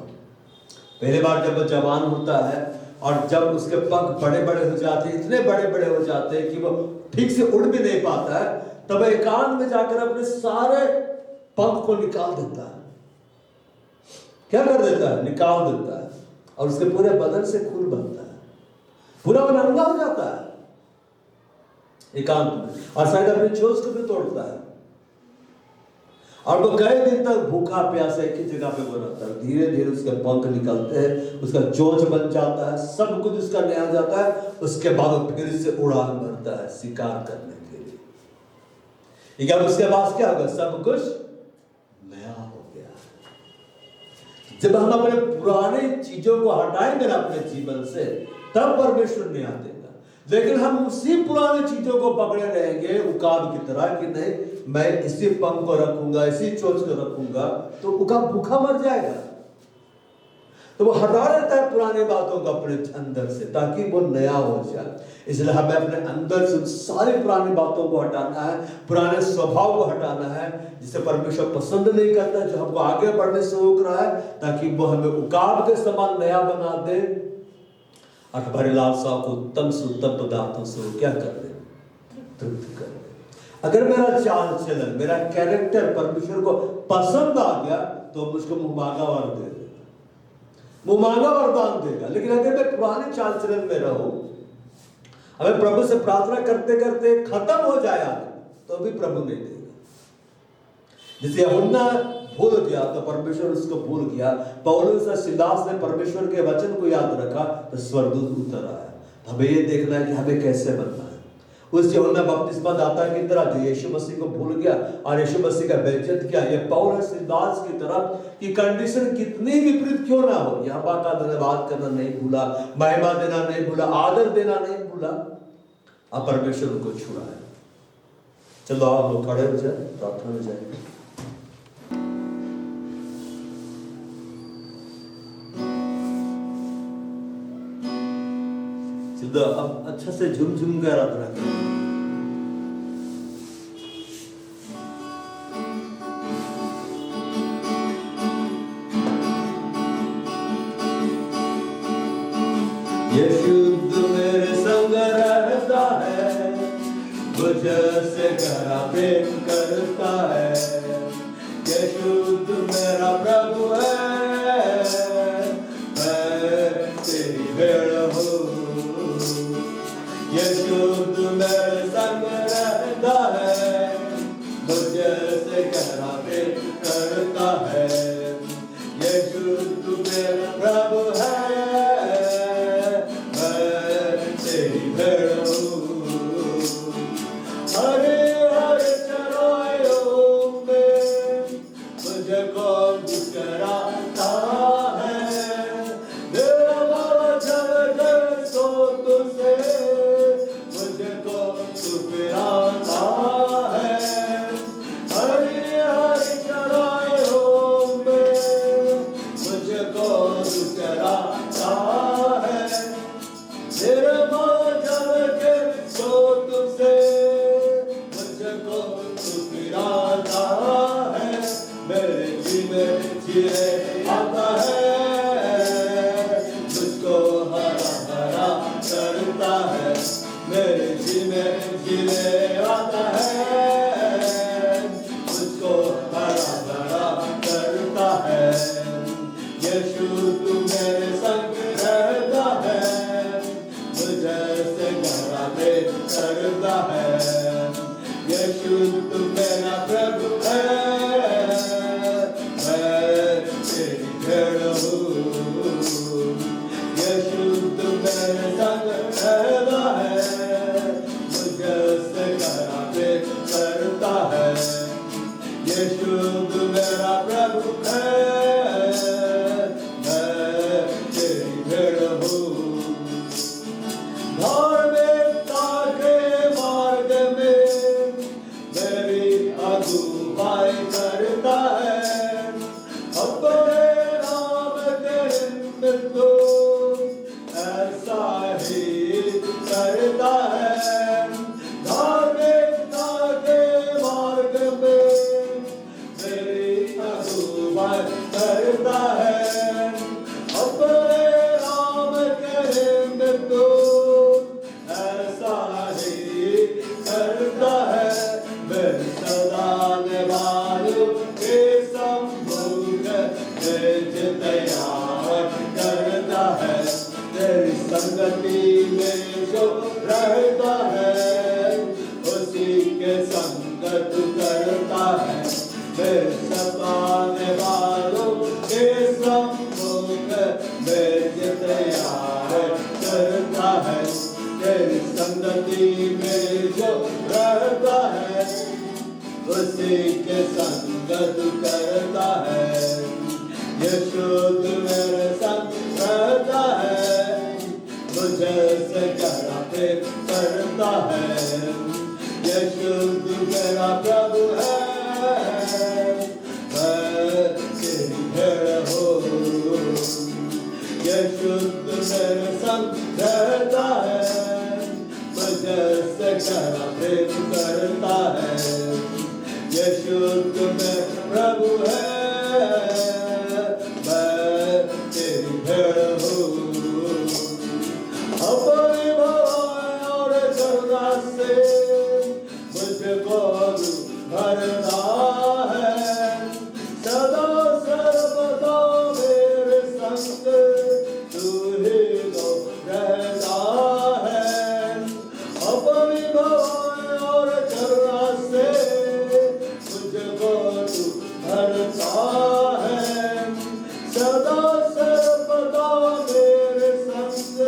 पहली बार जब वो जवान होता है और जब उसके पंख बड़े बड़े हो जाते हैं, इतने बड़े बड़े हो जाते हैं कि वो ठीक से उड़ भी नहीं पाता है, तब एकांत में जाकर अपने सारे पंख को निकाल देता है। क्या कर देता है? निकाल देता है और उसके पूरे बदन से खून बनता है, पूरा वो नंगा हो जाता है एकांत में, और शायद अपनी चोंच को भी तोड़ता है और वो कई दिन तक भूखा प्यासा एक ही जगह पे वो रहता है। धीरे धीरे उसके पंख निकलते हैं, उसका चोंच बन जाता है, सब कुछ उसका नया हो जाता है। उसके बाद वो फिर से उड़ान भरता है शिकार करने के लिए। क्या उसके बाद क्या होगा? सब कुछ नया हो गया। जब हम अपने पुराने चीजों को हटाएंगे ना अपने जीवन से, तब परमेश्वर नया देगा। लेकिन हम उसी पुरानी चीजों को पकड़े रहेंगे उकाब की तरह कि नहीं मैं इसी पंख को रखूंगा, इसी चोंच को रखूंगा, तो उकाब भूखा मर जाएगा। तो वो हटा देता है पुरानी बातों को अपने अंदर से ताकि वो नया हो जाए। इसलिए हमें अपने अंदर से सारी पुरानी बातों को हटाना है, पुराने स्वभाव को हटाना है जिसे परमेश्वर पसंद नहीं करता, जो हमको आगे बढ़ने से रोक रहा है, ताकि वो हमें उकाब के समान नया बना दे और हमारी लालसा को उत्तम से उत्तम पदार्थों से वो क्या कर दे? तृप्त कर दे। अगर मेरा चाल चलन, मेरा कैरेक्टर परमेश्वर को पसंद आ गया तो मुझको मुंहमांगा वर दे देगा, मुंहमांगा वरदान देगा। लेकिन अगर मैं पुराने चाल चलन में रहूं, हमें प्रभु से प्रार्थना करते करते खत्म हो जाए तो भी प्रभु नहीं देगा। जैसे यूहन्ना भूल गया तो परमेश्वर उसको भूल गया, पौलुस और सिलास ने परमेश्वर के वचन को याद रखा तो स्वर्गदूत उतर आया। हमें ये देखना है कि हमें कैसे बनना है उस यूहन्ना बपतिस्मा दाता की तरह जो यीशु मसीह को भूल गया और यीशु मसीह का बेइज्जत किया। ये पौलुस सिलास की तरह की कंडीशन कितनी विपरीत क्यों ना हो, यहोवा का धन्यवाद करना नहीं भूला, महिमा देना नहीं भूला, आदर देना नहीं भूला, अब परमेश्वर उनको छुड़ाया। चलो आप लोग खड़े हो जाए, प्रार्थना में जाए। अब अच्छा से झुमझुम कर आराधना करें। यीशु मेरे संग रहता है, मुझसे गहरा प्रेम करता है। यीशु मेरा प्रभु है, मैं तेरी भेड़ हूँ। यीशु मेरे संग रहता है, मुझसे गहरा प्रेम करता है। यीशु मेरा प्रभु है, मैं तेरी भेड़ हूँ। हरे हरे चराइयों में मुझको गुजराता है, मेरा बाबा जब जब सो तुझसे मुझको तू पिलाता है। हरे हरे चराइयों में मुझको गुजराता है, मेरे जब के सो तुझसे मुझको तू पिलाता है। मेरे जी में जीने आता है, मुझको हरा भरा करता है। मेरे जी में जीने आता है, मुझको हरा भरा करता है। यीशु तू मेरे संग रहता है, मुझसे गहरा प्रेम करता है। यीशु तू मेरा प्रभु है, मैं तेरी भेड़ हूँ। यीशु तू मेरे संग रहता है, मुझसे गहरा प्रेम करता है। यीशु तू मेरा प्रभु है, मैं तेरी भेड़ हूँ। धार्मिकता के मार्ग में मेरी मृत्यु ऐसा ही करता है। धार्मिकता के मार्ग में मेरी अगुवाई करता है। अपने नाम के मृत्यु ऐसा ही करता है। मेरी सदा निभालू के सम्मुख तेज तैयार करता है। तेरी संगति में जो रहता है उसी के संगत करता है। मेरे सताने वालों के सम्मुख तेज तैयार करता है। तेरी संगति में जो रहता है उसी के संगत करता है। यीशु तू मेरे संग रहता है, मुझे से गहरा प्रेम करता है। यीशु तू मेरा प्रभु है, मैं तेरी भेड़ हूँ। यीशु तू मेरे संग रहता है, मुझे से गहरा प्रेम करता है। यीशु तू मेरा प्रभु है, मैं तेरी भेड़ हूँ। अपनी भलाई और करुणा से मुझको भरना है। सदा सर्वदा मेरे संग तू ही तो रहता है। अपनी भलाई और करुणा से मुझको तू भरता है। सदा सर्वदा मेरे संग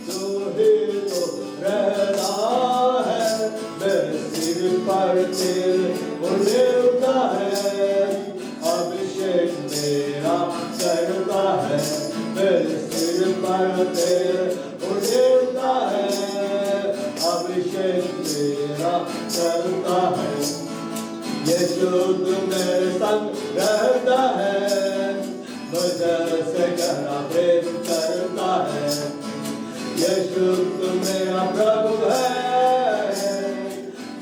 तू ही तो रहता है। मेरे सिर पर तेल उड़ता है, अभिषेक मेरा करता है। मेरे सिर पर तेल उड़ता है, अभिषेक मेरा करता है। यीशु तू मेरे संग रहता है, मुझे से गहरा प्रेम करता है। यीशु तू मेरा प्रभु है,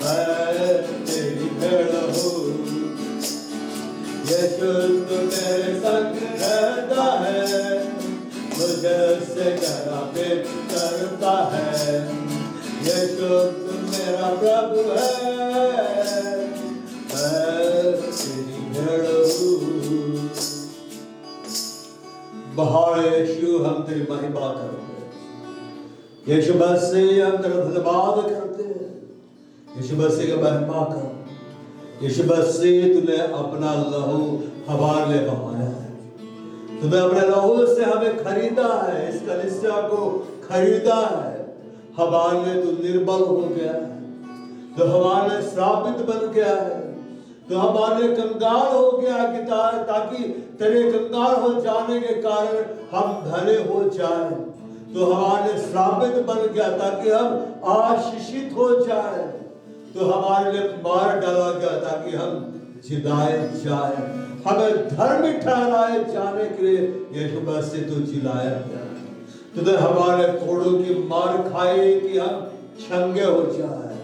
मैं तेरी भेड़ हूँ। यीशु तू मेरे संग रहता है, मुझे से गहरा प्रेम करता है। यीशु तू मेरा प्रभु है, मैं तेरी भेड़ हूँ। बहार यीशु हम तेरी महिमा करते हैं। यीशु मसीह हम तेरा धन्यवाद करते हैं। यीशु मसीह का महिमा कर। यीशु मसीह तूने अपना लहू हमारे लिए बहाया है। तूने अपने लहू से हमें खरीदा है, इस कलीसिया को खरीदा है। हमारे लिए तू निर्बल हो गया है, तो हमारे लिए श्रापित बन गया है, तो हमारे लिए कंगाल हो गया कि ताकि तेरे कंगाल हो जाने के कारण हम धने हो जाएं। तो हमारे लिए श्रापित बन गया ताकि हम आशीषित हो जाएं। तो हमारे लिए मार डाला गया ताकि हम जिलाए जाए, हमें धर्मी ठहराए जाने के लिए यीशु मसीह तू जिलाया गया। तूने हमारे कोड़ों की मार खाई कि हम चंगे हो जाए।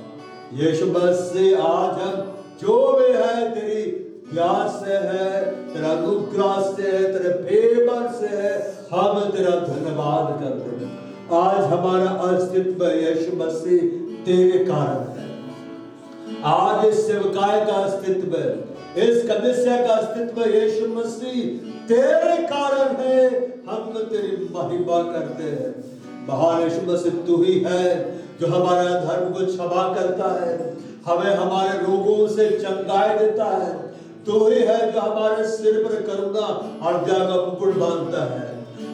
यीशु मसीह आज हम जो भी है तेरी प्यार से है, तेरा अनुग्रह से है, तेरे फेवर से है, हम तेरा धन्यवाद करते हैं। आज हमारा अस्तित्व यीशु मसीह तेरे कारण है। आज इस सेवकाय का अस्तित्व, इस कलीसिया का अस्तित्व यीशु मसीह तेरे कारण है। हम तेरी महिमा करते हैं। महान यीशु मसीह तू ही है जो हमारा धर्म को क्षमा करता है, हमें हमारे रोगों से चंगाई देता है। तू ही है जो हमारे सिर पर करुणा और दया का मुकुट बांधता है।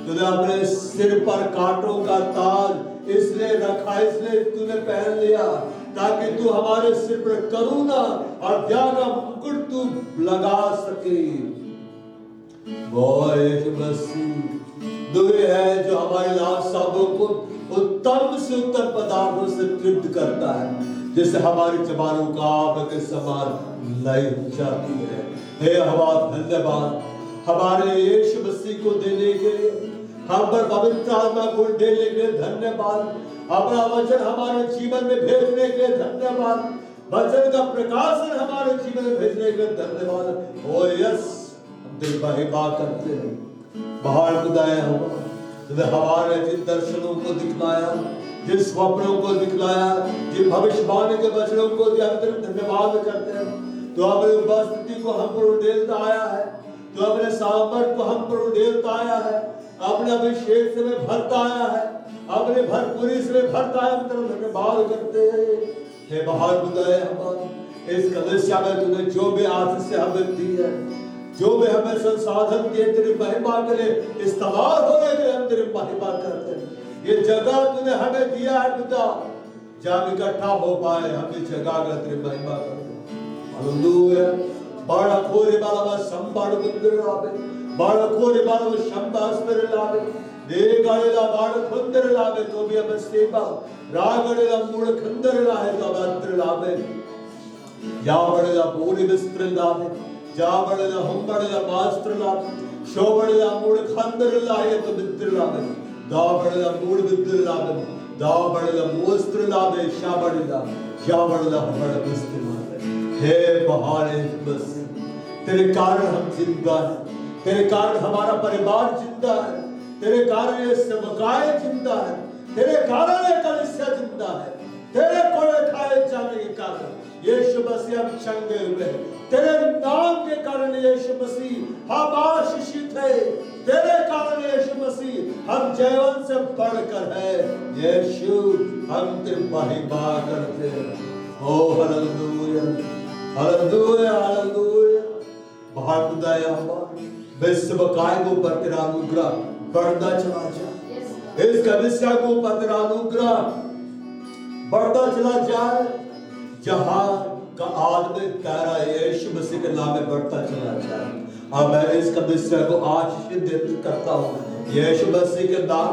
तूने अपने सिर पर कांटों का ताज इसलिए रखा, इसलिए तूने पहन लिया ताकि तू हमारे सिर पर करुणा और दया का मुकुट तू लगा सके। वो यीशु मसीह तू ही है जो हमारे लाशों को उत्तम से उत्तम पदार्थों से तृप्त करता है, जिससे हमारी जबानों का आग के समान लय जाती है। हे हवा धन्यवाद हमारे यीशु मसीह को देने के लिए, हम पर पवित्र आत्मा को देने के लिए धन्यवाद। अपना वचन हमारे जीवन में भेजने के लिए धन्यवाद। वचन का प्रकाशन हमारे जीवन में भेजने के लिए धन्यवाद। ओ यस, हम तेरी महिमा करते हैं। बाहर खुदाया हुआ तूने हमारे जिन दर्शनों को दिखलाया, जिन स्वप्नों को दिखलाया, जिन भविष्यवाणी के वचनों को दिया, हम तेरे धन्यवाद करते हैं। तो अपनी उपस्थिति को हम पर उड़ेलता आया है, तो अपने सामर्थ को हम पर उड़ेलता आया है, अपने अभिषेक से में भरता आया है, अपने भरपूरी से में भरता आया। हम तेरा धन्यवाद करते हैं। हे बाहर खुदाया हमारे इस कलीसिया में तूने जो भी आशीष से हमें दी है, जो भी हमें संसाधन दिए, तेरी महिमा के लिए इस्तेमाल होने के लिए हम तेरी महिमा करते हैं। ये जगह तूने हमें दिया है पिता, जब इकट्ठा हो पाए हम इस जगह का तेरी महिमा करते हैं। हालेलुया। बड़ा कोरे बाला संबाड़ कुंदर लावे, बड़ा कोरे बाला शंबास्तर लावे, देगालेला बाड़ कुंदर लावे तो भी हमें सेवा, रागलेला मूड़ खंदर लाहे तो अत्र लावे, या बड़ेला पूरी विस्त्र लावे, जा बड़ेला हम बड़ेला मास्त्र लावे, शो बड़ेला मूड़ खंदर लाहे तो मित्र लावे, दा बड़ेला मूड़ मित्र लावे, दा बड़ेला मोस्त्र लावे, शा बड़ेला, या बड़ेला हम बड़े मित्र लावे। हे बहारे बस तेरे कारण हम जिंदा हैं, तेरे कारण हमारा परिवार जिंदा है, तेरे कारण ये समुदाय जिंदा है, तेरे कारण ये कलीसिया जिंदा है, तेरे कोड़े खाए जाने के कारण यीशु मसीह हम चंगे हुए हैं, तेरे नाम के कारण यीशु मसीह हम आशीषित है, तेरे कारण यीशु मसीह हम जयवन से बढ़कर है। यीशु हम तेरी महिमा करते हैं। ओ हालेलुया, हालेलुया, हालेलुया। बाहर खुदाया हमारे विश्व काय को ऊपर तेरा अनुग्रह बढ़ता चला जाए, इस कलीसिया को ऊपर तेरा अनुग्रह बढ़ता चला जाए, जहां का आदमी तेरा यीशु मसीह के नाम में बढ़ता चला जाए। अब मैं इस कलीसिया को आशीर्वादित करता हूँ यीशु मसीह के नाम,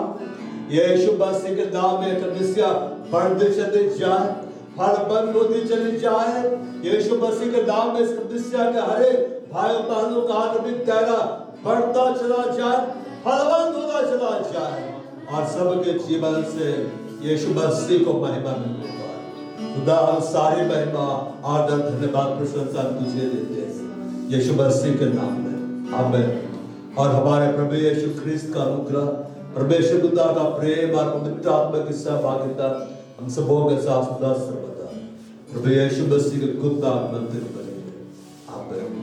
यीशु मसीह के नाम में कलीसिया बढ़ते चले जाए, फलबंद होती चली जाए। यीशु मसीह के नाम में इस कलीसिया के हरे भाई बहनों का आदमी तेरा बढ़ता चला जाए, फलवंत होता चला जाए, और सबके जीवन से यीशु मसीह को महिमा मिले। खुदा हम सारी महिमा, आदर, धन्यवाद, प्रशंसा तुझे देते हैं यीशु मसीह के नाम में, आमीन। और हमारे प्रभु यीशु ख्रिस्त का अनुग्रह, परमेश्वर पिता का प्रेम और पवित्र आत्मा की सहभागिता हम सबों के साथ सदा सर्वदा प्रभु यीशु मसीह के गुप्त आत्मा में बने। आमीन।